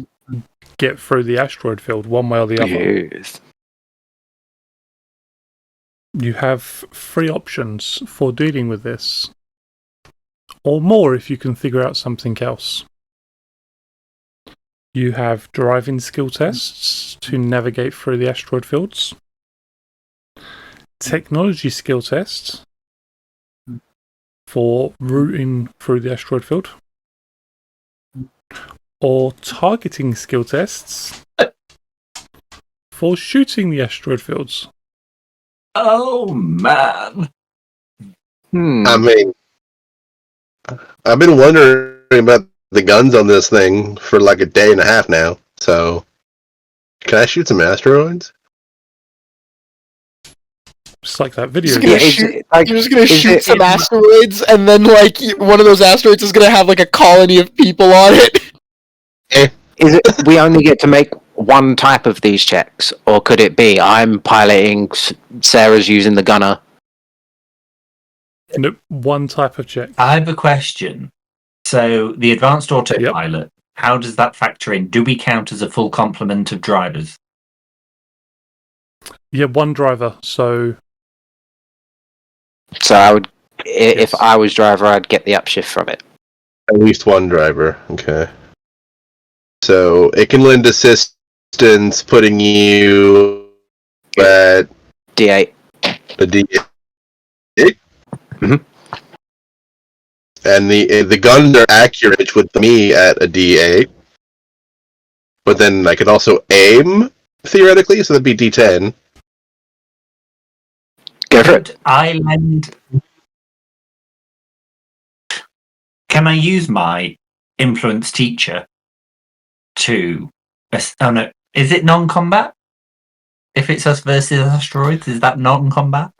get through the asteroid field one way or the other. Yes. You have 3 options for dealing with this. Or more if you can figure out something else. You have driving skill tests to navigate through the asteroid fields. Technology skill tests for routing through the asteroid field. Or targeting skill tests for shooting the asteroid fields. Oh man. I mean, I've been wondering about the guns on this thing for like a day and a half now, so can I shoot some asteroids? It's like that video. You're just gonna shoot some asteroids, and then like one of those asteroids is gonna have like a colony of people on it. Is it we only get to make one type of these checks, or could it be I'm piloting, Sarah's using the gunner? Nope, one type of check. I have a question. So the advanced autopilot, how does that factor in? Do we count as a full complement of drivers? Yeah, one driver. So I would, if I was driver, I'd get the upshift from it. At least one driver, okay. So it can lend assistance putting you at D8. the D8. Mm-hmm. And the guns are accurate with me at a D8. But then I could also aim, theoretically, so that'd be D10. Go for it. Can I use my influence teacher to... Oh no, is it non-combat? If it's us versus asteroids, is that non-combat?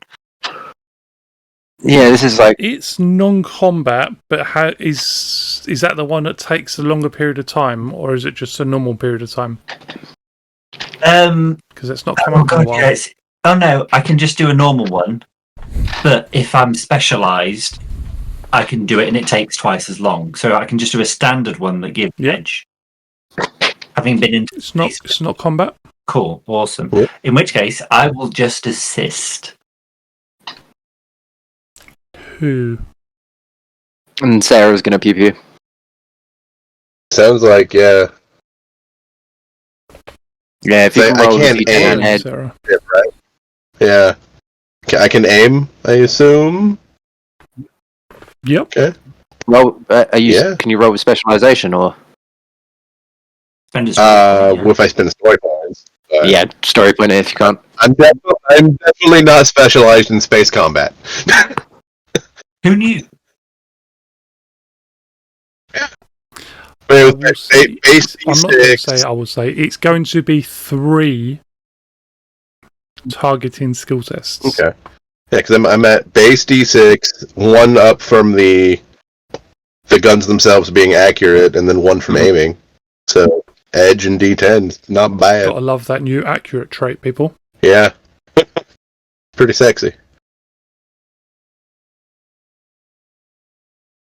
Yeah, this is like... It's non-combat, but is that the one that takes a longer period of time, or is it just a normal period of time? Because it's not come up in a while. Yeah, oh no, I can just do a normal one. But if I'm specialised, I can do it and it takes twice as long. So I can just do a standard one that gives edge. Having been into it's not combat. Cool, awesome. Yeah. In which case, I will just assist. Who? And Sarah's gonna pew pew. Sounds like, yeah. Yeah, if you can roll I can't the D10 aim. on head. Sarah. Right? Yeah. I can aim, I assume. Yep. Okay. Roll, Yeah. Can you roll with specialization or? Spend a story point, yeah. If I spend a story points. Yeah, story point if you can't. I'm definitely not specialized in space combat. Who knew? But it I was will say, base I'm not going to D6. say I will say it's going to be 3 targeting skill tests. Okay. Yeah, because I'm at base D6, 1 up from the guns themselves being accurate, and then 1 from aiming. So edge and D10, not bad. Gotta love that new accurate trait, people. Yeah. Pretty sexy.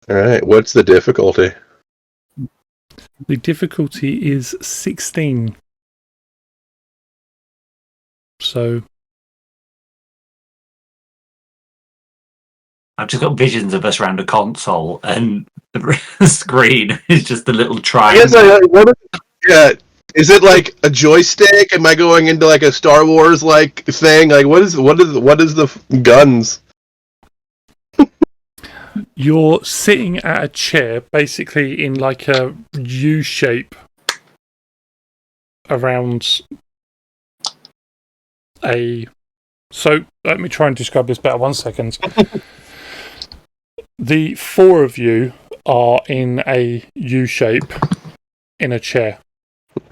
Alright, what's the difficulty? The difficulty is 16. So I've just got visions of us around a console, and the screen is just a little triangle. Yeah, is it like a joystick? Am I going into like a Star Wars like thing? Like what is the guns? you're sitting at a chair, basically in like a U shape around a. So let me try and describe this better. 1 second. The 4 of you are in a U shape in a chair.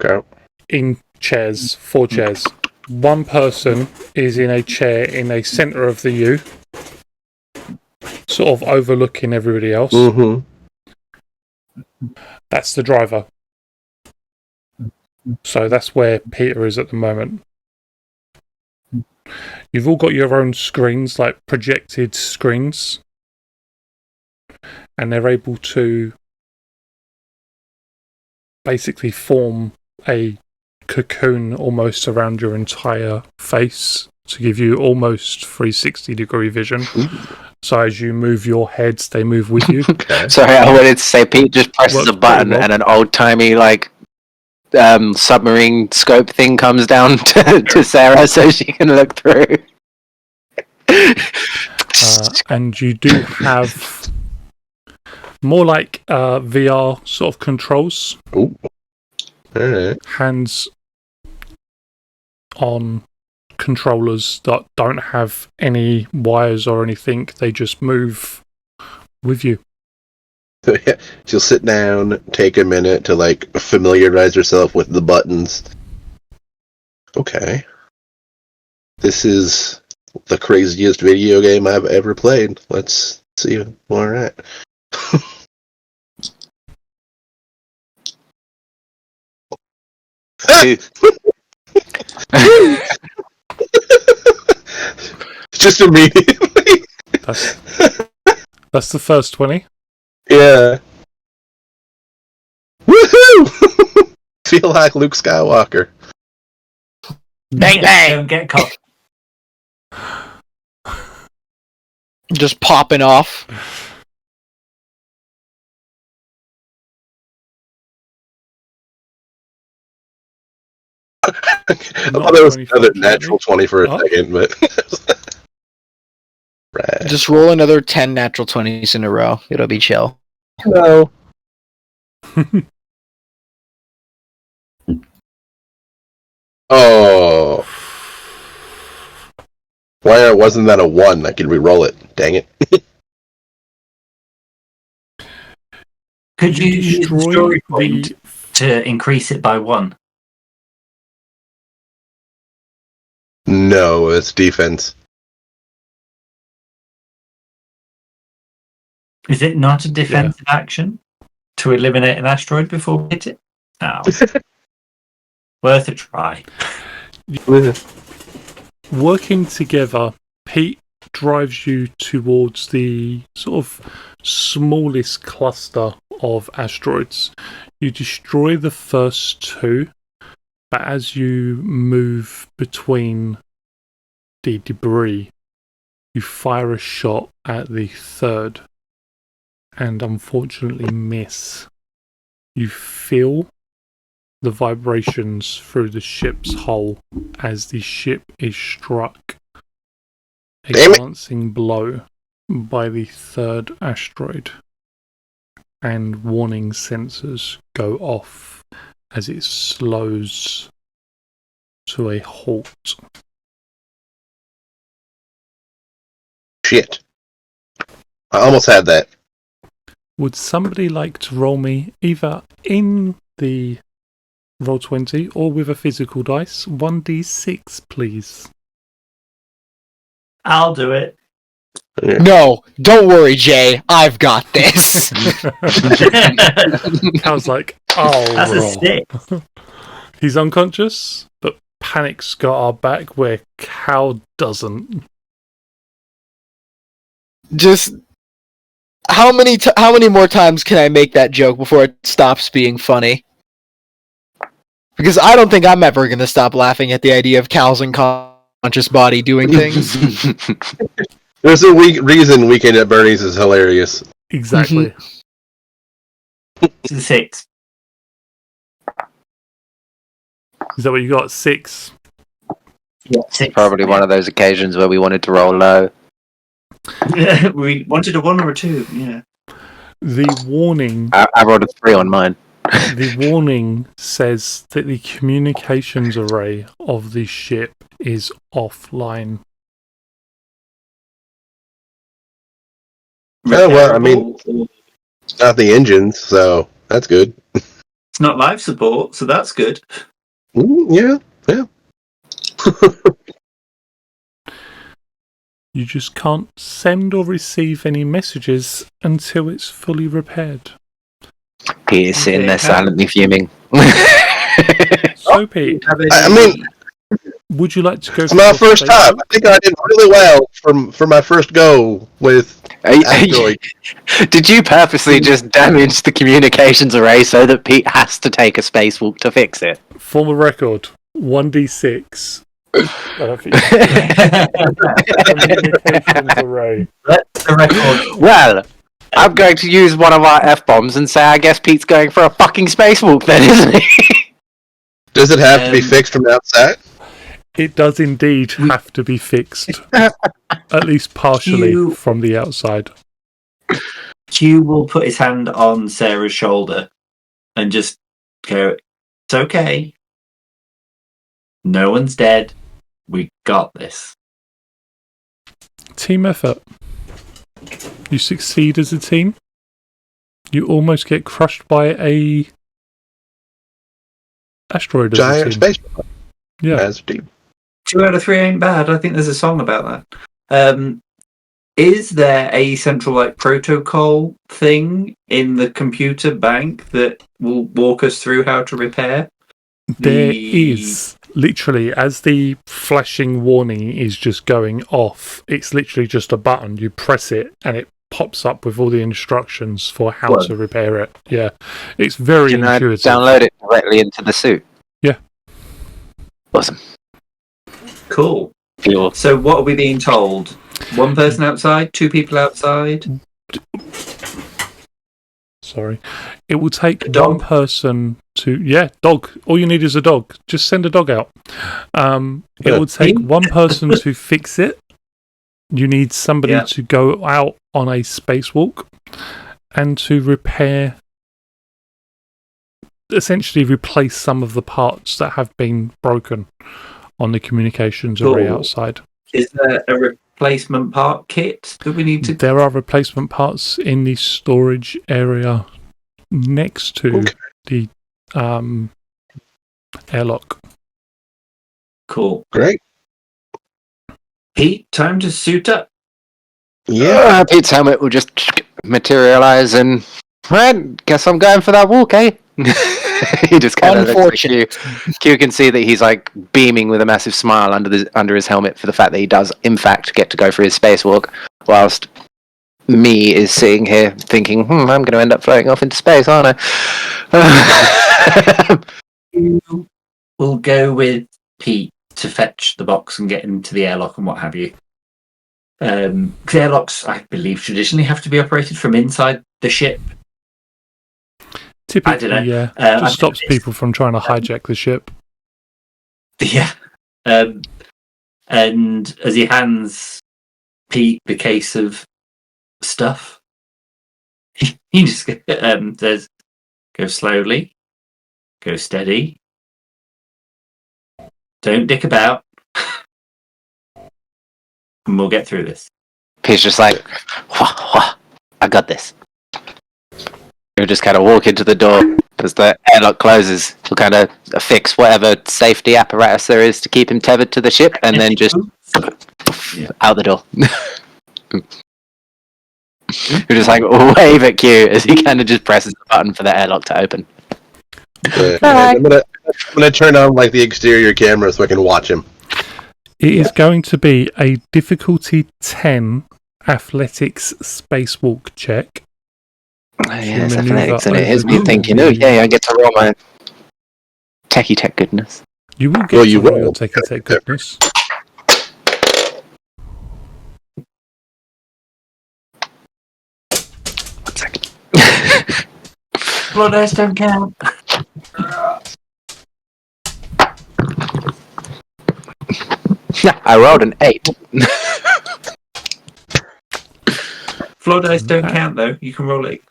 Okay. In chairs, 4 chairs. One person is in a chair in a centre of the U, sort of overlooking everybody else. Mm-hmm. That's the driver. So that's where Peter is at the moment. You've all got your own screens, like projected screens, and they're able to basically form a cocoon almost around your entire face to give you almost 360-degree vision. So as you move your heads, they move with you. Okay. Sorry, I wanted to say Pete just presses Works a button pretty well. and an old-timey like submarine scope thing comes down to Sarah so she can look through. And you do have more like VR sort of controls. Ooh. Alright. Hands on controllers that don't have any wires or anything. They just move with you. So yeah, she'll sit down, take a minute to like familiarize herself with the buttons. Okay. This is the craziest video game I've ever played. Let's see where we're at. Just immediately. That's the first 20. Yeah. Woohoo! Feel like Luke Skywalker. Bang bang! Don't get caught. Just popping off. I thought that was another natural 20 for a second, but right. Just roll another 10 natural 20s in a row. It'll be chill. No. Oh. Why wasn't that a 1? I could re-roll it. Dang it. Could you use the destroy story point to increase it by 1? No, it's defense. Is it not a defensive action to eliminate an asteroid before we hit it? No. Worth a try. Working together, Pete drives you towards the sort of smallest cluster of asteroids. You destroy the first 2, but as you move between the debris, you fire a shot at the 3rd and unfortunately miss. You feel the vibrations through the ship's hull as the ship is struck a glancing blow by the third asteroid, and warning sensors go off as it slows to a halt. Shit. I almost had that. Would somebody like to roll me either in the Roll20 or with a physical dice? 1d6, please. I'll do it. No, don't worry, Jay. I've got this. Cal's like, oh, That's a roll. 6. He's unconscious, but Panic's got our back where Cal doesn't. Just how many more times can I make that joke before it stops being funny? Because I don't think I'm ever going to stop laughing at the idea of Cal's unconscious body doing things. There's a reason Weekend at Bernie's is hilarious. Exactly. It's a 6. Is that what you got? 6? Yeah, 6. Probably one of those occasions where we wanted to roll low. We wanted a 1 or a 2, yeah. The warning... I rolled a 3 on mine. The warning says that the communications array of the ship is offline. Oh, well, I mean, it's not the engines, so that's good. It's not life support, so that's good. Yeah. You just can't send or receive any messages until it's fully repaired. Pete is sitting there silently fuming. So, Pete, I mean, would you like to go it's my first time. I think I did really well for my first go with Asteroid. Did you purposely just damage the communications array so that Pete has to take a spacewalk to fix it? For the record, 1d6. Communications array. That's the record. Well, I'm going to use one of our F-bombs and say I guess Pete's going for a fucking spacewalk then, isn't he? Does it have to be fixed from the outside? It does indeed have to be fixed, at least partially from the outside. Q will put his hand on Sarah's shoulder and just go, "It's okay. No one's dead. We got this." Team effort. You succeed as a team. You almost get crushed by a asteroid as Giant a team. space. Yeah. As a team. 2 out of 3 ain't bad. I think there's a song about that. Is there a central protocol thing in the computer bank that will walk us through how to repair? There is. Literally, as the flashing warning is just going off, it's literally just a button. You press it and it pops up with all the instructions for how to repair it. Yeah. It's very intuitive. Download it directly into the suit. Yeah. Awesome. Cool. So what are we being told? 1 person outside? 2 people outside? Sorry. It will take 1 person to... Yeah, dog. All you need is a dog. Just send a dog out. It will take 1 person to fix it. You need somebody to go out on a spacewalk and to repair... Essentially replace some of the parts that have been broken on the communications array outside. Is there a replacement part kit that we need to... There are replacement parts in the storage area next to the airlock. Cool. Great. Pete, time to suit up. Yeah. Pete's helmet will just materialize and... Right, guess I'm going for that walk, eh? He just kind of looks at Q can see that he's beaming with a massive smile under his helmet for the fact that he does in fact get to go for his spacewalk, whilst me is sitting here thinking, I'm going to end up floating off into space, aren't I? We'll go with Pete to fetch the box and get into the airlock and what have you. Because airlocks, I believe, traditionally have to be operated from inside the ship. Typically, yeah. Just stops people from trying to hijack the ship. Yeah. And as he hands Pete the case of stuff, he just says, go slowly, go steady, don't dick about, and we'll get through this. Pete's just like, wah, wah, I got this. He'll just kind of walk into the door as the airlock closes. He'll kind of fix whatever safety apparatus there is to keep him tethered to the ship, and then just out the door. He'll just like wave at Q as he kind of just presses the button for the airlock to open. I'm gonna turn on like the exterior camera so I can watch him. It is going to be a difficulty 10 athletics spacewalk check. Yes, athletics, and it has me thinking, oh yeah, I get to roll my techie tech goodness. You will get to roll your techie tech goodness. One second. Blood dice don't count. I rolled an 8. Floor dice don't count though. You can roll it.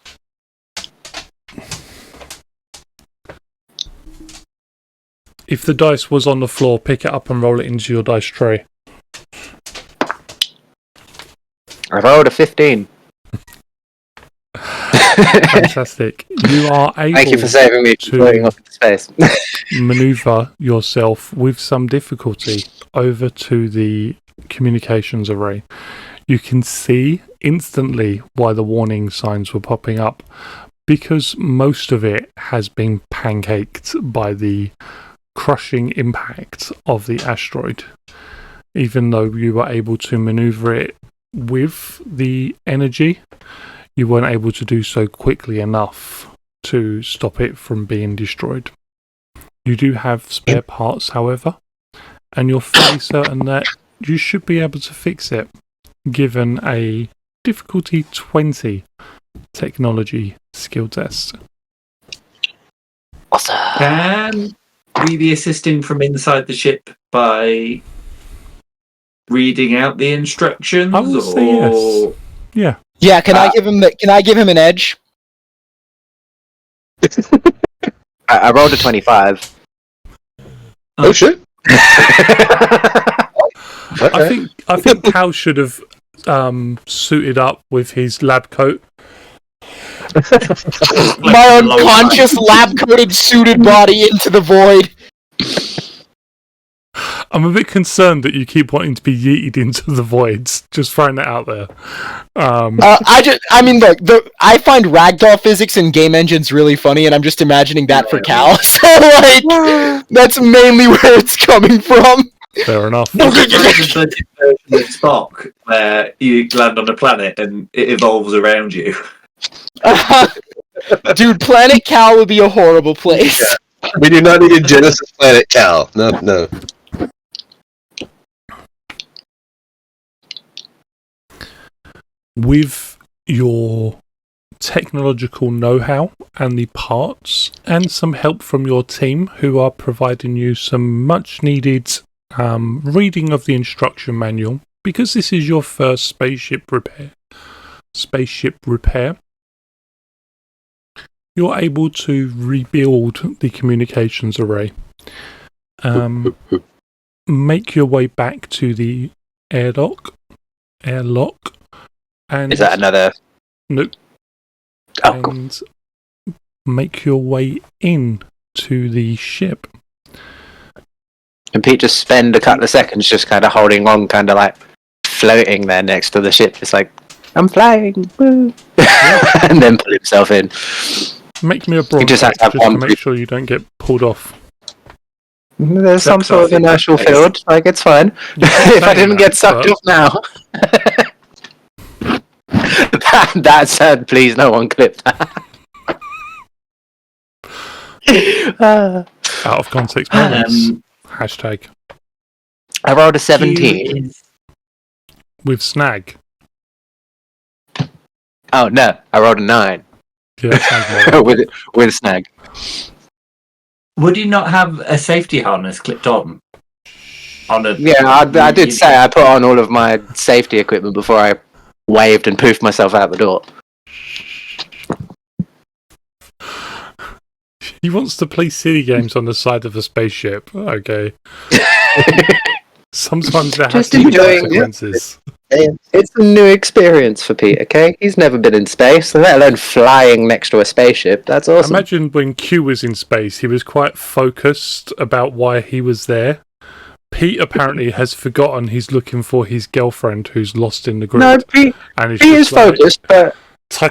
If the dice was on the floor, pick it up and roll it into your dice tray. I rolled a 15. Fantastic. You are able Thank you for saving me floating off into space. maneuver yourself with some difficulty over to the communications array. You can see instantly why the warning signs were popping up, because most of it has been pancaked by the crushing impact of the asteroid. Even though you were able to maneuver it with the energy, you weren't able to do so quickly enough to stop it from being destroyed. You do have spare parts, however, and you're fairly certain that you should be able to fix it, given a difficulty 20 technology skill test. Awesome. Can we be assisting from inside the ship by reading out the instructions? I will say yes. Yeah. Yeah, can I give him an edge? I rolled a 25. Oh shit! I think Cal should have suited up with his lab coat. My unconscious lab-coated suited body into the void. I'm a bit concerned that you keep wanting to be yeeted into the voids. Just throwing that out there. Look, I find ragdoll physics in game engines really funny, and I'm just imagining that for Cal. So, like, that's mainly where it's coming from. Fair enough. Spock, where you land on a planet and it evolves around you. Dude, Planet Cal would be a horrible place. Yeah. We do not need a Genesis Planet Cal. No. With your technological know-how and the parts, and some help from your team, who are providing you some much-needed reading of the instruction manual, because this is your first spaceship repair, you're able to rebuild the communications array. Make your way back to the airlock, and Is that another? Nope. Oh, cool. And make your way in to the ship. And Pete just spend a couple of seconds just kind of holding on, kind of like floating there next to the ship. It's like, I'm flying. Woo. And then pull himself in. Make me a broad just check has to have just to one make sure you don't get pulled off. There's some sort of inertial field. Like, it's fine. If I didn't get sucked off now. That said, please, no one clip that. Out of context moments. Hashtag. I rolled a 17. With snag. Oh, no. I rolled a 9. Yeah, that sounds more like with Snag. Would you not have a safety harness clipped on? I did say I put on all of my safety equipment before I waved and poofed myself out the door. He wants to play silly games on the side of a spaceship. Okay. Sometimes there has Just to be enjoying consequences. It's a new experience for Pete, okay? He's never been in space, let alone flying next to a spaceship. That's awesome. Imagine when Q was in space, he was quite focused about why he was there. Pete apparently has forgotten he's looking for his girlfriend who's lost in the grid. No, Pete is focused, but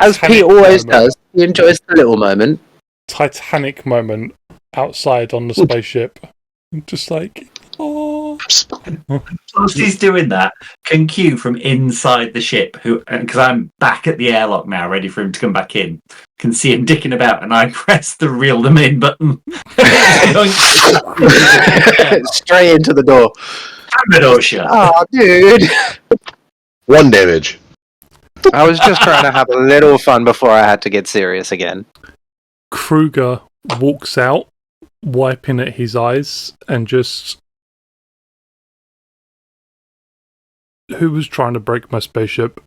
as Pete always does, he enjoys the little moment. Titanic moment outside on the spaceship. Just like, oh. Whilst he's doing that, can Q from inside the ship, because I'm back at the airlock now, ready for him to come back in, can see him dicking about, and I press the reel them in button. Straight into the door. The door shut. Oh, dude. 1 damage. I was just trying to have a little fun before I had to get serious again. Kruger walks out, wiping at his eyes, and just... Who was trying to break my spaceship?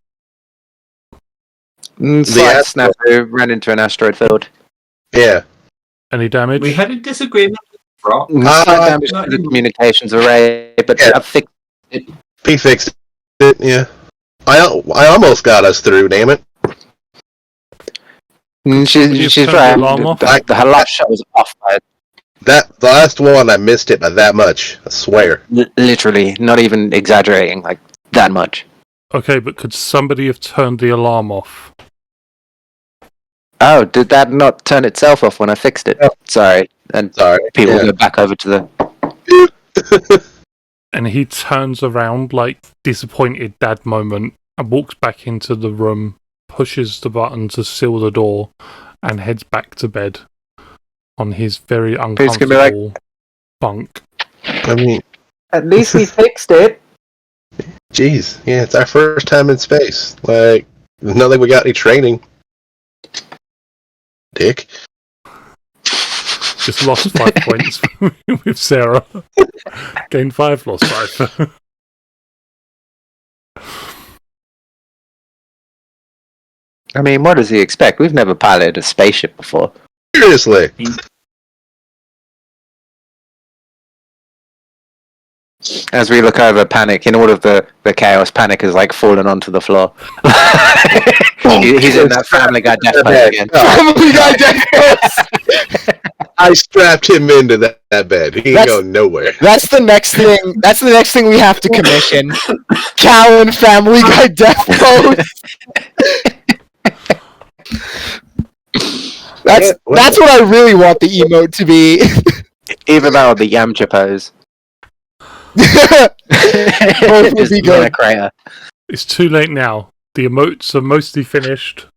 Slight snafu ran into an asteroid field. Yeah. Any damage? We had a disagreement with Brock. Slight damage to the communications array, but I fixed it. He fixed it, yeah. I almost got us through, damn it. She's right. Her last shot was off by the last one, I missed it by that much. I swear. Literally, not even exaggerating, like that much. Okay, but could somebody have turned the alarm off? Oh, did that not turn itself off when I fixed it? Oh. Sorry. And people go back over to the... And he turns around like disappointed dad moment and walks back into the room, pushes the button to seal the door, and heads back to bed on his very uncomfortable bunk. I mean... At least we fixed it. Jeez, yeah, it's our first time in space. Like, there's nothing we got any training. Dick. Just lost 5 points with Sarah. Gained 5, lost 5. I mean, what does he expect? We've never piloted a spaceship before. Seriously. As we look over, Panic, in all of the chaos, Panic has like fallen onto the floor. He's in that Family Guy death pose again. Family Guy death pose! I strapped him into that bed. He ain't going nowhere. That's the next thing. That's the next thing we have to commission. Cal and Family Guy death pose. That's what I really want the emote to be. Even though the Yamcha pose. Both would be good. It's too late now. The emotes are mostly finished.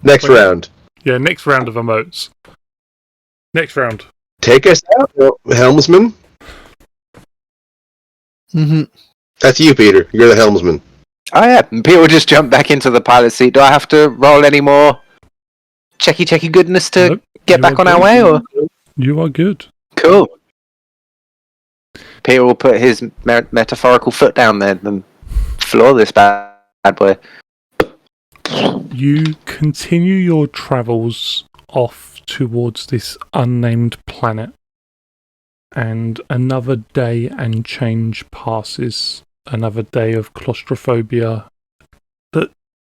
Next round. Yeah, next round of emotes. Next round. Take us out, helmsman. Mm-hmm. That's you, Peter. You're the helmsman. Oh yeah, people just jump back into the pilot seat. Do I have to roll any more checky goodness to get back on our way? Or you are good. Cool. Peter will put his metaphorical foot down there and floor this bad boy. You continue your travels off towards this unnamed planet, and another day and change passes. Another day of claustrophobia that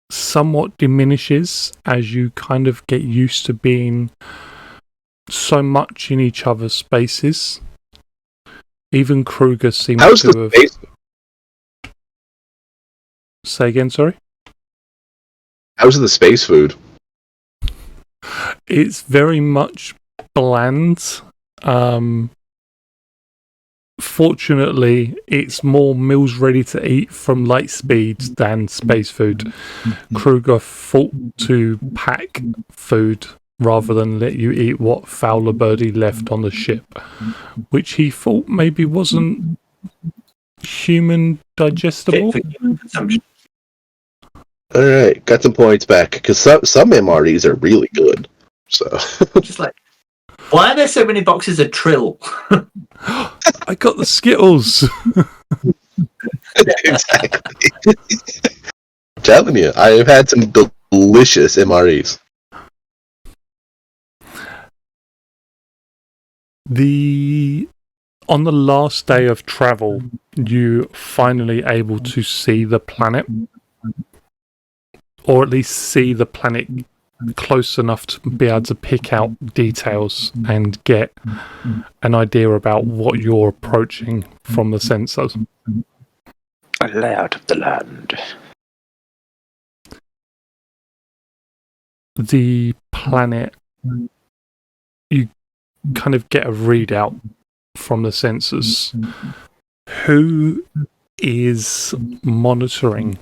somewhat diminishes as you kind of get used to being so much in each other's spaces. Even Kruger seems to have... Space? Say again, sorry? How's the space food? It's very much bland. Fortunately, it's more meals ready to eat from Lightspeed than space food. Kruger fought to pack food rather than let you eat what Fowler Birdie left on the ship, which he thought maybe wasn't human digestible. All right, got some points back because some MREs are really good. So Just like, why are there so many boxes of Trill? I got the Skittles. exactly. I'm telling you, I have had some delicious MREs. On the last day of travel, you finally able to see the planet, or at least see the planet close enough to be able to pick out details and get an idea about what you're approaching from the sensors. A layout of the land. The planet, you kind of get a readout from the sensors. Who is monitoring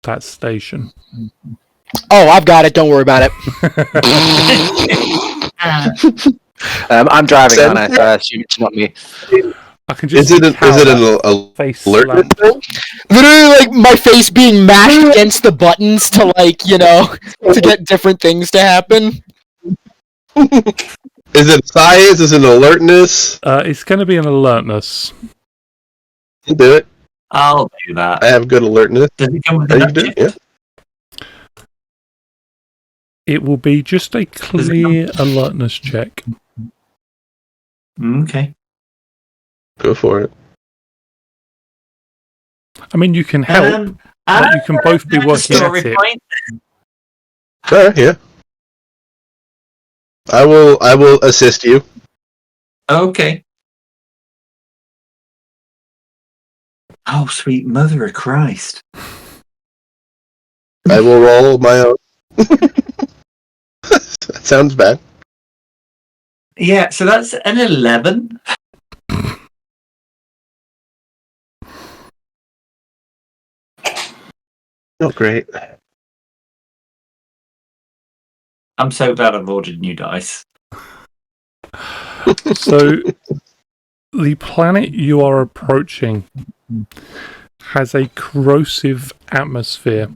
that station? Oh, I've got it. Don't worry about it. I'm driving, aren't I? So I assume it's not me. I can just Is it an face alert? slamp. Literally, like, my face being mashed against the buttons to, like, you know, to get different things to happen. Is it science? Is it alertness? It's going to be an alertness. You do it. I'll do that. I have good alertness. Does it come with Are a you nut do chip? it? Yeah. It will be just a clear alertness check. Okay. Go for it. I mean, you can help, but you can both be working at it. Point. Sure, yeah. I will assist you. Okay. Oh, sweet mother of Christ. I will roll my own. That sounds bad. Yeah, so that's an 11. Oh, great. I'm so glad I've ordered new dice. So, the planet you are approaching has a corrosive atmosphere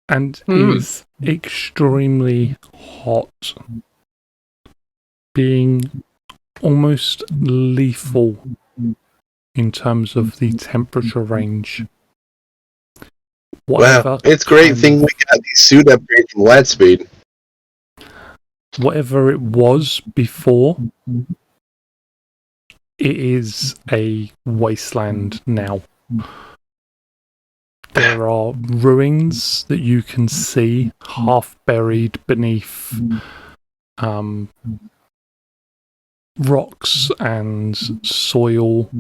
and is extremely hot, being almost lethal in terms of the temperature range. Wow, it's great thing we got these suit upgrades from Lightspeed. Whatever it was before, it is a wasteland now. There are ruins that you can see half buried beneath rocks and soil,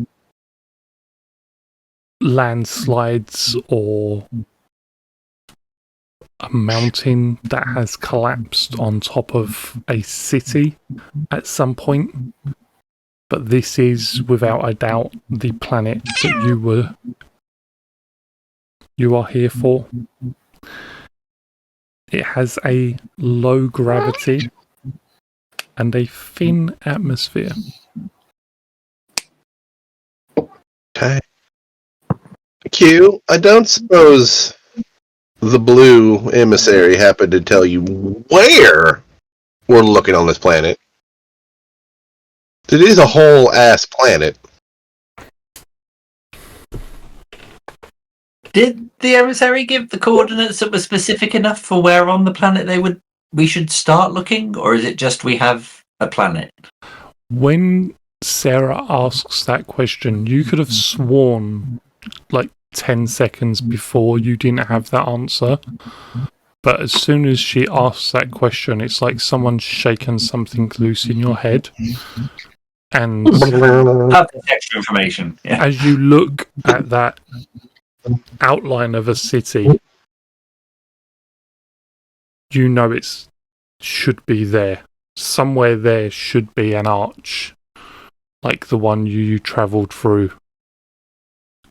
landslides, or a mountain that has collapsed on top of a city at some point. But this is, without a doubt, the planet that you are here for. It has a low gravity and a thin atmosphere. Okay. Q, I don't suppose the blue emissary happened to tell you where we're looking on this planet. It is a whole ass planet. Did the emissary give the coordinates that were specific enough for where on the planet we should start looking, or is it just we have a planet? When Sarah asks that question, you could have sworn like 10 seconds before you didn't have that answer. But as soon as she asks that question, it's like someone's shaken something loose in your head. And extra information. Yeah. as you look at that outline of a city, you know it should be there. Somewhere there should be an arch, like the one you travelled through.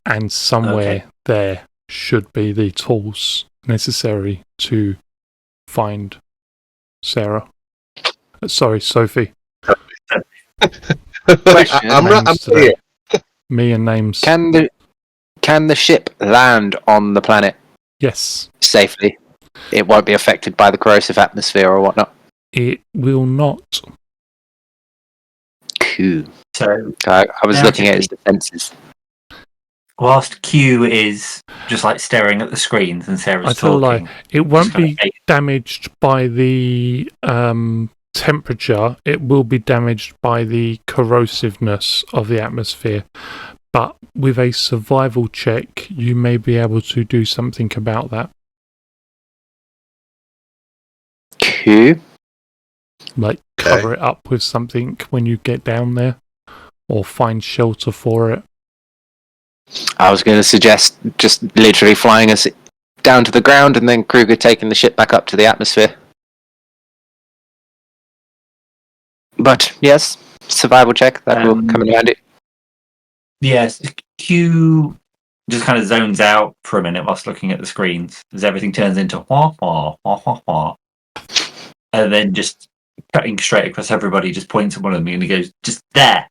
And somewhere there should be the tools necessary to find Sarah. Sorry, Sophie. I'm Me and names. Can the ship land on the planet? Yes. Safely. It won't be affected by the corrosive atmosphere or whatnot. It will not. Cool. So I was looking at his defenses. whilst Q is just like staring at the screens and Sarah's I tell a lie. talking, It won't be Okay. damaged by the temperature. It will be damaged by the corrosiveness of the atmosphere. But with a survival check, you may be able to do something about that. Cool. Like cover it up with something when you get down there, or find shelter for it. I was going to suggest just literally flying us down to the ground and then Kruger taking the ship back up to the atmosphere. But yes, survival check, that will come in handy. yes, Q just kind of zones out for a minute whilst looking at the screens as everything turns into wah wah wah wah wah, and then just cutting straight across everybody, just points at one of them and he goes, "Just there,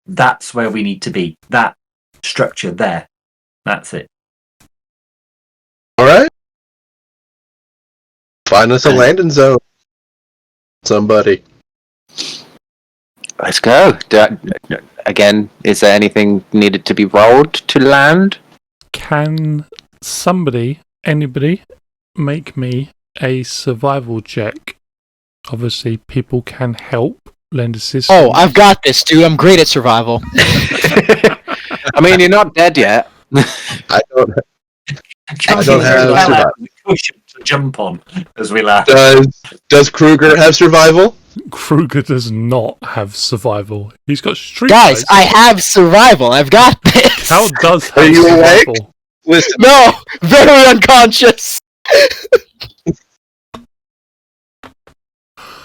that's where we need to be. That structure there, that's it." All right. Find us a landing zone. Somebody. Let's go. Again, is there anything needed to be rolled to land? Can anybody, make me a survival check? Obviously, people can help, lend assistance. Oh, I've got this, dude. I'm great at survival. I mean, you're not dead yet. I don't have survival. Cushion to jump on as we laugh. Does Kruger have survival? Kruger does not have survival. He's got street Guys, fights. I have survival. I've got this. Cal does Are have you awake? survival. Listen, No, very unconscious.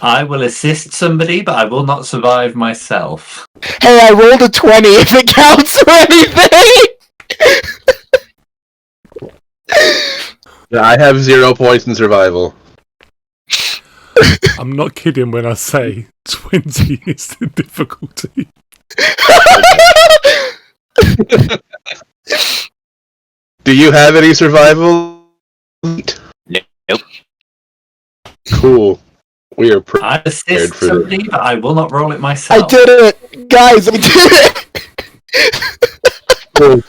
I will assist somebody, but I will not survive myself. Hey, I rolled a 20 if it counts for anything. I have 0 points in survival. I'm not kidding when I say 20 is the difficulty. Do you have any survival? Nope. Cool. We are I assist for somebody, but I will not roll it myself. I did it, guys. I did it. cool.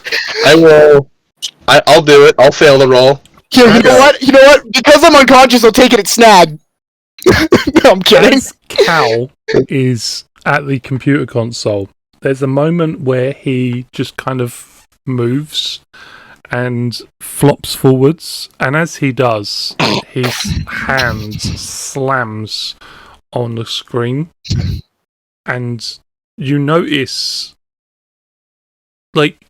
I'll do it. I'll fail the roll. Here, you know what? You know what? Because I'm unconscious, I'll take it at snag. No, I'm kidding. As Cal is at the computer console, there's a moment where he just kind of moves and flops forwards, and as he does, his hand slams on the screen, and you notice, like,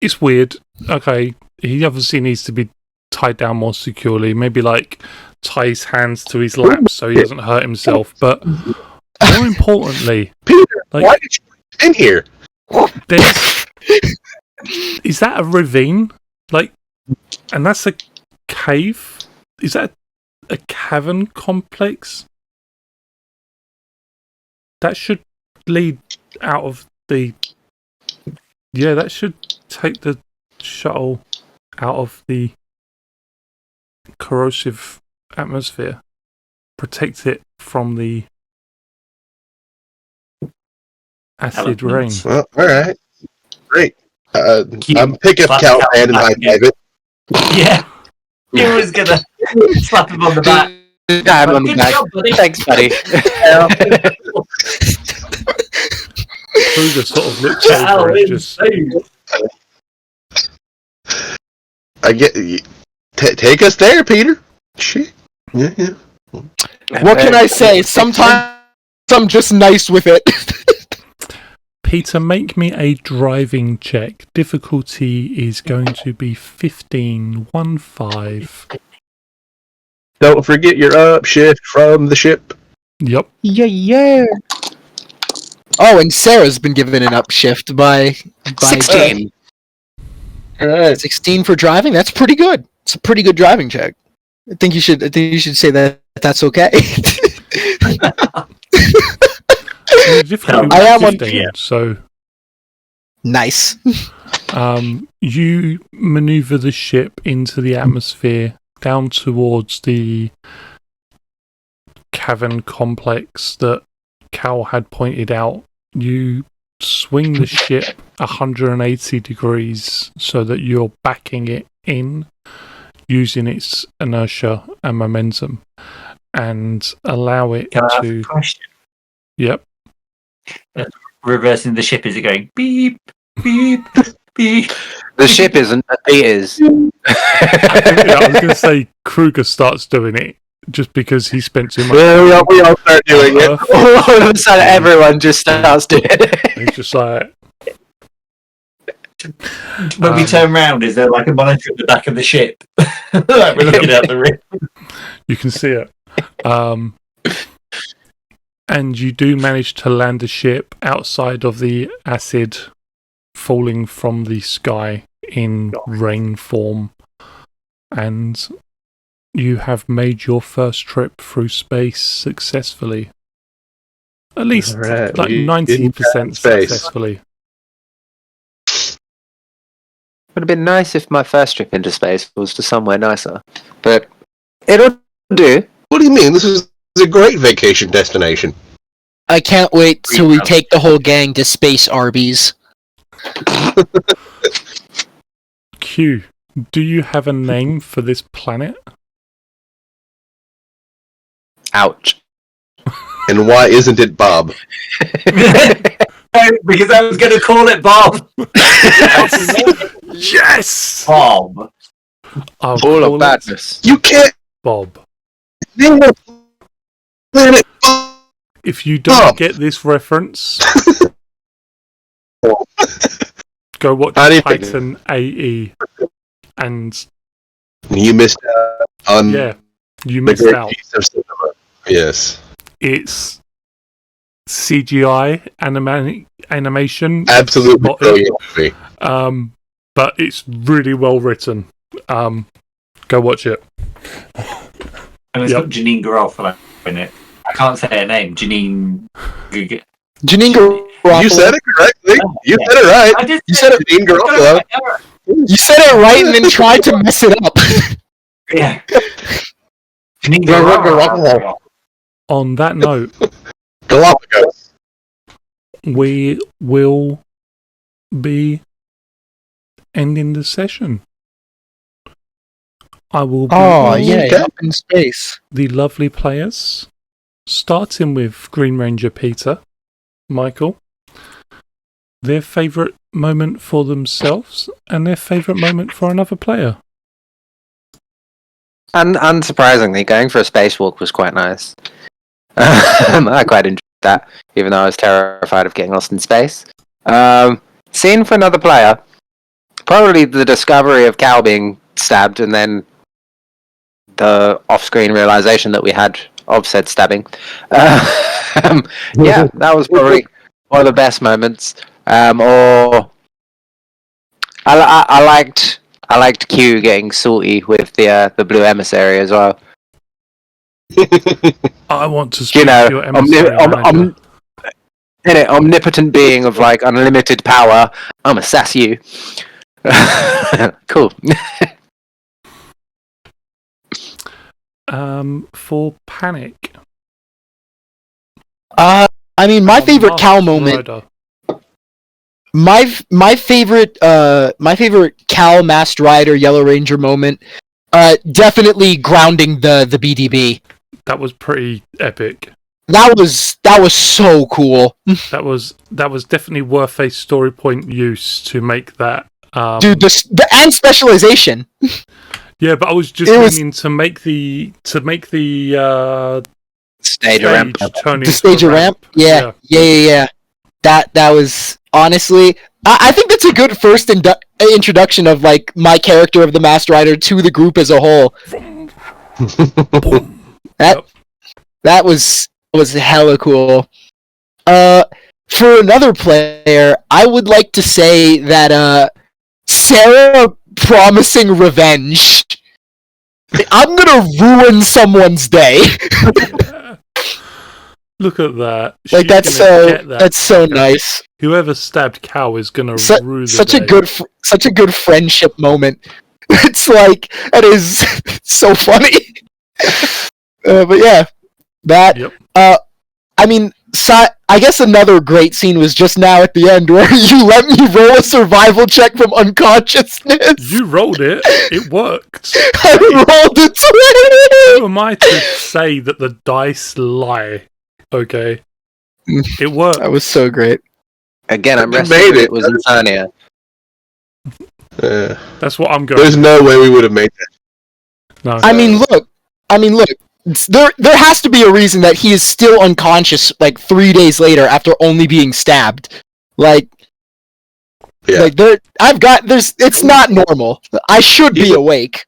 it's weird. Okay, he obviously needs to be tied down more securely, maybe like tie his hands to his lap so he doesn't hurt himself, but more importantly, Peter, like, why did you get in here? Is that a ravine? Like, and that's a cave? Is that a cavern complex? That should lead out of the... Yeah, that should take the shuttle out of the corrosive atmosphere. Protect it from the acid rain. Elements. Well, alright. Great. Cute. I'm picking up Cal's hand and high five it. Yeah. He was gonna slap him on the back. Damn on the Good back. job, buddy. Thanks, buddy. Kruger sort of looks Cal over and is just... I get take us there, Peter. Shit. Yeah. What can I say? Sometimes I'm just nice with it. Peter, make me a driving check. Difficulty is going to be 15. Don't forget your upshift from the ship. Yep. Yeah. Oh, and Sarah's been given an upshift by 16. Alright. 16 for driving. That's pretty good. It's a pretty good driving check. I think you should say that that's okay. Difficulty I am on- 15, so... Nice. You maneuver the ship into the atmosphere down towards the cavern complex that Cal had pointed out. You swing the ship 180 degrees so that you're backing it in using its inertia and momentum, and allow it Can I ask to... a question? Yep. Reversing the ship, is it going beep, beep, beep? The ship isn't, it is. I was going to say Kruger starts doing it just because he spent too much Yeah, we all start doing it. All of a sudden, everyone just starts doing it. He's just like... When we turn round, is there like a monitor at the back of the ship? Like we're looking out the rim. You can see it. And you do manage to land the ship outside of the acid falling from the sky in rain form. And you have made your first trip through space successfully. At least Right, like we 90% successfully. Would have been nice if my first trip into space was to somewhere nicer. But it'll do. What do you mean? This is a great vacation destination. I can't wait till we take the whole gang to Space Arby's. Q, do you have a name for this planet? Ouch. And why isn't it Bob? Because I was going to call it Bob. Yes! Bob. I'll Full call of it badness. You can't Bob. name a planet Bob. If you don't Bob. get this reference, go watch How do you Titan AE. And You missed out on yeah, you the missed great out. piece of cinema. Yes. It's CGI animation. Absolutely Spotted. brilliant movie. But it's really well written. Go watch it. And it's Yep. got Janine Garofalo in it. I can't say her name. Janine. Janine Garofalo. You said it correctly. You said it right. I did. You said it, Janine Garofalo. You said it right and then tried to mess it up. Yeah. Janine Garofalo. Garofalo. On that note, Galapagos. we will be ending the session. I will be Okay. up in space. the lovely players, starting with Green Ranger Peter, Michael, their favourite moment for themselves and their favourite moment for another player. And unsurprisingly, going for a spacewalk was quite nice. I quite enjoyed that, even though I was terrified of getting lost in space. Scene for another player, probably the discovery of Cal being stabbed and then the off-screen realization that we had of said stabbing. Yeah, that was probably one of the best moments. Or I liked Q getting salty with the blue emissary as well. I want to speak You know, to your emissary manager. in it, omnipotent being of like unlimited power. I'm a sass you. Cool. For Panic. I mean, my favorite Masked Cal moment. Rider. My favorite Cal Masked Rider Yellow Ranger moment. Definitely grounding the BDB. That was pretty epic. That was so cool. That was definitely worth a story point use to make that. Dude, the and specialization. Yeah, but I was just meaning to make the Stage ramp. turn The into stage a ramp. Yeah. That was honestly. I think that's a good first introduction of like my character of the Masked Rider to the group as a whole. That was hella cool. For another player, I would like to say that Sarah promising revenge. I'm gonna ruin someone's day. Look at that. Like She's gonna get that. that's so nice. Whoever stabbed Cal is gonna rue the Such day. such a good friendship moment. It's like that is so funny. But yeah, that. Yep. I mean, I guess another great scene was just now at the end where you let me roll a survival check from unconsciousness. You rolled it. It worked. I rolled a 20. Who am I to say that the dice lie? Okay. It worked. That was so great. Again, I'm You resting made that it. it was Infernia. That's what I'm going. There's no way we would have made that. No. I mean, look. There has to be a reason that he is still unconscious like 3 days later after only being stabbed. Like it's not normal. I should be awake.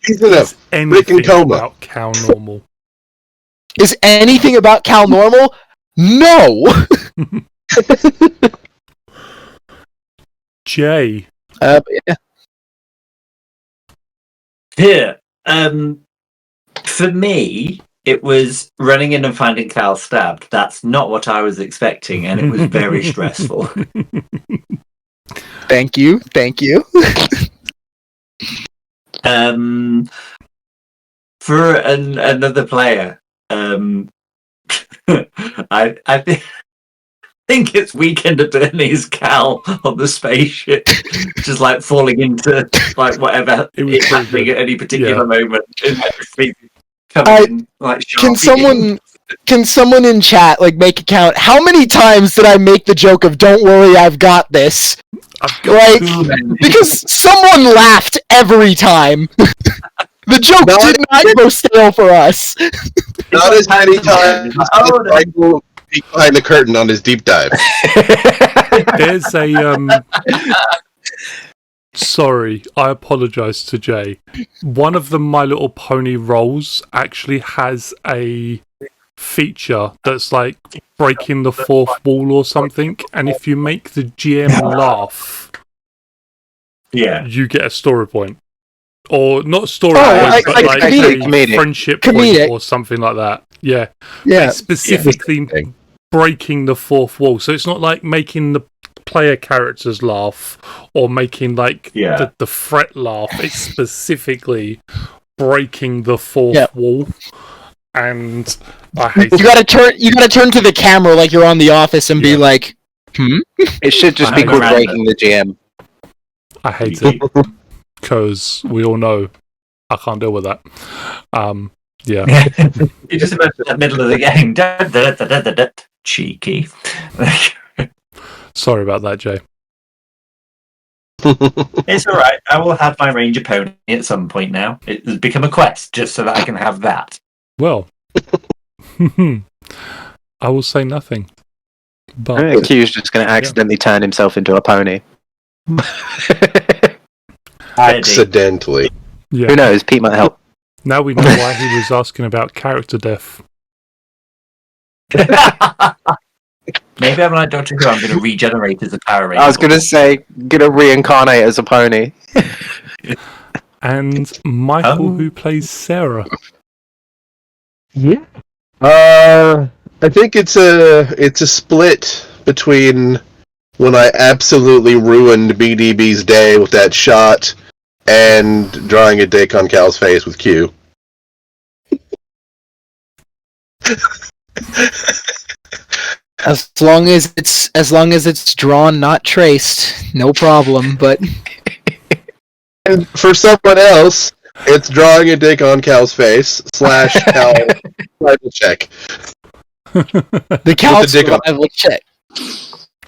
He's in a freaking Anything coma. about Cal normal? Is anything about Cal normal? No. Jay. Yeah. Here, for me, it was running in and finding Cal stabbed. That's not what I was expecting, and it was very stressful. Thank you. For another player, I think it's Weekend at Bernie's Cal on the spaceship, just like falling into like whatever is happening at any particular moment. Can someone in chat like make a count? How many times did I make the joke of "Don't worry, I've got this"? Like because someone laughed every time. The joke did not go stale for us. Not as many times as Michael peeked behind the curtain on his deep dive. There's a Sorry, I apologise to Jay. One of the My Little Pony roles actually has a feature that's like breaking the fourth wall or something, and if you make the GM laugh, you get a story point. Or not a story point, but like a friendship point or something like that. Yeah. It's specifically breaking the fourth wall. So it's not like making the player characters laugh or making like the threat laugh. It's specifically breaking the fourth wall. And I hate you gotta turn to the camera like you're on The Office and be like, It should just be called breaking the GM. I hate it. Because we all know I can't deal with that. You just imagine the middle of the game. Cheeky. Sorry about that, Jay. It's alright. I will have my Ranger Pony at some point now. It has become a quest just so that I can have that. Well, I will say nothing. But Q's just going to accidentally turn himself into a pony. Accidentally. Yeah. Who knows? Pete might help. Now we know why he was asking about character death. Maybe I'm like Doctor Who. I'm going to regenerate as a Power Ranger. I was going to say, going to reincarnate as a pony. And Michael, who plays Sarah. Yeah. I think it's a split between when I absolutely ruined BDB's day with that shot and drawing a dick on Cal's face with Q. as long as it's drawn, not traced, no problem. But and for someone else, it's drawing a dick on Cal's face / Cal survival check. The Cal survival check.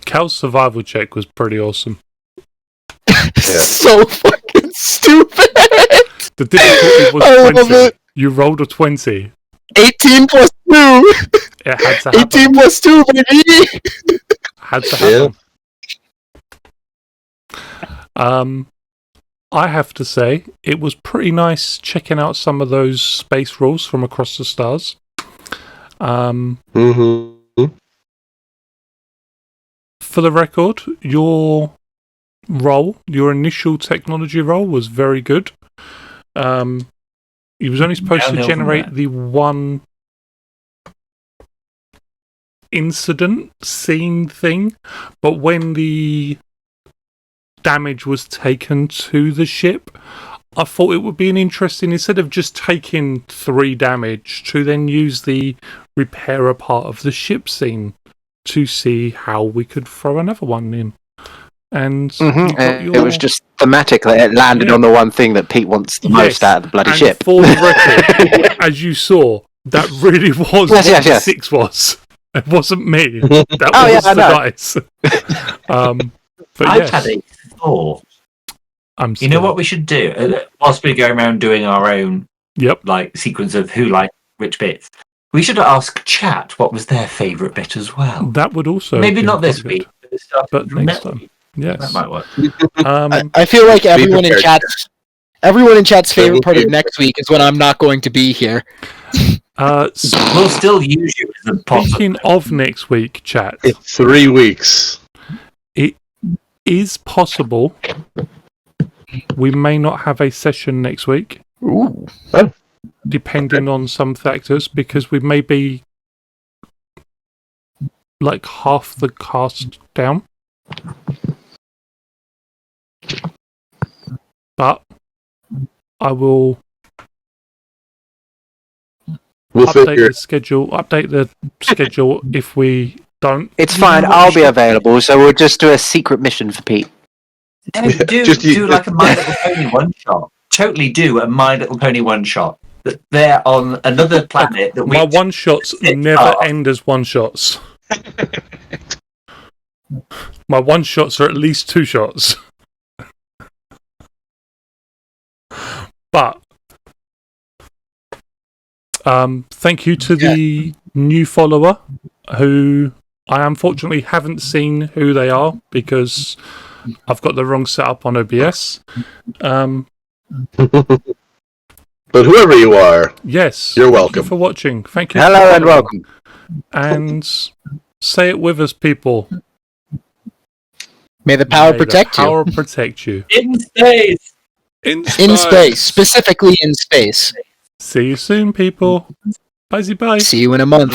Cal's survival check was pretty awesome. So fucking stupid. The difficulty was 20. You rolled a 20. 18 plus 2. It had to happen. 18 plus 2, baby. Had to happen. I have to say, it was pretty nice checking out some of those space rules from Across the Stars. For the record, your initial technology roll was very good. You was only supposed to generate the one incident scene thing, but when the damage was taken to the ship, I thought it would be an interesting, instead of just taking 3 damage, to then use the repairer part of the ship scene to see how we could throw another one in. And it was just thematic that it landed on the one thing that Pete wants the most out of the bloody ship. For the record, as you saw, that really was what the 6 was. It wasn't me. That was the dice. But I've had a thought. You know what we should do? Whilst we go around doing our own sequence of who liked which bits, we should ask chat what was their favourite bit as well. That would also maybe not this week, but next time. Yes, that might work. I feel like everyone in chat's favorite part of next week is when I'm not going to be here. We'll still use you as a Speaking of next week, chat. It's 3 weeks. It is possible we may not have a session next week. Ooh. Depending on some factors, because we may be like half the cast down. But I will update the schedule if we don't. It's fine, I'll be available, so we'll just do a secret mission for Pete. No, do like a My Little Pony one-shot. Totally do a My Little Pony one-shot. They're on another planet. My one-shots never end as one-shots. My one-shots are at least 2 shots. But thank you to the new follower who I unfortunately haven't seen who they are because I've got the wrong setup on OBS. But whoever you are, yes, you're welcome. Thank you for watching. Thank you. Hello and welcome. And say it with us, people. May the power protect you. Power protect you. In space. In space. Specifically in space. See you soon, people. Bye. See you in a month.